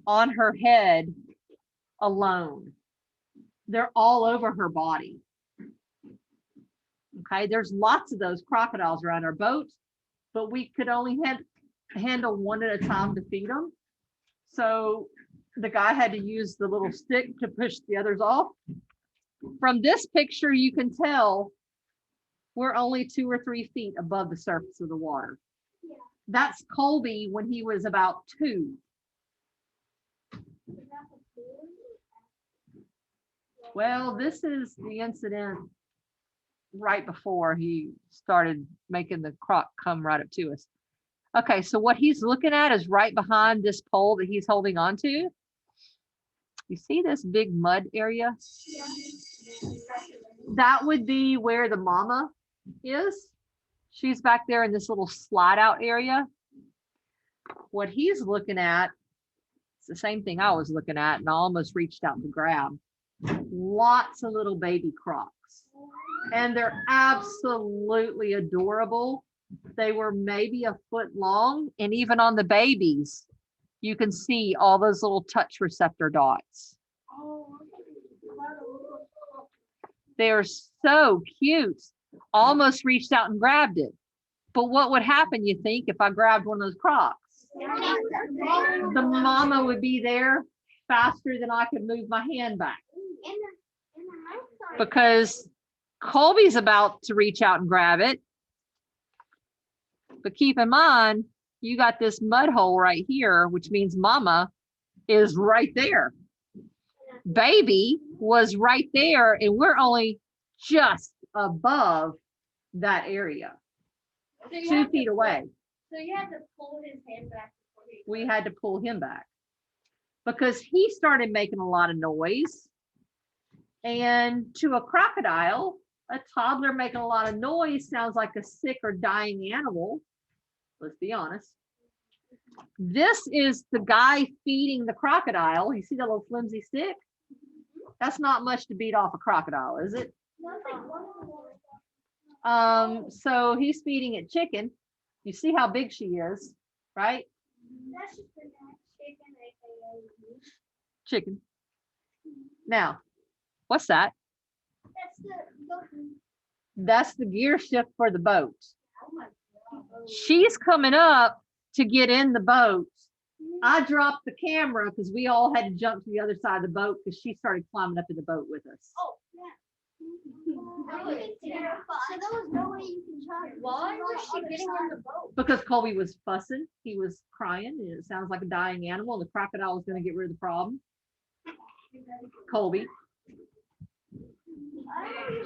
Speaker 1: on her head alone. They're all over her body. Okay, there's lots of those crocodiles around our boat, but we could only handle one at a time to feed them. So the guy had to use the little stick to push the others off. From this picture, you can tell we're only 2 or 3 feet above the surface of the water.
Speaker 4: Yeah.
Speaker 1: That's Colby when he was about 2.
Speaker 4: Is that the pool?
Speaker 1: Well, this is the incident right before he started making the croc come right up to us. Okay, so what he's looking at is right behind this pole that he's holding on to. You see this big mud area?
Speaker 4: Yeah.
Speaker 1: That would be where the mama is. She's back there in this little slide out area. What he's looking at, it's the same thing I was looking at, and I almost reached out to grab. Lots of little baby crocs. And they're absolutely adorable. They were maybe a foot long, and even on the babies, you can see all those little touch receptor dots. They're so cute. Almost reached out and grabbed it. But what would happen, you think, if I grabbed one of those crocs? The mama would be there faster than I could move my hand back. Because Colby's about to reach out and grab it. But keep in mind, you got this mud hole right here, which means mama is right there. Baby was right there, and we're only just above that area,
Speaker 2: So you
Speaker 1: 2
Speaker 2: have
Speaker 1: feet
Speaker 2: to-
Speaker 1: away.
Speaker 2: So you had to pull his hand back before he.
Speaker 1: We had to pull him back because he started making a lot of noise. And to a crocodile, a toddler making a lot of noise sounds like a sick or dying animal. Let's be honest. This is the guy feeding the crocodile. You see that little flimsy stick? That's not much to beat off a crocodile, is it? So he's feeding it chicken. You see how big she is, right?
Speaker 4: That's just the chicken, aka.
Speaker 1: Chicken. Now, what's that?
Speaker 4: That's the.
Speaker 1: That's the gear shift for the boat.
Speaker 4: Oh my god.
Speaker 1: She's coming up to get in the boat. I dropped the camera because we all had to jump to the other side of the boat because she started climbing up in the boat with us.
Speaker 4: Oh, yeah. That was terrifying. So there was no way you can try.
Speaker 2: Why was she getting on the boat?
Speaker 1: Because Colby was fussing. He was crying. And it sounds like a dying animal. And the crocodile was going to get rid of the problem. Colby.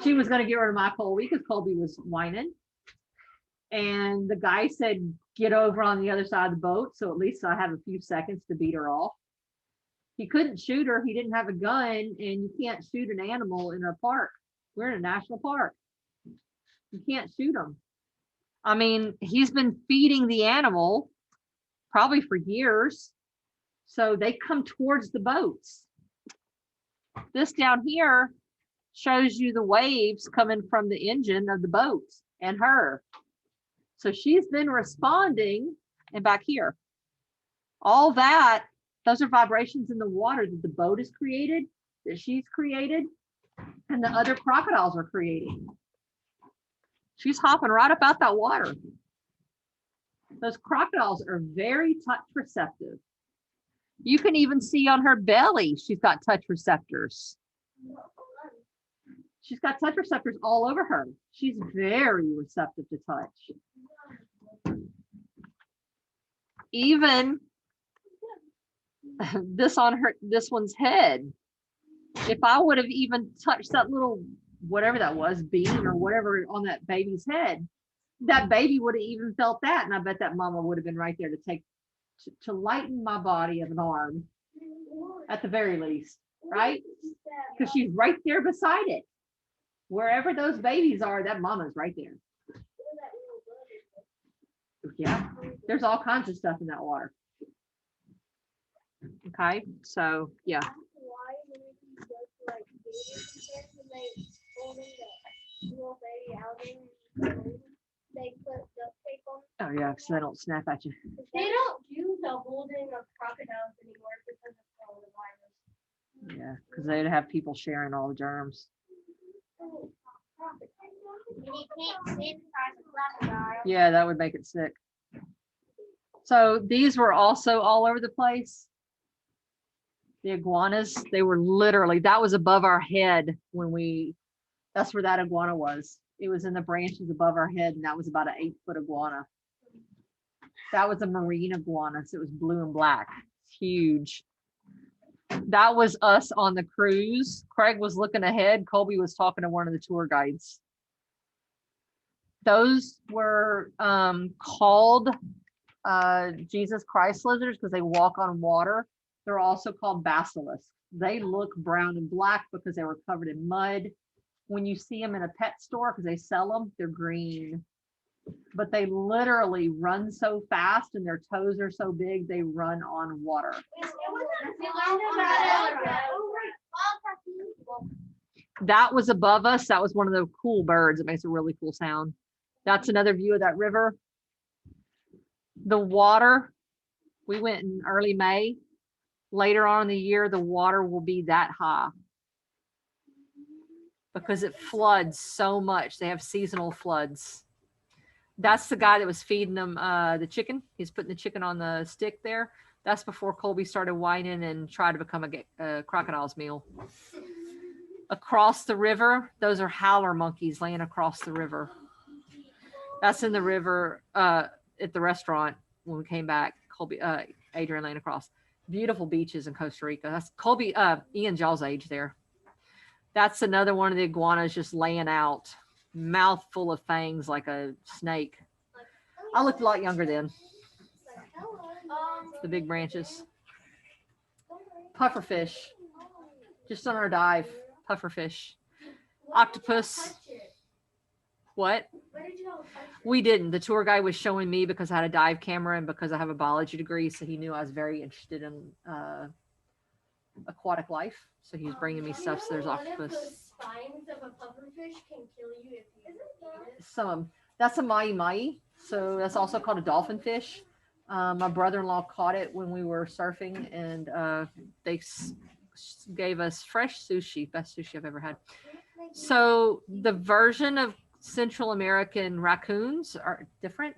Speaker 1: She was going to get rid of my Colby because Colby was whining. And the guy said, get over on the other side of the boat. So at least I have a few seconds to beat her off. He couldn't shoot her. He didn't have a gun. And you can't shoot an animal in a park. We're in a national park. You can't shoot them. I mean, he's been feeding the animal probably for years. So they come towards the boats. This down here shows you the waves coming from the engine of the boat and her. So she's been responding, and back here, all that, those are vibrations in the water that the boat has created, that she's created, and the other crocodiles are creating. She's hopping right up out that water. Those crocodiles are very touch receptive. You can even see on her belly, she's got touch receptors. She's got touch receptors all over her. She's very receptive to touch. Even this on her, this one's head. If I would have even touched that little, whatever that was, bean or whatever on that baby's head, that baby would have even felt that. And I bet that mama would have been right there to take, to lighten my body of an arm at the very least, right? Because she's right there beside it. Wherever those babies are, that mama's right there. Yeah, there's all kinds of stuff in that water. Okay, so yeah. Oh yeah, because they don't snap at you.
Speaker 2: They don't do the holding of crocodiles anymore because of coronavirus.
Speaker 1: Yeah, because they'd have people sharing all the germs. Yeah, that would make it sick. So these were also all over the place. The iguanas, they were literally, that was above our head when we, that's where that iguana was. It was in the branches above our head, and that was about an 8-foot iguana. That was a marine iguana, so it was blue and black. Huge. That was us on the cruise. Craig was looking ahead. Colby was talking to one of the tour guides. Those were called Jesus Christ lizards because they walk on water. They're also called basilisks. They look brown and black because they were covered in mud. When you see them in a pet store, because they sell them, they're green. But they literally run so fast and their toes are so big, they run on water. That was above us. That was one of the cool birds. It makes a really cool sound. That's another view of that river. The water, we went in early May. Later on in the year, the water will be that high because it floods so much. They have seasonal floods. That's the guy that was feeding them the chicken. He's putting the chicken on the stick there. That's before Colby started whining and tried to become a crocodile's meal. Across the river, those are howler monkeys laying across the river. That's in the river at the restaurant when we came back. Colby, Adrian laying across. Beautiful beaches in Costa Rica. That's Colby, Ian Jaw's age there. That's another one of the iguanas just laying out, mouth full of fangs like a snake. I looked a lot younger then. The big branches. Pufferfish, just on our dive. Pufferfish. Octopus. What? We didn't. The tour guide was showing me because I had a dive camera and because I have a biology degree, so he knew I was very interested in aquatic life. So he was bringing me stuff. So there's octopus.
Speaker 2: The spines of a pufferfish can kill you if you eat it.
Speaker 1: Some of them. That's a mai. So that's also called a dolphin fish. My brother-in-law caught it when we were surfing, and they gave us fresh sushi. Best sushi I've ever had. So the version of Central American raccoons are different.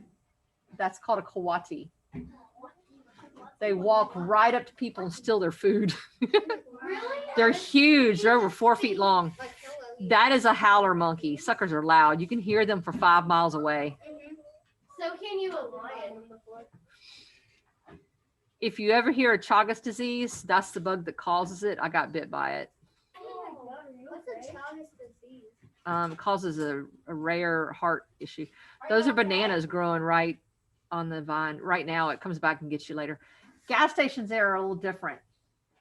Speaker 1: That's called a coati. They walk right up to people and steal their food. They're huge. They're over 4 feet long. That is a howler monkey. Suckers are loud. You can hear them for 5 miles away.
Speaker 2: So can you a lion?
Speaker 1: If you ever hear of Chagas disease, that's the bug that causes it. I got bit by it.
Speaker 2: What's a Chagas disease?
Speaker 1: It causes a rare heart issue. Those are bananas growing right on the vine. Right now, it comes back and gets you later. Gas stations there are a little different.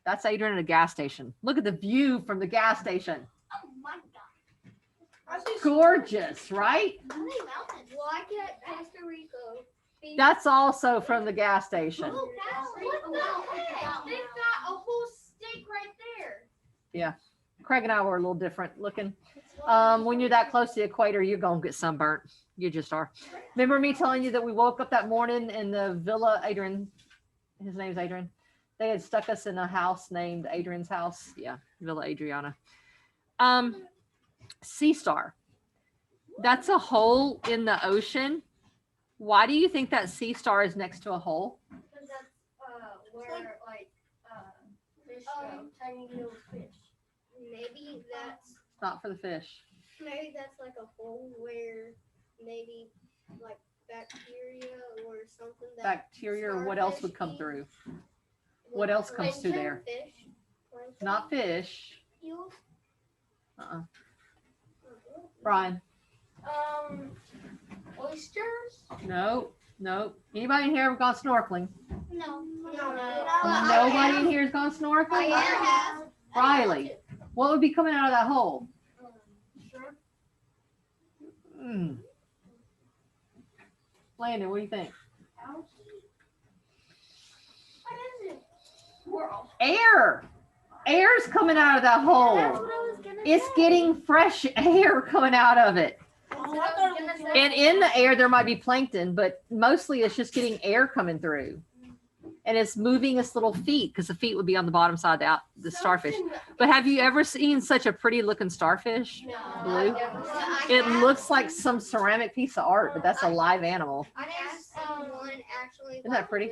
Speaker 1: That's Adrian at a gas station. Look at the view from the gas station.
Speaker 2: Oh my god.
Speaker 1: Gorgeous, right?
Speaker 2: Why can't Costa Rica be?
Speaker 1: That's also from the gas station.
Speaker 2: What the heck? They've got a whole steak right there.
Speaker 1: Yeah. Craig and I were a little different looking. When you're that close to the equator, you're going to get sunburnt. You just are. Remember me telling you that we woke up that morning in the Villa Adrian? His name's Adrian. They had stuck us in a house named Adrian's house. Yeah, Villa Adriana. Sea Star. That's a hole in the ocean. Why do you think that sea star is next to a hole?
Speaker 2: Because that's where fish go, tiny little fish. Maybe that's
Speaker 1: It's not for the fish.
Speaker 2: like a hole where maybe like bacteria or something. That
Speaker 1: Bacteria or what else would come through? What else comes through there?
Speaker 2: Fish.
Speaker 1: Not fish.
Speaker 2: Eels.
Speaker 1: Brian.
Speaker 2: Oysters.
Speaker 1: No. Anybody in here ever gone snorkeling?
Speaker 2: No.
Speaker 1: Nobody in here has gone snorkeling? Riley, what would be coming out of that hole? Landon, what do you think?
Speaker 2: What is it?
Speaker 1: Air. Air's coming out of that hole. It's getting fresh air coming out of it. And in the air, there might be plankton, but mostly it's just getting air coming through. And it's moving its little feet because the feet would be on the bottom side of the starfish. But have you ever seen such a pretty looking starfish? Blue? It looks like some ceramic piece of art, but that's a live animal. Isn't that pretty?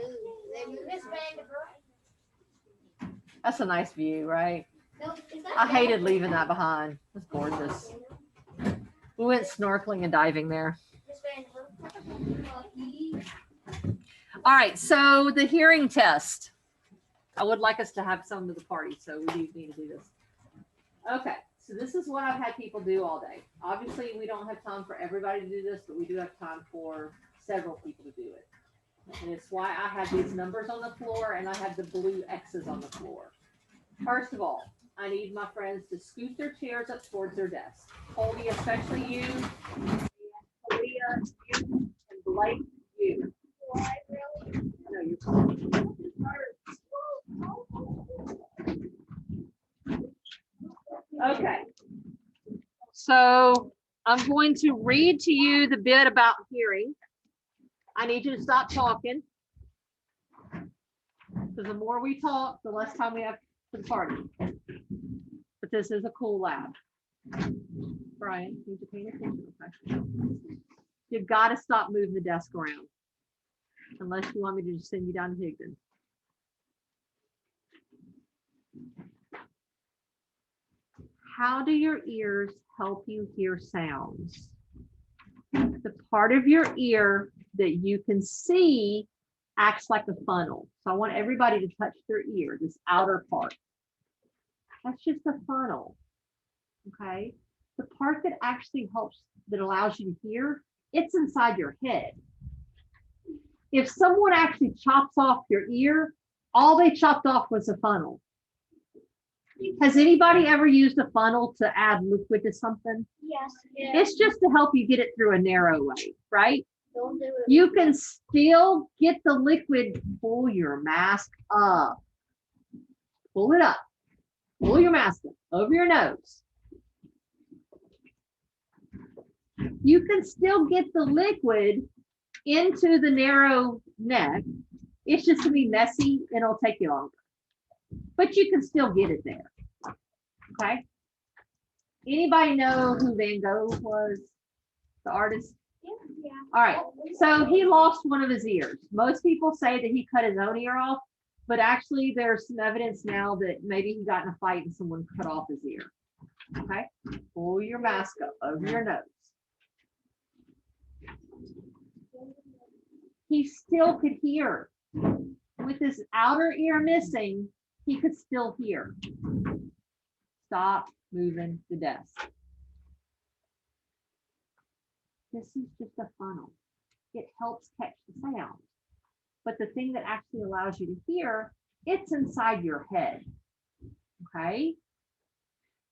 Speaker 1: That's a nice view, right? I hated leaving that behind. It's gorgeous. We went snorkeling and diving there. All right, so the hearing test. I would like us to have some to the party, so we do need to do this. Okay, so this is what I've had people do all day. Obviously, we don't have time for everybody to do this, but we do have time for several people to do it. And it's why I have these numbers on the floor and I have the blue X's on the floor. First of all, I need my friends to scoot their chairs up towards their desk. Colby, especially you, and Kalia, you, and Blake, you. No, you're fine. Okay. So I'm going to read to you the bit about hearing. I need you to stop talking. Because the more we talk, the less time we have for the party. But this is a cool lab. Brian, need to pay attention. Okay. You've got to stop moving the desk around. Unless you want me to just send you down to Higdon. How do your ears help you hear sounds? The part of your ear that you can see acts like a funnel. So I want everybody to touch their ear, this outer part. That's just a funnel, okay? The part that actually helps, that allows you to hear, it's inside your head. If someone actually chops off your ear, all they chopped off was a funnel. Has anybody ever used a funnel to add liquid to something?
Speaker 4: Yes.
Speaker 1: It's just to help you get it through a narrow way, right?
Speaker 4: Don't do it.
Speaker 1: You can still get the liquid. Pull your mask up. Pull it up. Pull your mask up over your nose. You can still get the liquid into the narrow neck. It's just gonna be messy and it'll take you longer. But you can still get it there. Okay. Anybody know who Van Gogh was? The artist?
Speaker 4: Yeah.
Speaker 1: All right. So he lost one of his ears. Most people say that he cut his own ear off, but actually there's some evidence now that maybe he got in a fight and someone cut off his ear. Okay. Pull your mask up over your nose. He still could hear. With his outer ear missing, he could still hear. Stop moving the desk. This is just a funnel. It helps catch the sound. But the thing that actually allows you to hear, it's inside your head. Okay?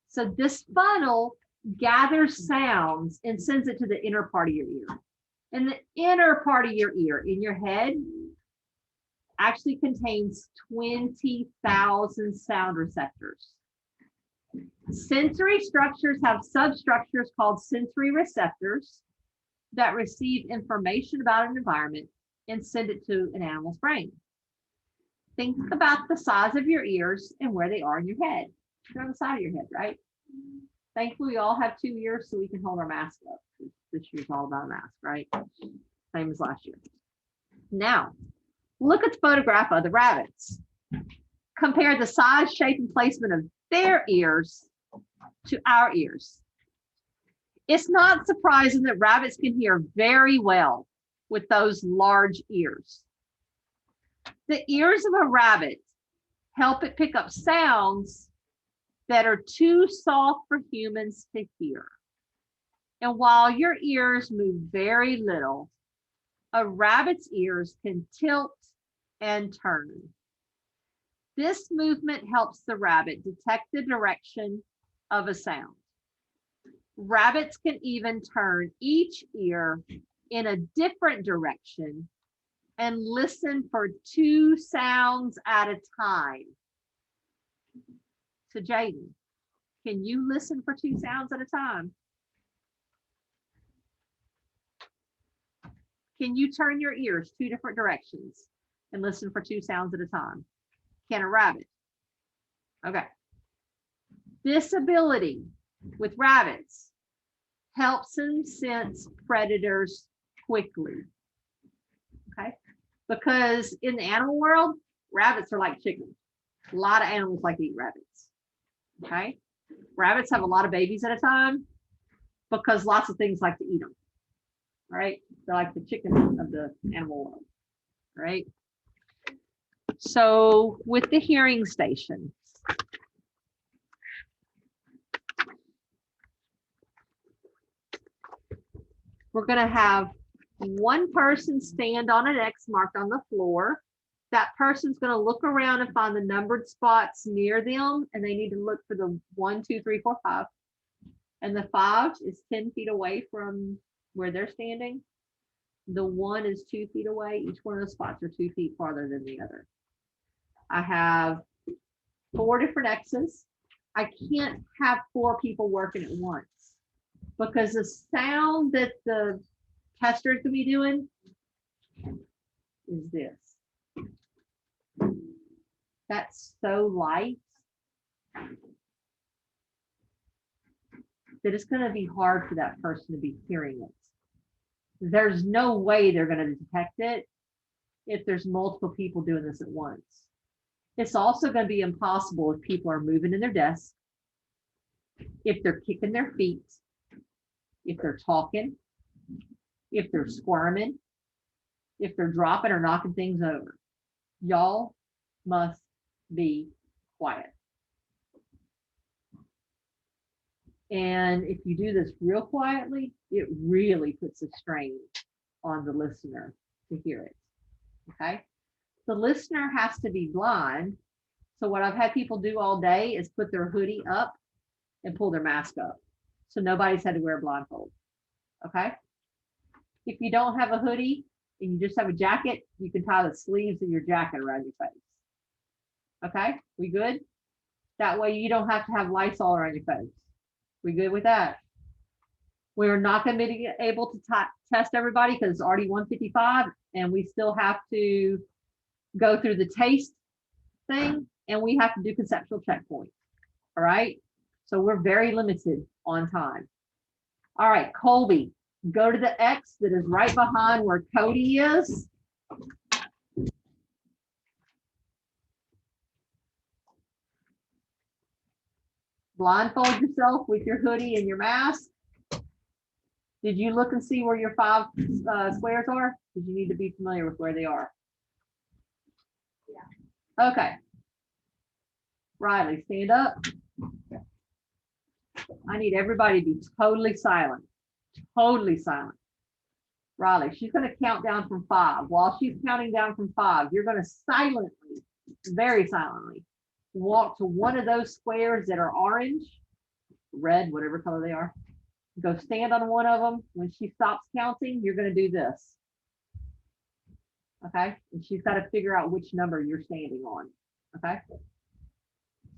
Speaker 1: So this funnel gathers sounds and sends it to the inner part of your ear. And the inner part of your ear, in your head, actually contains 20,000 sound receptors. Sensory structures have substructures called sensory receptors that receive information about an environment and send it to an animal's brain. Think about the size of your ears and where they are in your head. They're on the side of your head, right? Thankfully, we all have 2 ears so we can hold our mask up. This year's all about a mask, right? Same as last year. Now, look at the photograph of the rabbits. Compare the size, shape, and placement of their ears to our ears. It's not surprising that rabbits can hear very well with those large ears. The ears of a rabbit help it pick up sounds that are too soft for humans to hear. And while your ears move very little, a rabbit's ears can tilt and turn. This movement helps the rabbit detect the direction of a sound. Rabbits can even turn each ear in a different direction and listen for 2 sounds at a time. So Jaden, can you listen for 2 sounds at a time? Can you turn your ears 2 different directions and listen for 2 sounds at a time? Can a rabbit? Okay. This ability with rabbits helps them sense predators quickly. Okay. Because in the animal world, rabbits are like chickens. A lot of animals like to eat rabbits. Okay. Rabbits have a lot of babies at a time. because lots of things like to eat them. All right, they're like the chicken of the animal world. All right. So with the hearing station, we're going to have one person stand on an X marked on the floor. That person's going to look around and find the numbered spots near them, and they need to look for the 1, 2, 3, 4, 5. And the 5 is 10 feet away from where they're standing. The 1 is 2 feet away. Each one of those spots are 2 feet farther than the other. I have 4 different X's. I can't have 4 people working at once because the sound that the tester is going to be doing is this. That's so light that it's going to be hard for that person to be hearing it. There's no way they're going to detect it if there's multiple people doing this at once. It's also going to be impossible if people are moving in their desk, if they're kicking their feet, if they're talking, if they're squirming, if they're dropping or knocking things over. Y'all must be quiet. And if you do this real quietly, it really puts a strain on the listener to hear it. Okay. The listener has to be blind. So what I've had people do all day is put their hoodie up and pull their mask up. So nobody's had to wear a blindfold. Okay. If you don't have a hoodie and you just have a jacket, you can tie the sleeves of your jacket around your face. Okay, we good? That way you don't have to have lights all around your face. We good with that? We're not going to be able to test everybody because it's already 1:55 and we still have to go through the taste thing and we have to do conceptual checkpoint. All right, so we're very limited on time. All right, Colby, go to the X that is right behind where Cody is. Blindfold yourself with your hoodie and your mask. Did you look and see where your 5 squares are? Did you need to be familiar with where they are? Yeah. Okay. Riley, stand up. I need everybody to be totally silent. Totally silent. Riley, she's going to count down from 5. While she's counting down from 5, you're going to silently, very silently, walk to one of those squares that are orange, red, whatever color they are. Go stand on one of them. When she stops counting, you're going to do this. Okay? And she's got to figure out which number you're standing on. Okay?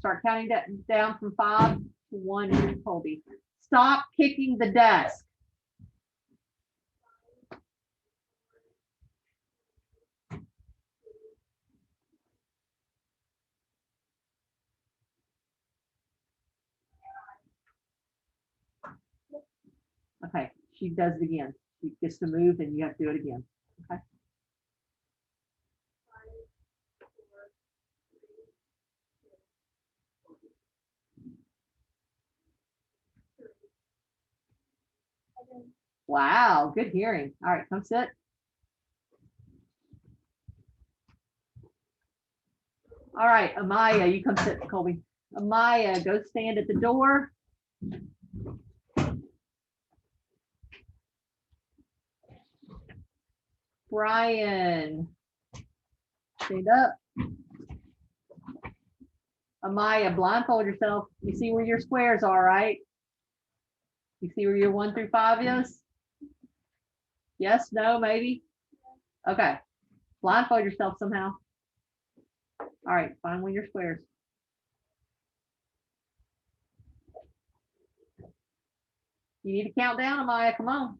Speaker 1: Start counting that down from 5 to 1. Here's Colby. Stop kicking the desk. Okay, she does it again. She gets to move and you have to do it again. Okay. Wow, good hearing. All right, come sit. All right, Amaya, you come sit, Colby. Amaya, go stand at the door. Brian, stand up. Amaya, blindfold yourself. You see where your squares are, right? You see where your 1 through 5 is? Yes, no, maybe? Okay. Blindfold yourself somehow. All right, find one of your squares. You need to count down, Amaya. Come on.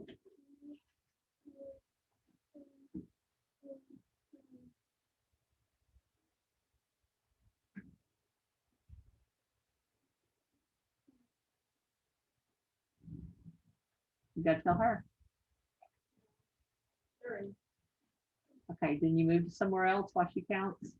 Speaker 1: You got to tell her. Okay, then you move to somewhere else while she counts.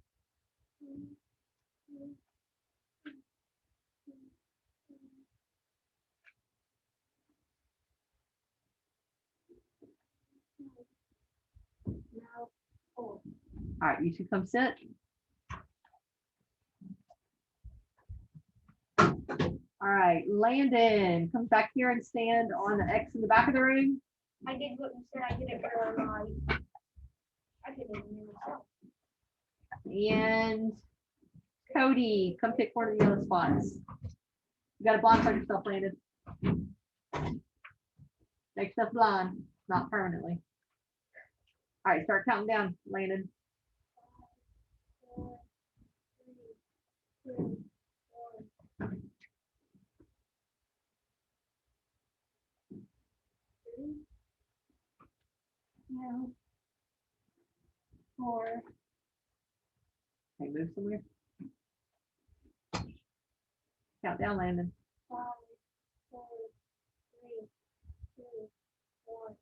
Speaker 1: right, you should come sit. All right, Landon, come back here and stand on the X in the back of the room.
Speaker 2: I did what you said. I did it really right. I did it myself.
Speaker 1: And Cody, come pick one of the yellow spots. You got a blind on yourself, Landon. Make yourself blind, not permanently. All right, start counting down, Landon.
Speaker 4: 4, 3, 2, 1. 3. No. 4.
Speaker 1: Okay, move somewhere. Count down, Landon.
Speaker 4: 5, 4, 3, 2, 1.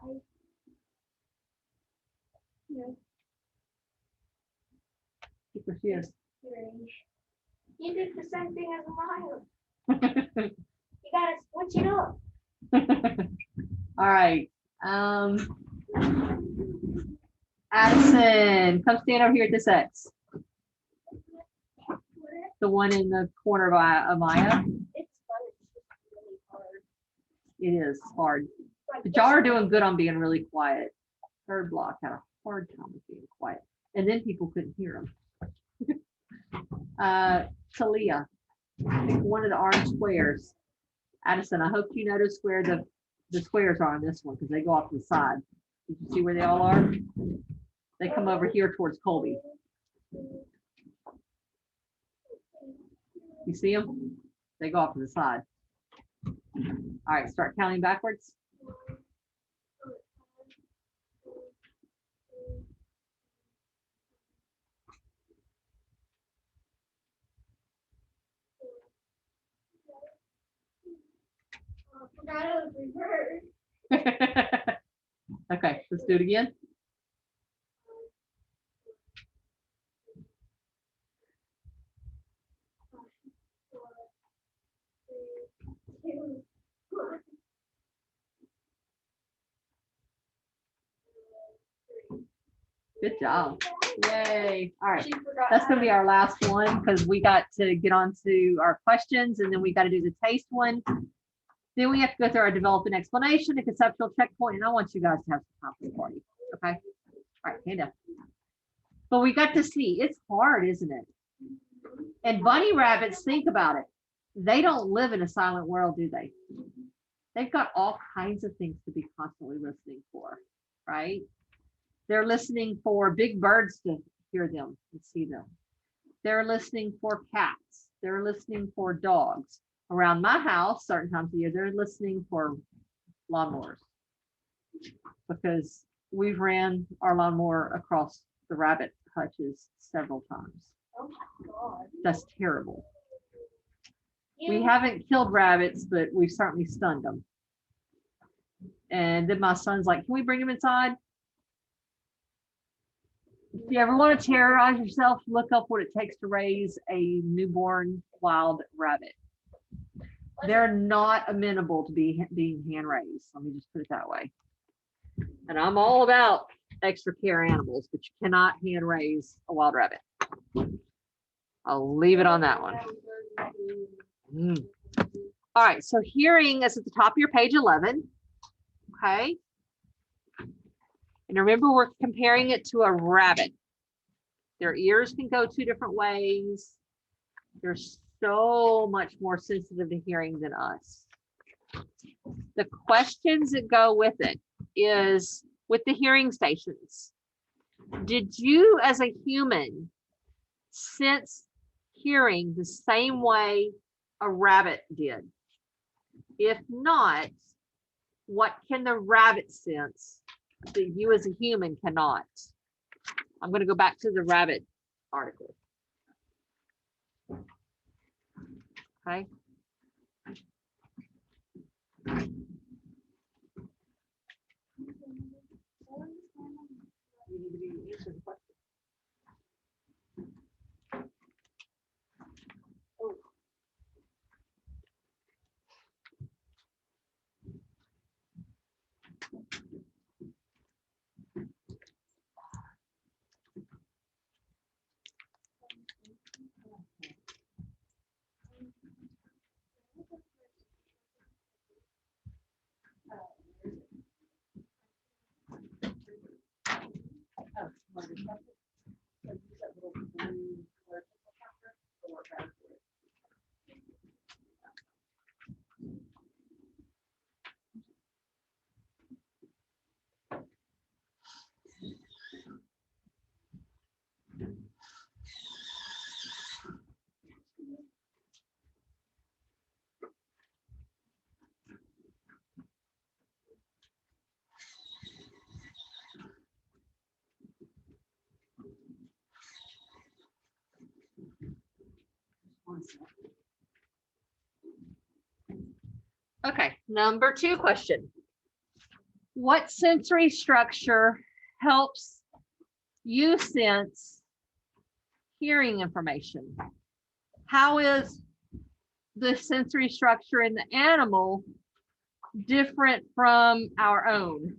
Speaker 4: 5. No.
Speaker 1: Keep your shoes.
Speaker 4: 3. You did the same thing as Maya. You gotta switch it up.
Speaker 1: All right. Addison, come stand over here at this X. The one in the corner of Maya.
Speaker 2: It's fun. It's just really hard.
Speaker 1: It is hard.
Speaker 2: Like,
Speaker 1: But y'all are doing good on being really quiet. Third block had a hard time with being quiet. And then people couldn't hear them. Talia, pick one of the orange squares. Addison, I hope you notice where the squares are on this one because they go off to the side. Did you see where they all are? They come over here towards Colby. You see them? They go off to the side. All right, start counting backwards.
Speaker 4: I forgot it was reversed.
Speaker 1: Okay, let's do it again. Good job. Yay. All right.
Speaker 2: She forgot
Speaker 1: That's
Speaker 2: how
Speaker 1: going to be our last one because we got to get on to our questions and then we got to do the taste one. Then we have to go through our develop an explanation, a conceptual checkpoint, and I want you guys to have some time for the party. Okay. All right, hand up. But we got to see it's hard, isn't it? And bunny rabbits, think about it. They don't live in a silent world, do they? They've got all kinds of things to be constantly listening for, right? They're listening for big birds to hear them and see them. They're listening for cats. They're listening for dogs. Around my house, certain times of year, they're listening for lawnmowers because we've ran our lawnmower across the rabbit hutches several times.
Speaker 2: Oh my God.
Speaker 1: That's terrible. We haven't killed rabbits, but we've certainly stunned them. And then my son's like, can we bring him inside? If you ever want to terrorize yourself, look up what it takes to raise a newborn wild rabbit. They're not amenable to being hand raised. Let me just put it that way. And I'm all about extra care animals, but you cannot hand raise a wild rabbit. I'll leave it on that one. All right, so hearing is at the top of your page 11. Okay. And remember, we're comparing it to a rabbit. Their ears can go two different ways. They're so much more sensitive to hearing than us. The questions that go with it is with the hearing stations. Did you as a human sense hearing the same way a rabbit did? If not, what can the rabbit sense that you as a human cannot? I'm going to go back to the rabbit article. Okay. You need to be answering the question. Okay, number 2 question. What sensory structure helps you sense hearing information? How is the sensory structure in the animal different from our own?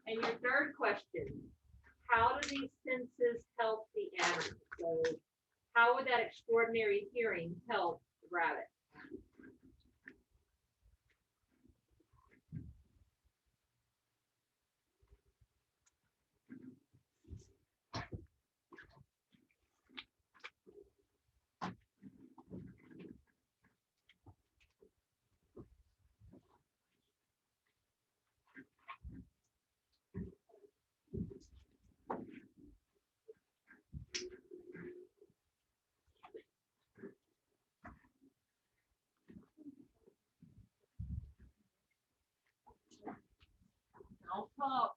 Speaker 1: And your third question, how do these senses help the animal? So how would that extraordinary hearing help the rabbit? Don't talk.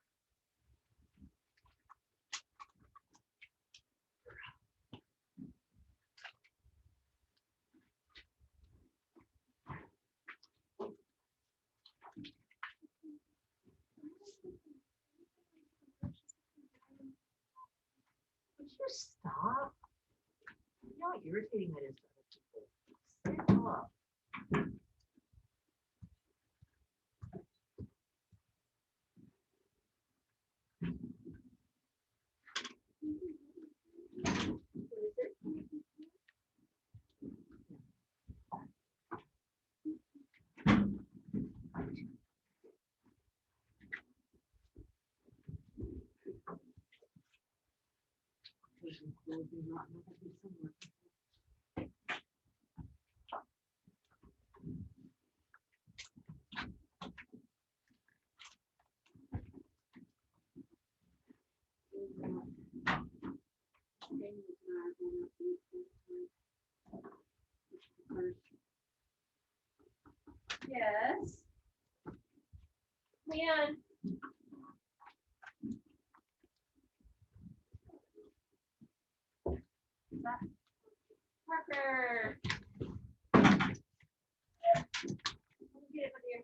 Speaker 1: Would you stop? You know how irritating that is to other people. Stop. Yes. Man. Parker. Get it, my dear.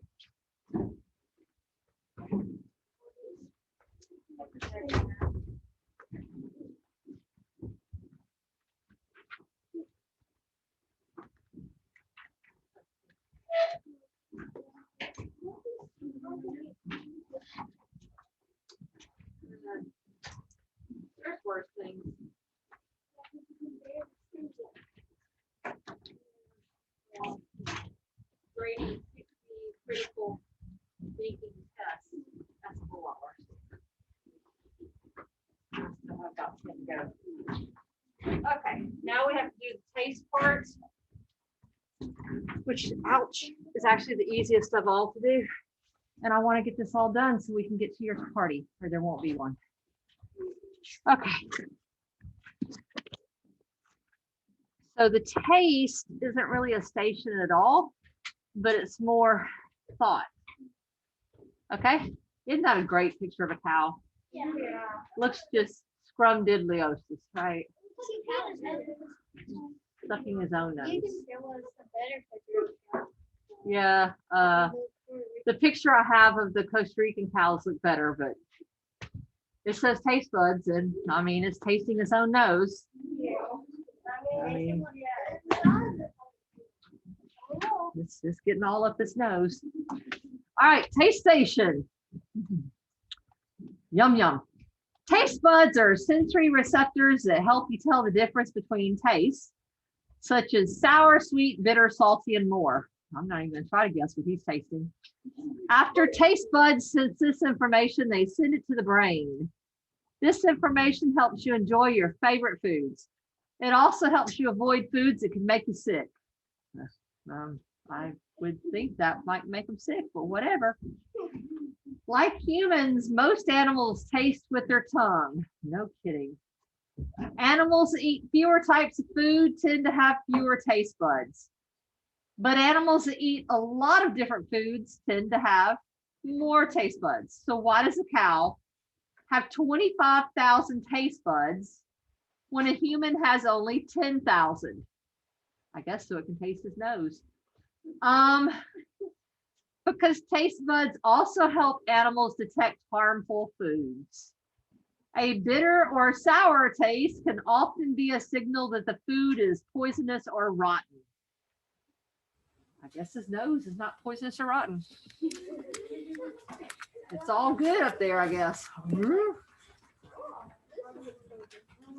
Speaker 1: There's worse things. Grading 60 critical thinking tests. That's a whole lot worse. I still have about 10 to go. Okay, now we have to do the taste part, which, ouch, is actually the easiest of all to do. And I want to get this all done so we can get to your party, or there won't be one. Okay. So the taste isn't really a station at all, but it's more thought. Okay, isn't that a great picture of a cow?
Speaker 2: Yeah.
Speaker 1: Looks just Scrumdiddliosis, right? Sucking his own nose. Yeah, the picture I have of the Costa Rican cows look better, but it says taste buds, and I mean, it's tasting its own nose. I mean, it's getting all up its nose. All right, taste station. Yum, yum. Taste buds are sensory receptors that help you tell the difference between tastes, such as sour, sweet, bitter, salty, and more. I'm not even going to try to guess what he's tasting. After taste buds sense this information, they send it to the brain. This information helps you enjoy your favorite foods. It also helps you avoid foods that can make you sick. I would think that might make them sick, but whatever. Like humans, most animals taste with their tongue. No kidding. Animals that eat fewer types of food tend to have fewer taste buds. But animals that eat a lot of different foods tend to have more taste buds. So why does a cow have 25,000 taste buds when a human has only 10,000? I guess so it can taste his nose. Because taste buds also help animals detect harmful foods. A bitter or sour taste can often be a signal that the food is poisonous or rotten. I guess his nose is not poisonous or rotten. It's all good up there, I guess.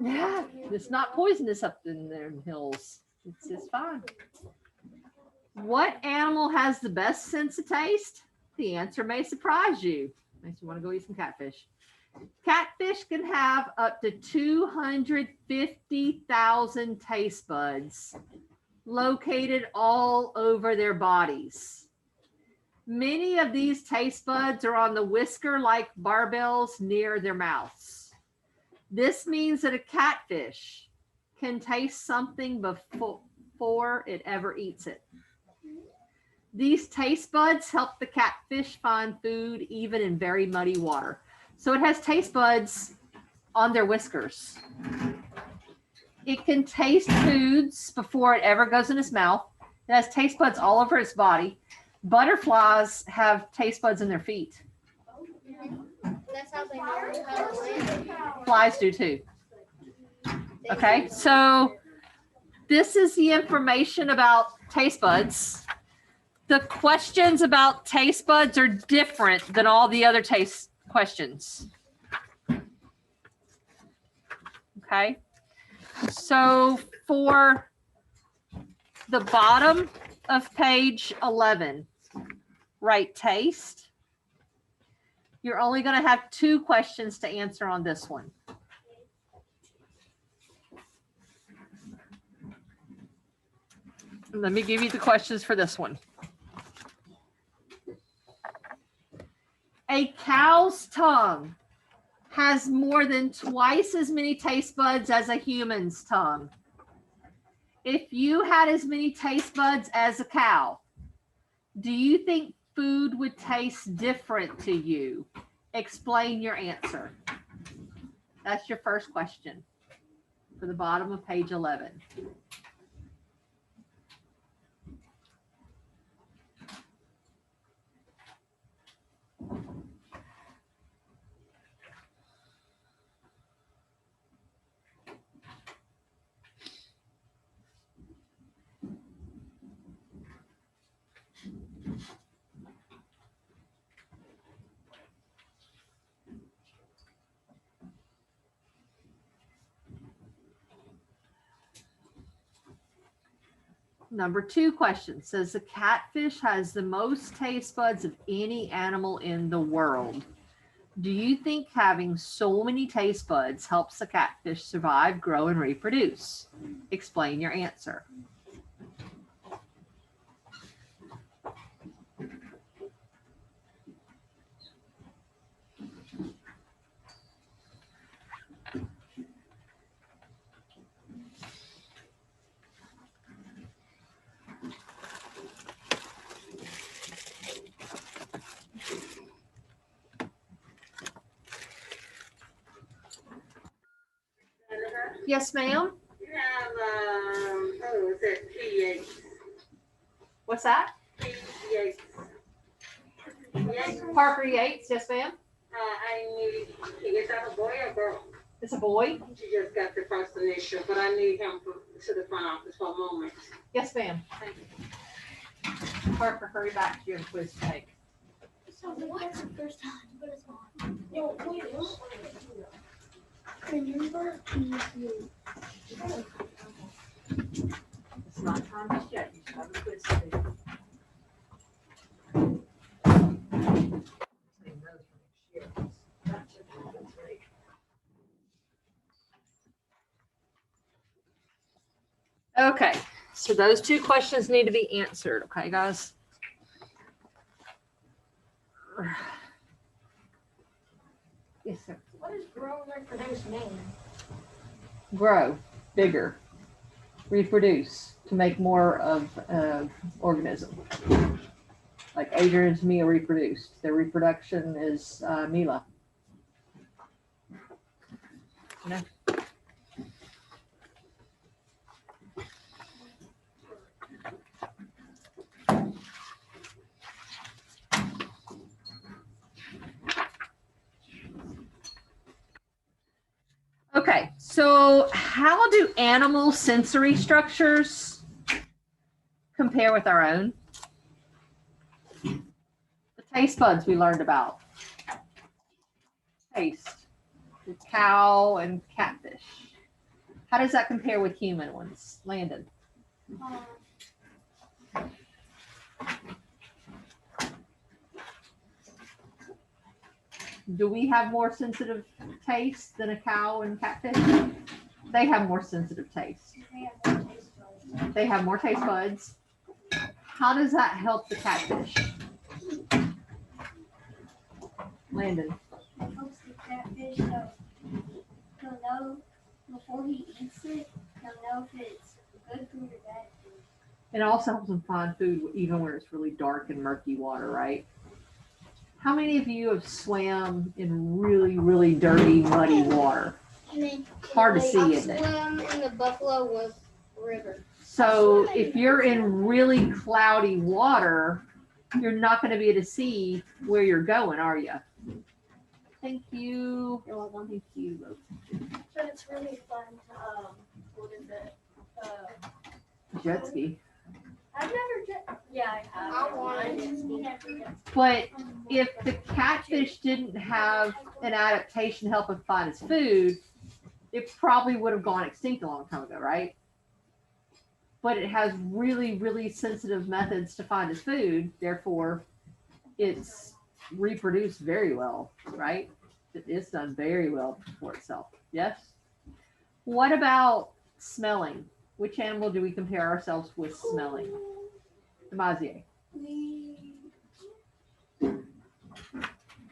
Speaker 1: Yeah, it's not poisonous up in the hills. It's fine. What animal has the best sense of taste? The answer may surprise you. Makes you want to go eat some catfish. Catfish can have up to 250,000 taste buds located all over their bodies. Many of these taste buds are on the whisker-like barbels near their mouths. This means that a catfish can taste something before it ever eats it. These taste buds help the catfish find food even in very muddy water. So it has taste buds on their whiskers. It can taste foods before it ever goes in its mouth. It has taste buds all over its body. Butterflies have taste buds in their feet.
Speaker 2: That's how they know how to live.
Speaker 1: Flies do too. Okay, so this is the information about taste buds. The questions about taste buds are different than all the other taste questions. Okay, so for the bottom of page 11, write taste. You're only going to have 2 questions to answer on this one. Let me give you the questions for this one. A cow's tongue has more than twice as many taste buds as a human's tongue. If you had as many taste buds as a cow, do you think food would taste different to you? Explain your answer. That's your first question for the bottom of page 11. Number 2 question says the catfish has the most taste buds of any animal in the world. Do you think having so many taste buds helps the catfish survive, grow, and reproduce? Explain your answer. Yes, ma'am.
Speaker 5: You have, oh, it says pH.
Speaker 1: What's that?
Speaker 5: pH.
Speaker 1: Parker Yates. Yes, ma'am.
Speaker 5: I need, is that a boy or girl?
Speaker 1: It's a boy.
Speaker 5: She just got the first initial, but I need him to the front office for a moment.
Speaker 1: Yes, ma'am.
Speaker 5: Thank you.
Speaker 1: Parker, hurry back. You have a quiz to take.
Speaker 3: So what's the first time? Put us on. No, wait. Remember you.
Speaker 1: It's not time to check. You should have a quiz to do. Save those for next year. That's it. That's right. Okay, so those two questions need to be answered. Okay, guys. Yes, sir.
Speaker 3: What does grow reproduce mean?
Speaker 1: Grow bigger, reproduce to make more of organism. Like Adrian's Mia reproduced. Their reproduction is Mila. You know? Okay, so how do animal sensory structures compare with our own? The taste buds we learned about. Taste. The cow and catfish. How does that compare with human ones? Landon. Do we have more sensitive taste than a cow and catfish? They have more sensitive taste. They have more taste buds. How does that help the catfish? Landon.
Speaker 3: It helps the catfish so he'll know before he eats it, he'll know if it's good food or bad food.
Speaker 1: It also helps them find food even when it's really dark and murky water, right? How many of you have swam in really, really dirty, muddy water? Hard to see, isn't it?
Speaker 2: Swim in the Buffalo Wolf River.
Speaker 1: So if you're in really cloudy water, you're not going to be able to see where you're going, are you? Thank you. You're welcome. Thank you.
Speaker 3: But it's really fun to, what is it?
Speaker 1: Jet ski.
Speaker 3: I've never yeah, I have.
Speaker 2: I want
Speaker 1: But if the catfish didn't have an adaptation to help him find his food, it probably would have gone extinct a long time ago, right? But it has really, really sensitive methods to find its food. Therefore, it's reproduced very well, right? It's done very well for itself. Yes? What about smelling? Which animal do we compare ourselves with smelling? Demazier.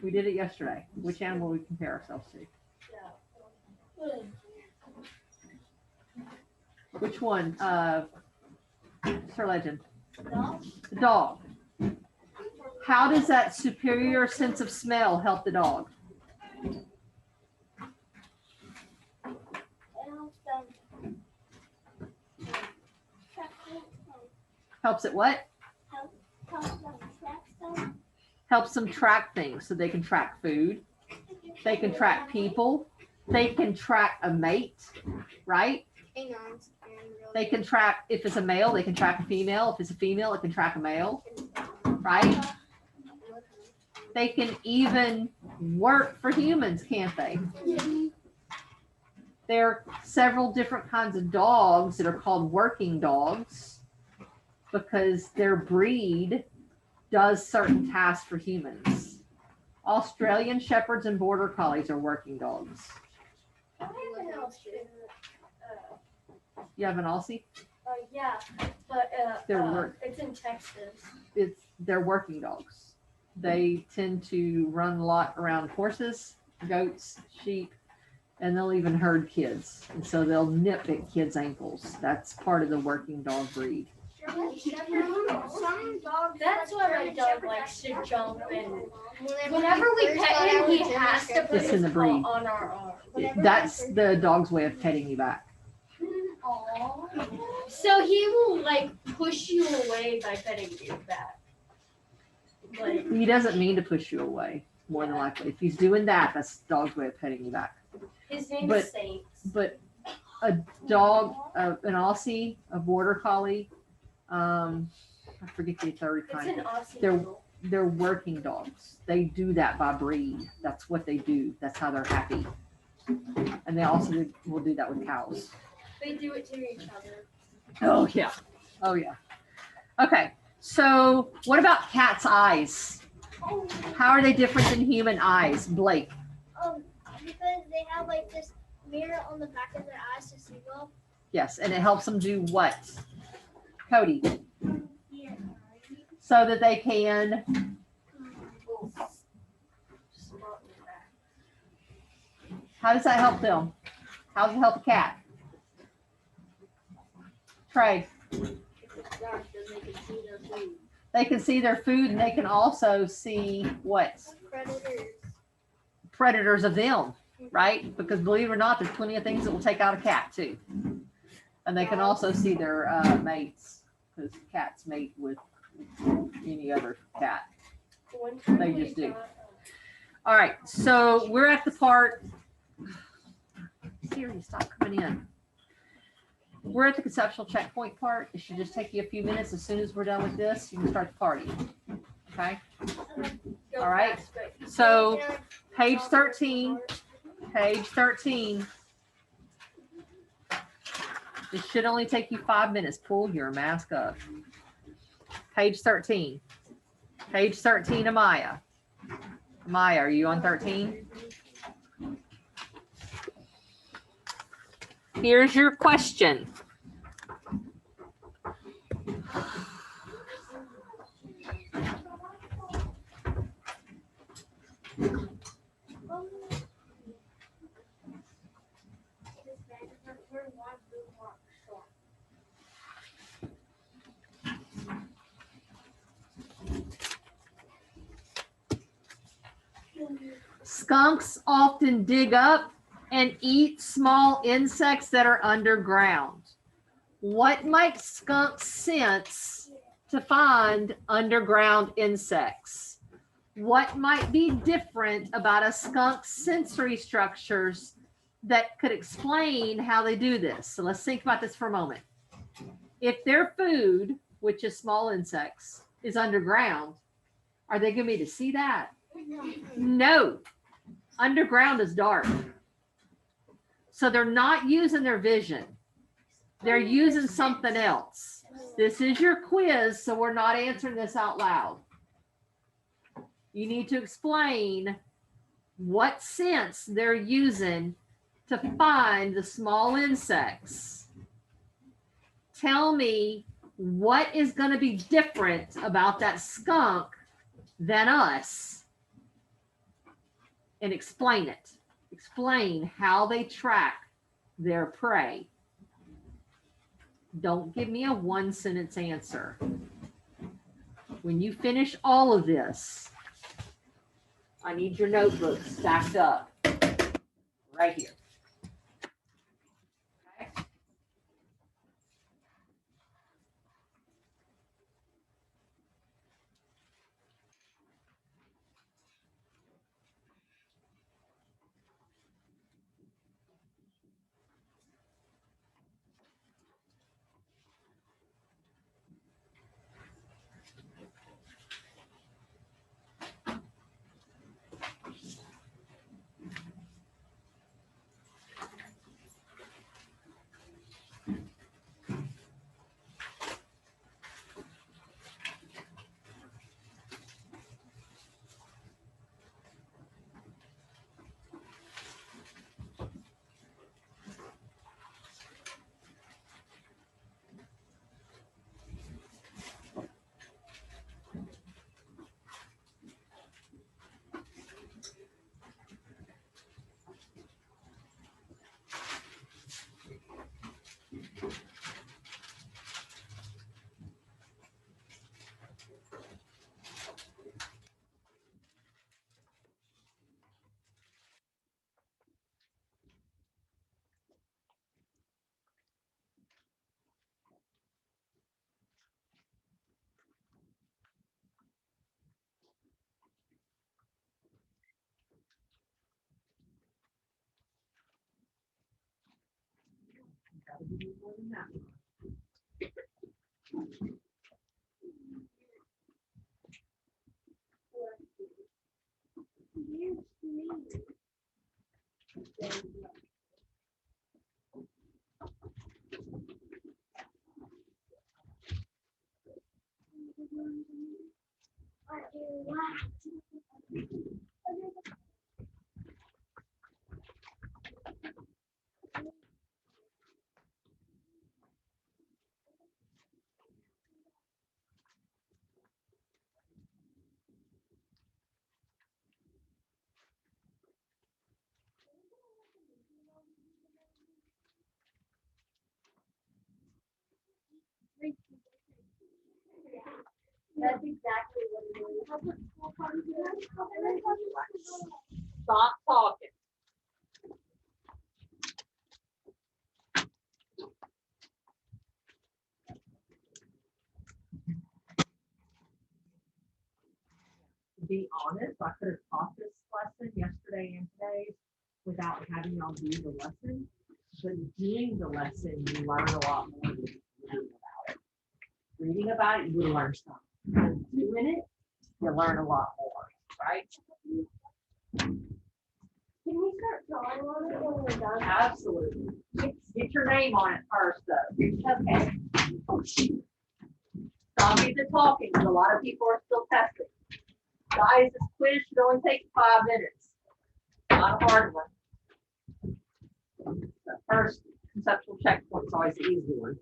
Speaker 1: We did it yesterday. Which animal do we compare ourselves to? Which one? Sir Legend. The dog. How does that superior sense of smell help the dog? Helps it what? Helps them track things so they can track food. They can track people. They can track a mate, right? They can track, if it's a male, they can track a female. If it's a female, it can track a male, right? They can even work for humans, can't they? There are several different kinds of dogs that are called working dogs because their breed does certain tasks for humans. Australian Shepherds and Border Collies are working dogs. You have an Aussie?
Speaker 3: Yeah, but it's in Texas.
Speaker 1: They're working dogs. They tend to run a lot around horses, goats, sheep, and they'll even herd kids. And so they'll nip at kids' ankles. That's part of the working dog breed.
Speaker 4: Some dogs.
Speaker 2: That's why my dog likes to jump and
Speaker 4: Whenever
Speaker 2: whenever we
Speaker 4: first
Speaker 2: pet
Speaker 4: got
Speaker 2: him,
Speaker 4: out
Speaker 2: he
Speaker 4: of the
Speaker 2: has to
Speaker 4: gym,
Speaker 2: put
Speaker 1: It's in
Speaker 2: his
Speaker 1: the
Speaker 2: paw
Speaker 1: breed.
Speaker 2: on our arm.
Speaker 1: That's the dog's way of petting you back.
Speaker 2: So he will like push you away by petting you back. Like
Speaker 1: He doesn't mean to push you away, more than likely. If he's doing that, that's the dog's way of petting you back.
Speaker 2: his name
Speaker 1: But-
Speaker 2: is Saints.
Speaker 1: But a dog, an Aussie, a border collie, I forget the third
Speaker 2: It's
Speaker 1: kind.
Speaker 2: an Aussie
Speaker 1: They're-
Speaker 2: Doodle.
Speaker 1: They're working dogs. They do that by breed. That's what they do. That's how they're happy. And they also will do that with cows.
Speaker 2: They do it to each other.
Speaker 1: Oh yeah. Oh yeah. Okay. So what about cat's eyes? How are they different than human eyes, Blake?
Speaker 4: Because they have like this mirror on the back of their eyes to see well.
Speaker 1: Yes, and it helps them do what? Cody. So that they can. How does that help them? How does it help a cat? Trey. They can see their food and they can also see what?
Speaker 4: Predators.
Speaker 1: Predators of them, right? Because believe it or not, there's plenty of things that will take out a cat too. And they can also see their mates, because cats mate with any other cat.
Speaker 2: One time
Speaker 1: They
Speaker 2: we
Speaker 1: just do.
Speaker 2: got,
Speaker 1: All right, so we're at the part. Siri, stop coming in. We're at the conceptual checkpoint part. It should just take you a few minutes. As soon as we're done with this, you can start the party. Okay,
Speaker 2: go
Speaker 1: all right.
Speaker 2: fast, but
Speaker 1: So
Speaker 4: And
Speaker 1: page 13, page 13. It should only take you 5 minutes. Pull your mask up. Page 13. Page 13, Amaya. Amaya, are you on 13? Here's your question. Skunks often dig up and eat small insects that are underground. What makes skunks sense to find underground insects? What might be different about a skunk's sensory structures that could explain how they do this? So let's think about this for a moment. If their food, which is small insects, is underground, are they going to be able to see that? No. Underground is dark. So they're not using their vision. They're using something else. This is your quiz, so we're not answering this out loud. You need to explain what sense they're using to find the small insects. Tell me what is going to be different about that skunk than us, and explain it. Explain how they track their prey. Don't give me a one-sentence answer. When you finish all of this, I need your notebook stacked up right here. Okay? Gotta give you more than that.
Speaker 2: That's exactly what it is.
Speaker 1: Stop talking. To be honest, I could have taught this lesson yesterday and today without having y'all do the lesson. But doing the lesson, you learn a lot more than reading about it. Reading about it, you learn something. But doing it, you learn a lot more, right?
Speaker 2: Can we start drawing on it when we're done?
Speaker 1: Absolutely. Get your name on it first, though.
Speaker 2: Okay.
Speaker 1: Stop the talking, because a lot of people are still testing. Guys, this quiz should only take 5 minutes. Not a hard one. The first conceptual checkpoint is always the easy one.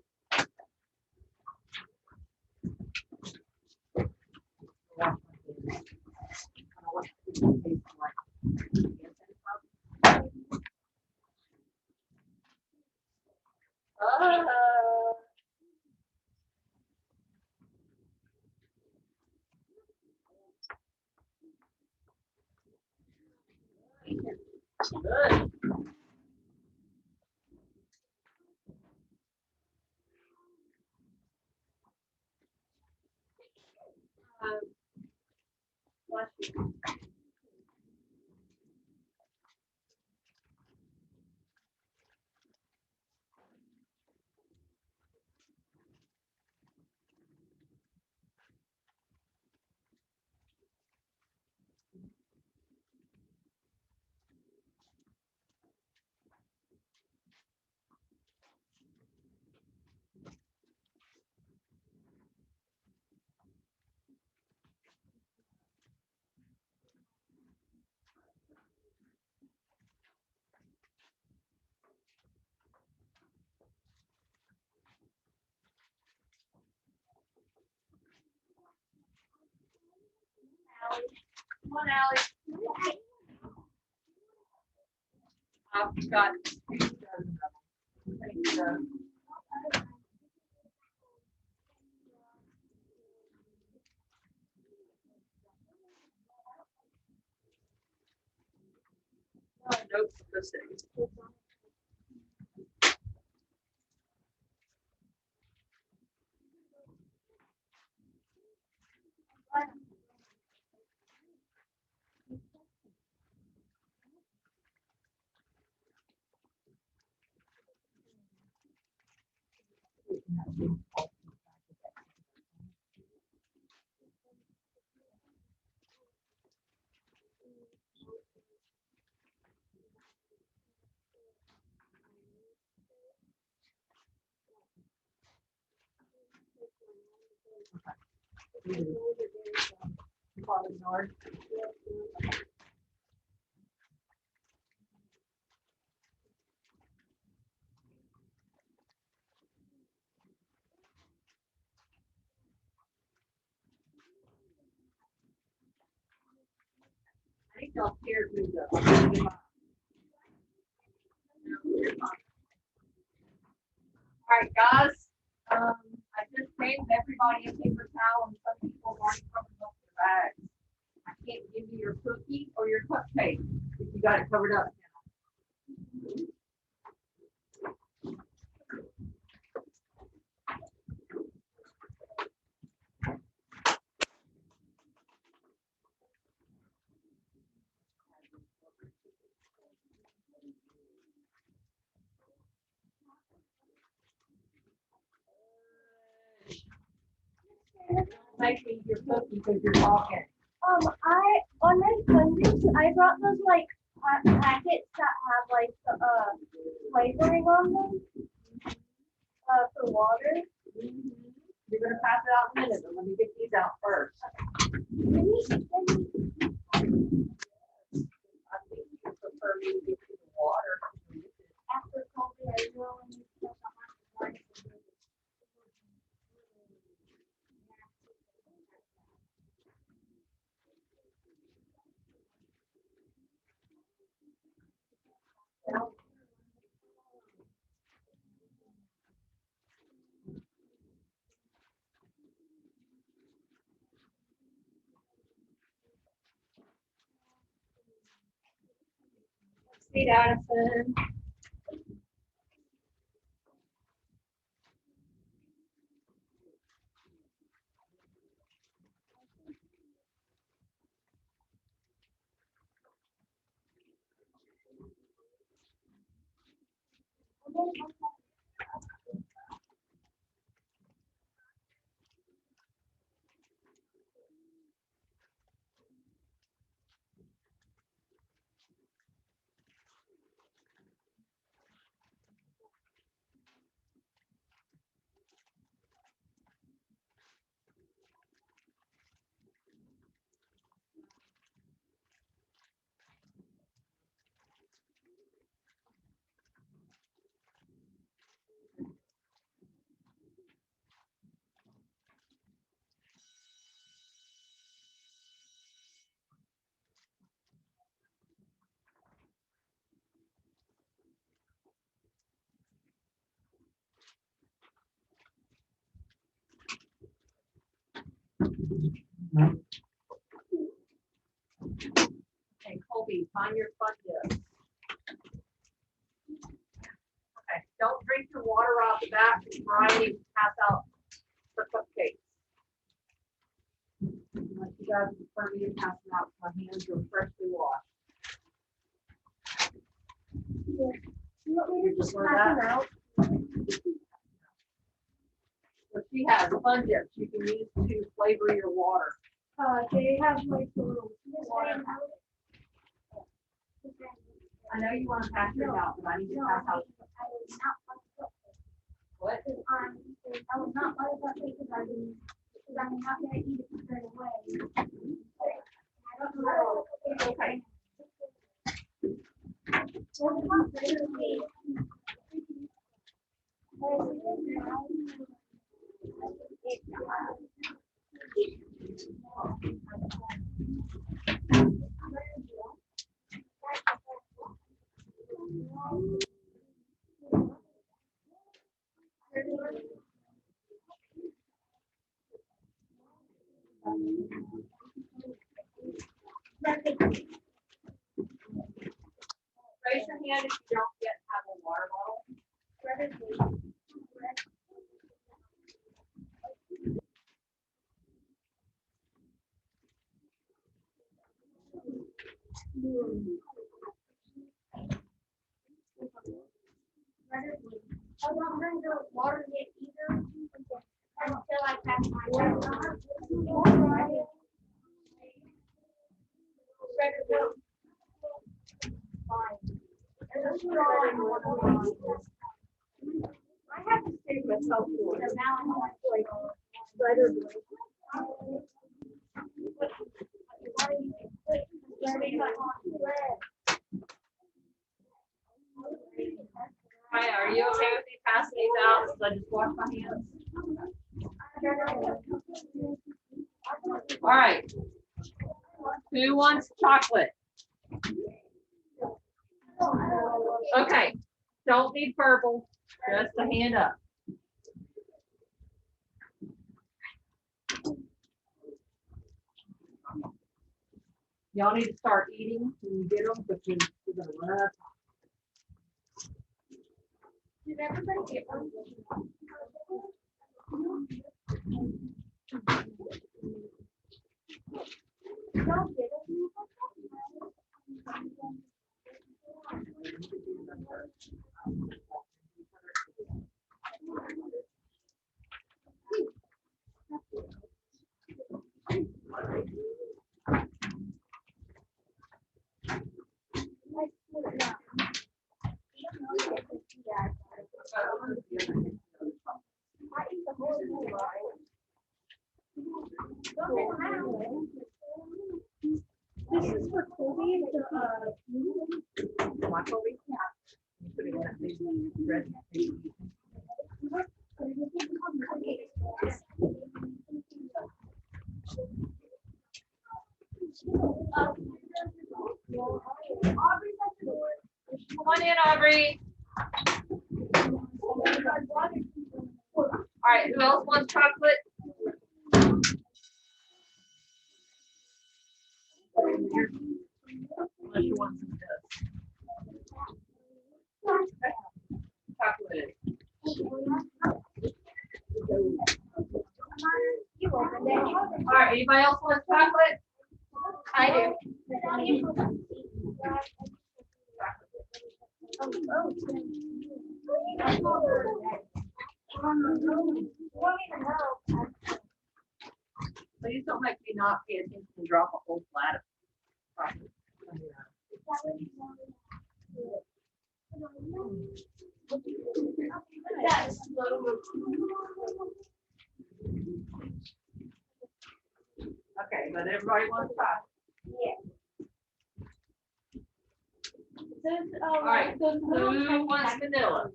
Speaker 1: Good. Bless you. Come on, Allie. I've got 2 dozen of them. Thank you. Notes for this thing. Probably ignored. I think y'all scared me though. All right, guys. I just named everybody a paper towel, and some people have already covered up their bags. I can't give you your cookie or your cupcake if you got it covered up. make me your cookie because you're talking.
Speaker 4: On my Sundays, I brought those like packets that have like the flavoring on them. For water.
Speaker 1: You're gonna pass it out in a minute, but let me get these out first. I think you prefer me to get you the water.
Speaker 4: After COVID, I really need stuff on my
Speaker 1: See, Addison. Okay, Colby, find your fun disk. Okay, don't drink your water out the back. Variety pass out for cupcakes. Unless you guys prefer me to pass them out, my hands are freshly washed.
Speaker 4: You want me to just
Speaker 1: Prefer
Speaker 4: pass
Speaker 1: that?
Speaker 4: them out?
Speaker 1: So she has fun dips you can use to flavor your water.
Speaker 4: They have like the little water.
Speaker 1: I know you want to pass yours out, but I need to pass out. What?
Speaker 4: I was not part of that because I'm not gonna eat it straight away. I don't know.
Speaker 1: Okay. Raise your hand if you don't yet have a water bottle.
Speaker 4: I'm not going to water yet either until I pass my water.
Speaker 1: I have to save myself for it.
Speaker 4: Now I'm like,
Speaker 1: Hi, are you okay with me passing these out? So I just wash my hands. All right. Who wants chocolate? Okay. Don't need verbal, just a hand up. Y'all need to start eating when you get them, but you're gonna run out of time.
Speaker 4: did everybody get one? Don't get it.
Speaker 1: Come on in, Aubrey. All right, who else wants chocolate? Unless you want some chocolate. All right, anybody else want chocolate?
Speaker 2: I do.
Speaker 1: Please don't make me not pay attention and drop a whole flat of chocolate. Okay, but everybody wants chocolate. All right, who wants vanilla?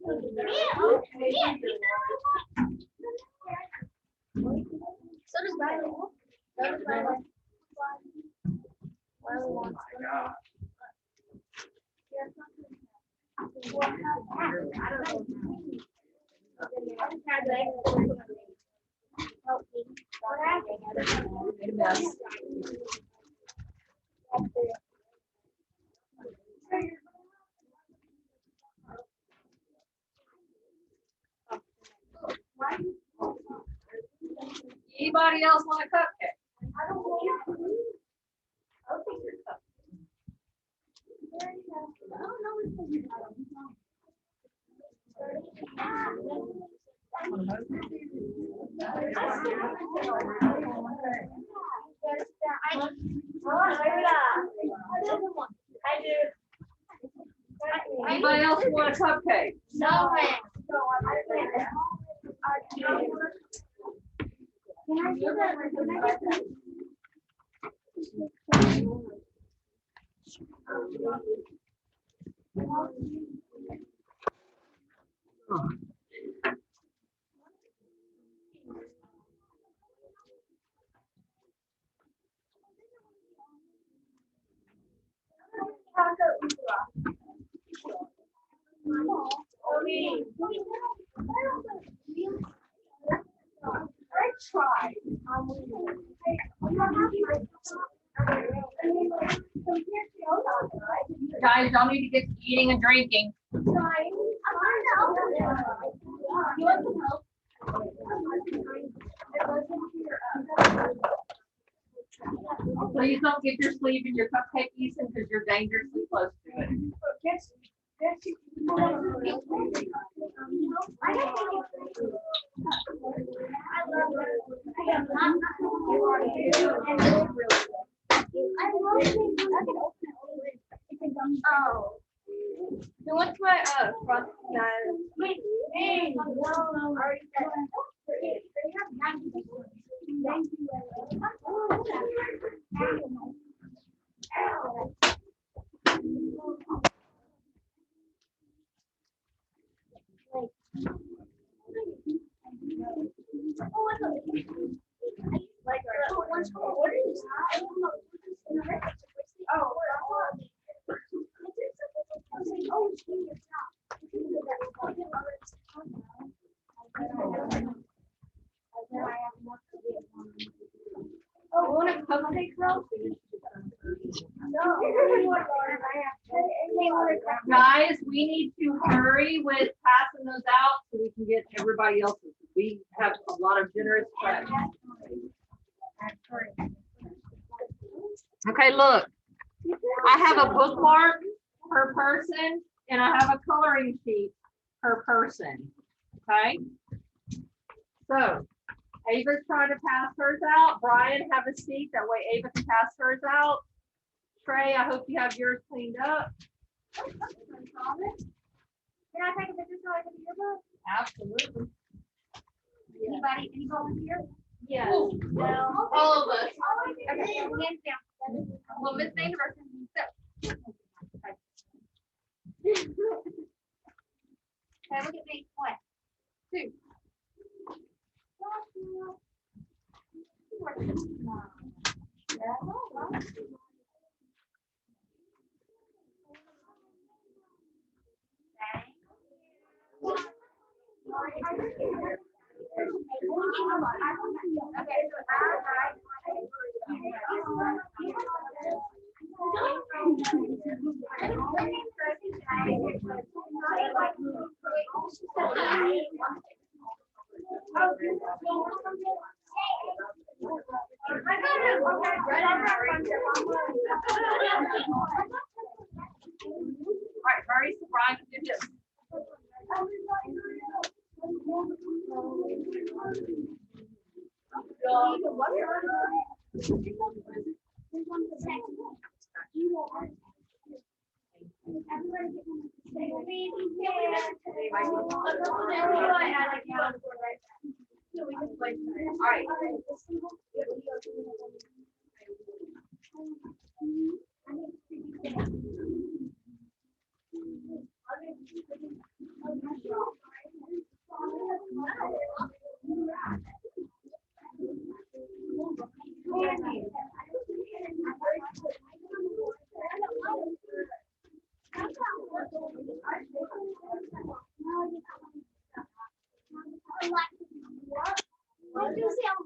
Speaker 2: So does Violet. So does Violet.
Speaker 1: Oh my God. Mess. Anybody else want a cupcake? Anybody else want a cupcake?
Speaker 2: No,
Speaker 4: Can I do that? Can I get that?
Speaker 2: I tried.
Speaker 1: Guys, y'all need to get to eating and drinking.
Speaker 2: You want some help?
Speaker 1: Please don't get your sleeve in your cupcake, Ethan, because you're dangerously close to it.
Speaker 2: Oh. So what's my front side? Hey, no. Oh, want a cupcake roll?
Speaker 1: Guys, we need to hurry with passing those out so we can get everybody else's. We have a lot of generous friends. Okay, look, I have a bookmark per person and I have a coloring sheet per person. Okay. So Ava's trying to pass hers out. Brian, have a seat. That way Ava can pass hers out. Trey, I hope you have yours cleaned up.
Speaker 4: Can I take a picture so I can hear about?
Speaker 1: Absolutely.
Speaker 4: Any volunteer?
Speaker 2: Yeah.
Speaker 4: No.
Speaker 2: All of us.
Speaker 4: Okay, hands down.
Speaker 2: Well, Miss Vanderbilt.
Speaker 1: All right, hurry, so Brian can do this. All right.
Speaker 4: What do you say on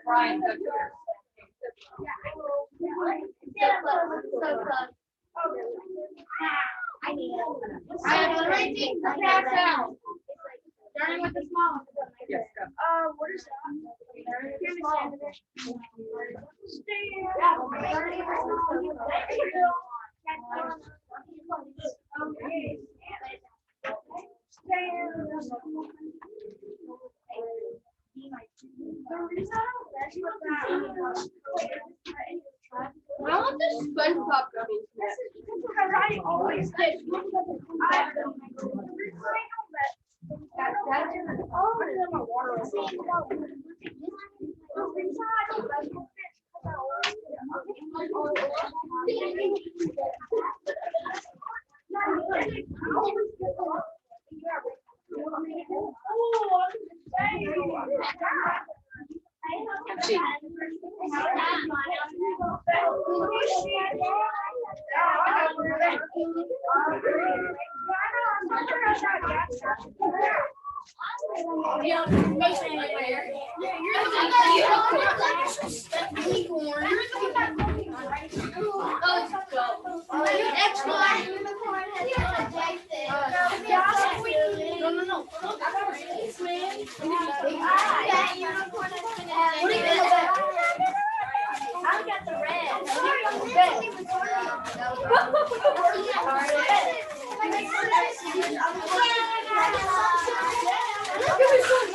Speaker 4: Brian, go to
Speaker 2: Starting with the small one.
Speaker 1: Yes, go.
Speaker 2: What is that? I want this SpongeBob gummies. Because I always get.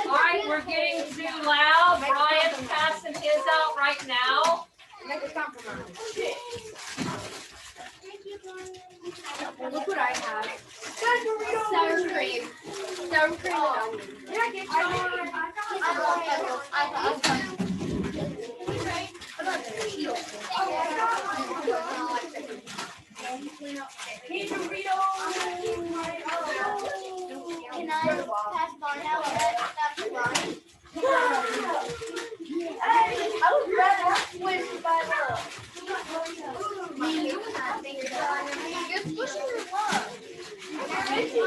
Speaker 1: All right, we're getting too loud. Brian's passing his out right now.
Speaker 2: Look what I have. Sour cream. Sour cream and onion.
Speaker 4: Can I pass mine out? That's mine.
Speaker 2: I was rather squished by
Speaker 4: You're pushing your love.
Speaker 2: And the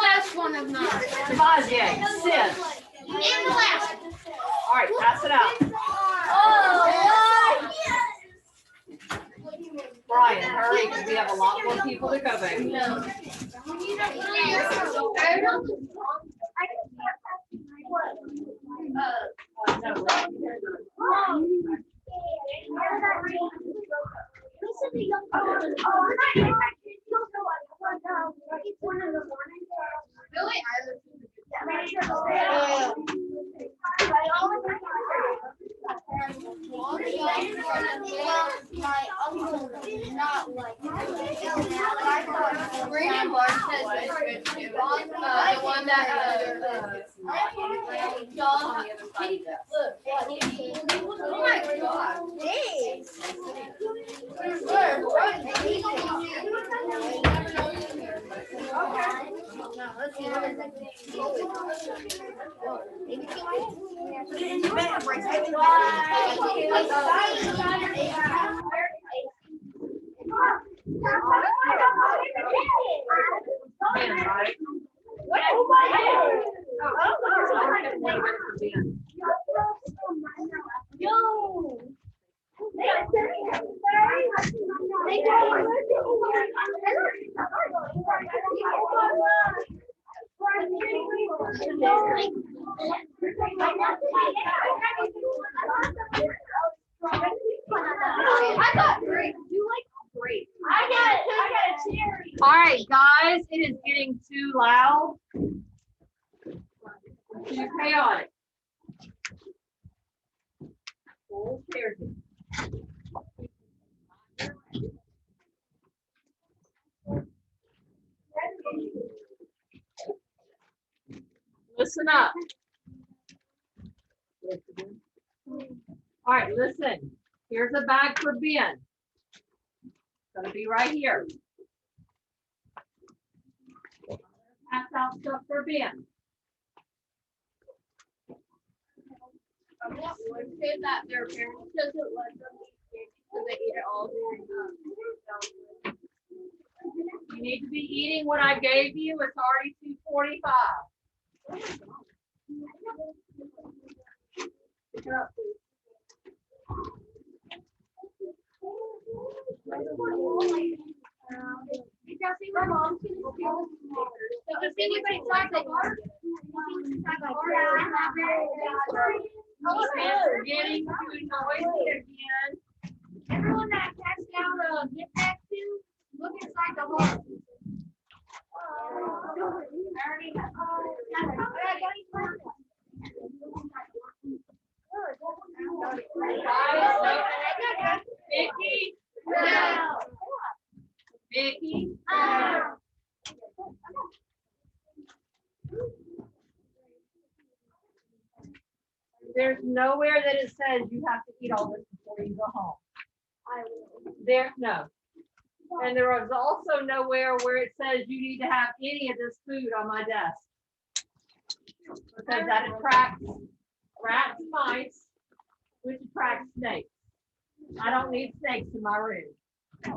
Speaker 2: last one of mine.
Speaker 1: Devontae, sit.
Speaker 2: And the last.
Speaker 1: All right, pass it out.
Speaker 2: Oh,
Speaker 1: Brian, hurry because we have a lot more people to go, baby.
Speaker 2: Really? My uncle did not like it. Grandma says the one that dog. Oh my god. I got great. You like great. I got a cherry.
Speaker 1: All right, guys, it is getting too loud. Too chaotic. Full chairs. Listen up. All right, listen. Here's a bag for Ben. It's gonna be right here. Pass out stuff for Ben.
Speaker 2: Say that their parents doesn't let them eat so they eat it all during
Speaker 1: You need to be eating what I gave you. It's already 2:45. Pick it up, please.
Speaker 2: You guys see my mom? Does anybody like the art?
Speaker 1: It's getting too noisy again.
Speaker 2: Everyone that passed out a gift bag to, look inside the hole.
Speaker 1: Vicky, Vicky. There's nowhere that it says you have to eat all this before you go home. No. And there is also nowhere where it says you need to have any of this food on my desk. Because that attracts rats and mice, which attracts snakes. I don't need snakes in my room.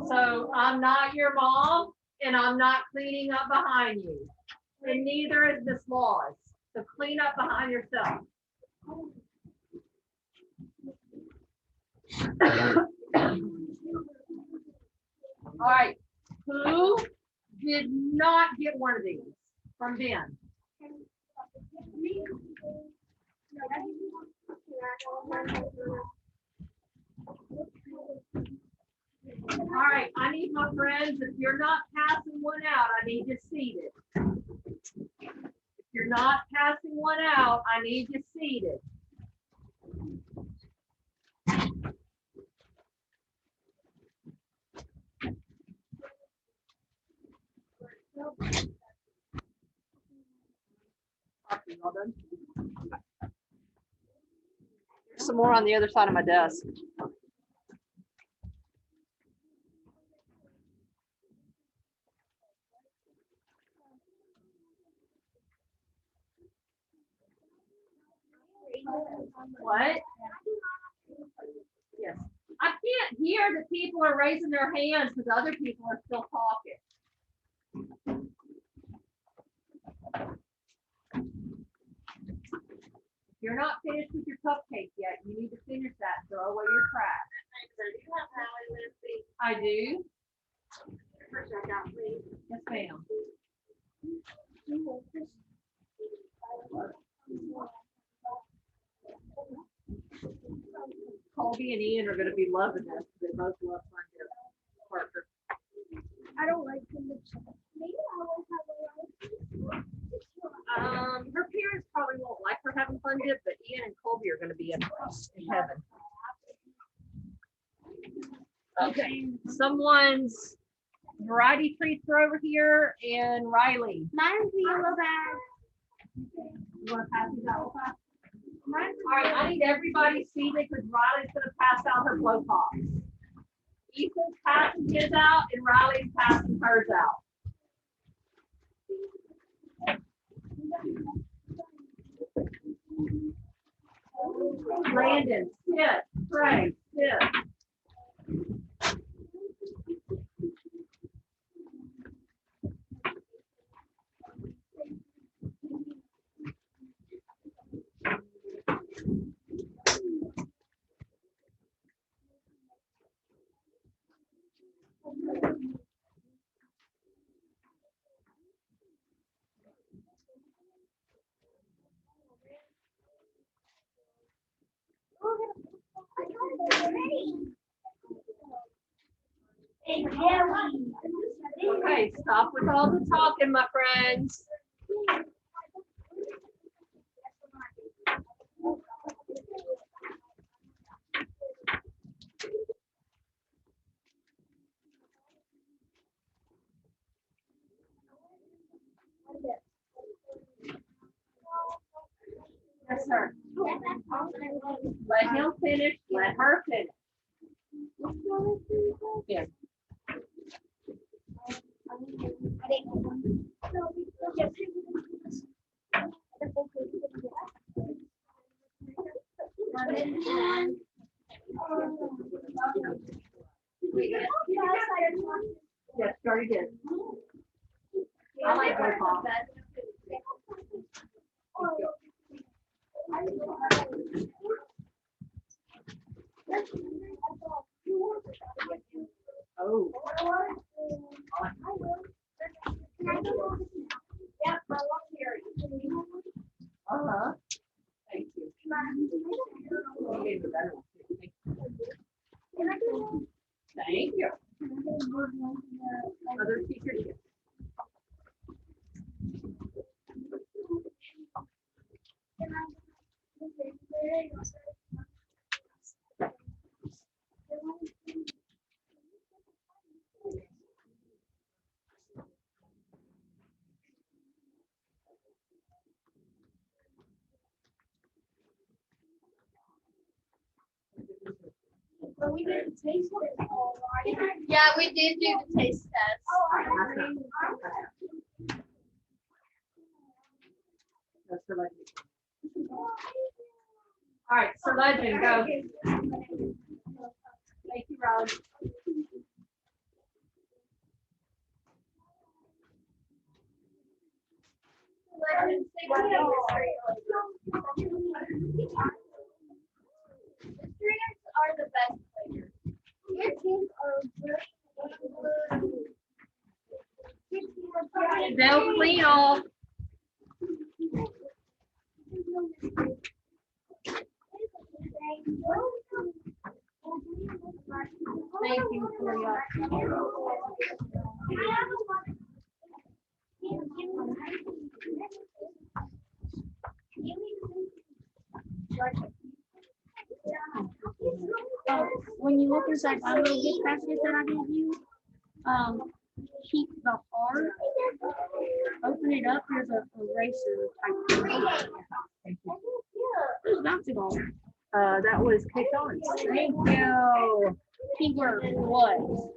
Speaker 1: So I'm not your mom, and I'm not cleaning up behind you. And neither is Miss Laws. So clean up behind yourself. All right, who did not get one of these from Ben? All right, I need my friends, if you're not passing one out, I need you seated. If you're not passing one out, I need you seated. All done? There's some more on the other side of my desk. What? Yes. I can't hear that people are raising their hands because other people are still talking. If you're not finished with your cupcake yet, you need to finish that and throw away your trash. I do.
Speaker 4: that out, please.
Speaker 1: Yes, ma'am. Colby and Ian are gonna be loving this. They both love Fun Dip. Parker.
Speaker 4: I don't like them. Maybe I will have a license.
Speaker 1: Her parents probably won't like her having Fun Dip, but Ian and Colby are gonna be in heaven. Okay, someone's variety treats are over here, and Riley.
Speaker 4: Mine's the yellow bag.
Speaker 1: You wanna pass these out? All right, I need everybody seated because Riley's gonna pass out her blow pops. Ethan's passing his out and Riley's passing hers out. Landon, sit. Trey, sit. Okay, stop with all the talking, my friends. Yes, sir. Let him finish, let her finish. Yeah. Yes, already did. I like her pop. Oh. Uh-huh. Thank you. You gave the better one, too. Thank you. Other speakers.
Speaker 4: But we did the taste test.
Speaker 2: Yeah, we did do the taste test.
Speaker 1: That's for legend. All right, so legend, go. Thank you, Riley.
Speaker 2: Legend, say what else Mysteries are the best players.
Speaker 4: Your teams are very
Speaker 1: They'll clean off. Thank you for your.
Speaker 3: When you look inside my little gift basket that I gave you, keep the heart, open it up, there's a eraser type. Where's bouncy ball?
Speaker 1: That was kicked on. Thank you.
Speaker 3: Keyword was.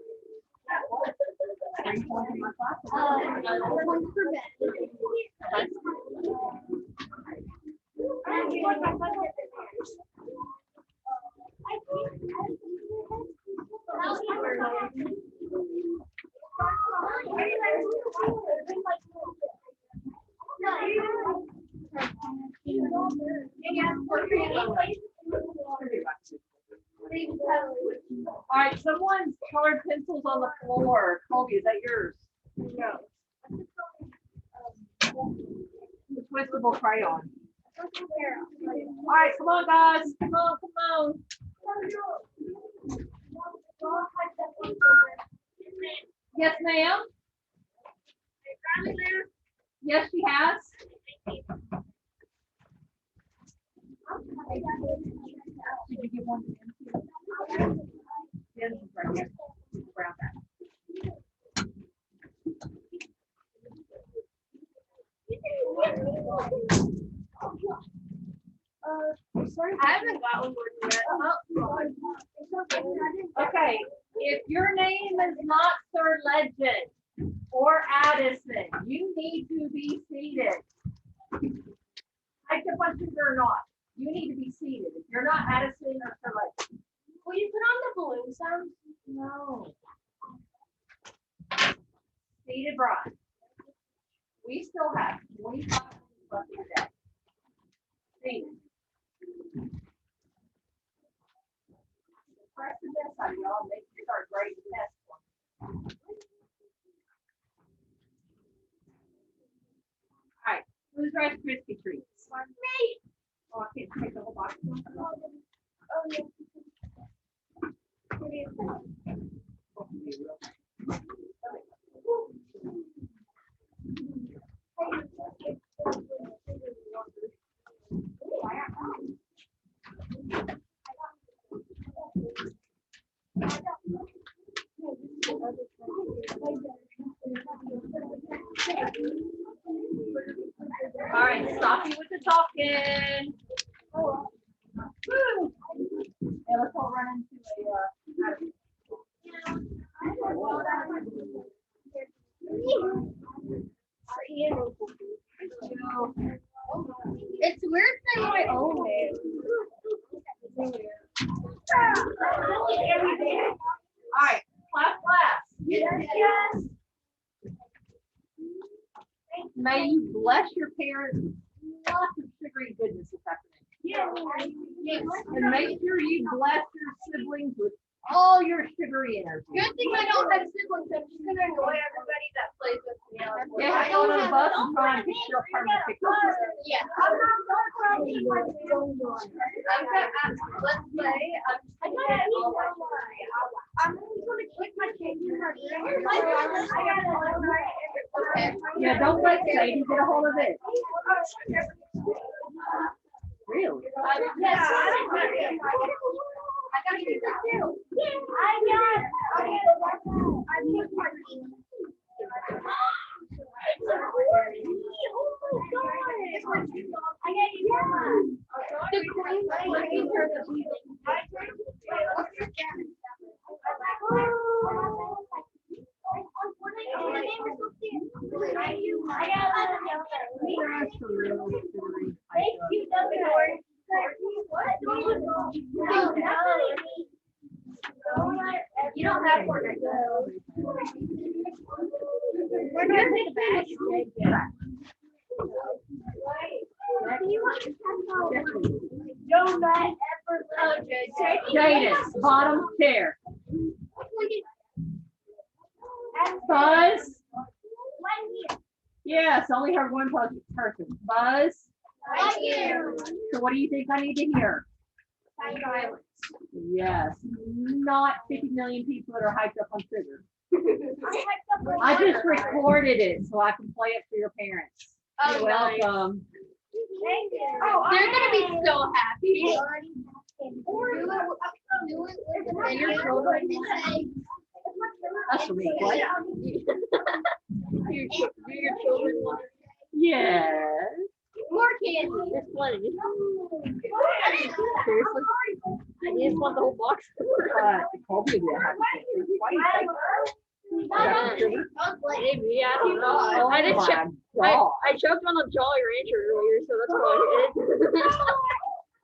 Speaker 1: All right, someone's colored pencils on the floor. Colby, is that yours?
Speaker 2: No.
Speaker 1: The twistable crayon. All right, come on, guys. Come on, come on. Yes, ma'am. Yes, she has. Did you get one? Yes, it's right here. Grab that.
Speaker 2: I haven't got one yet.
Speaker 1: Okay, if your name is not Sir Legend or Addison, you need to be seated. Type the questions or not, you need to be seated. If you're not Addison or Sir Legend.
Speaker 2: Will you put on the balloon sound?
Speaker 1: No. Seated bride. We still have 25 minutes left in the day. Seated. Press the best out of y'all, make sure you start grading the test one. All right, who's Rice Krispie treats?
Speaker 2: Me.
Speaker 1: Oh, I can't take the whole box.
Speaker 2: Oh, yeah.
Speaker 1: All right, stop you with the talking. Woo. Yeah, let's all run into
Speaker 2: It's weird saying my own name.
Speaker 1: all right, class.
Speaker 2: Yes.
Speaker 1: May you bless your parents with lots of sugary goodness this afternoon.
Speaker 2: Yes.
Speaker 1: And make sure you bless your siblings with all your sugary energy.
Speaker 2: Good thing I don't have siblings. I'm just gonna annoy everybody that plays with me.
Speaker 1: Yeah, I go on the bus and try and pick your permanent picture.
Speaker 2: Yeah. Let's play. I'm only gonna click my changes.
Speaker 1: Yeah, don't let Sadie get a hold of it. Really?
Speaker 2: Yes. I gotta do that too. I got. Okay. I picked my. You don't have one. We're gonna take a bag. Don't let ever
Speaker 1: Jadis, bottom chair. Buzz? Yes, only heard one person. Buzz? So what do you think I need to hear? Yes, not 50 million people that are hyped up on sugar. I just recorded it so I can play it for your parents. You're welcome.
Speaker 2: They're gonna be so happy.
Speaker 1: And your children? That's for me. What?
Speaker 2: Do your children want
Speaker 1: Yes.
Speaker 2: more candy?
Speaker 3: There's plenty.
Speaker 1: Seriously?
Speaker 3: I just want the whole box.
Speaker 1: Colby would be a happy camper. Why do you think?
Speaker 3: Maybe, I don't know.
Speaker 1: Oh
Speaker 3: I did
Speaker 1: my
Speaker 3: check.
Speaker 1: God.
Speaker 3: I choked on a Jolly Rancher earlier, so that's why it.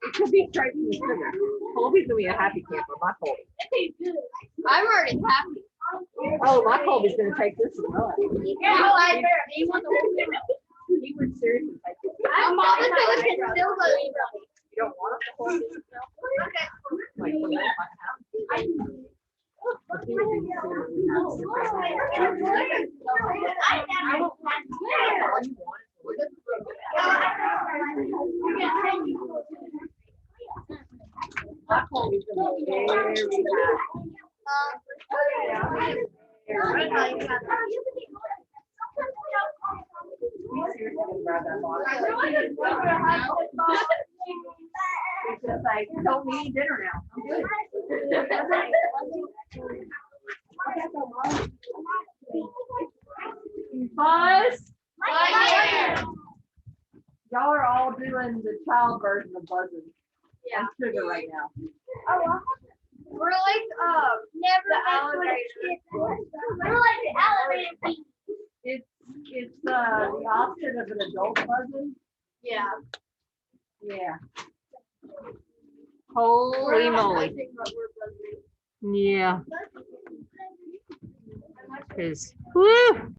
Speaker 1: It could be straight from the sugar. Colby's gonna be a happy camper, my Colby.
Speaker 2: I'm already happy.
Speaker 1: Oh, my Colby's gonna take this and run.
Speaker 2: Yeah, I bear. He wants the whole thing.
Speaker 1: He would seriously take this.
Speaker 2: I'm all the time. Still
Speaker 1: You don't want it to hold this now?
Speaker 2: Okay.
Speaker 1: Like, put it in my house. My cold is gonna be very high. It's just like, don't need dinner now. I'm good. Buzz, y'all are all doing the child version of buzzing.
Speaker 2: Yeah.
Speaker 1: And sugar right now.
Speaker 2: We're like
Speaker 4: Never
Speaker 2: the
Speaker 4: actually we're like the elevator.
Speaker 1: It's the opposite of an adult buzzing.
Speaker 2: yeah.
Speaker 1: Yeah. Holy moly. Yeah. Cause, woo.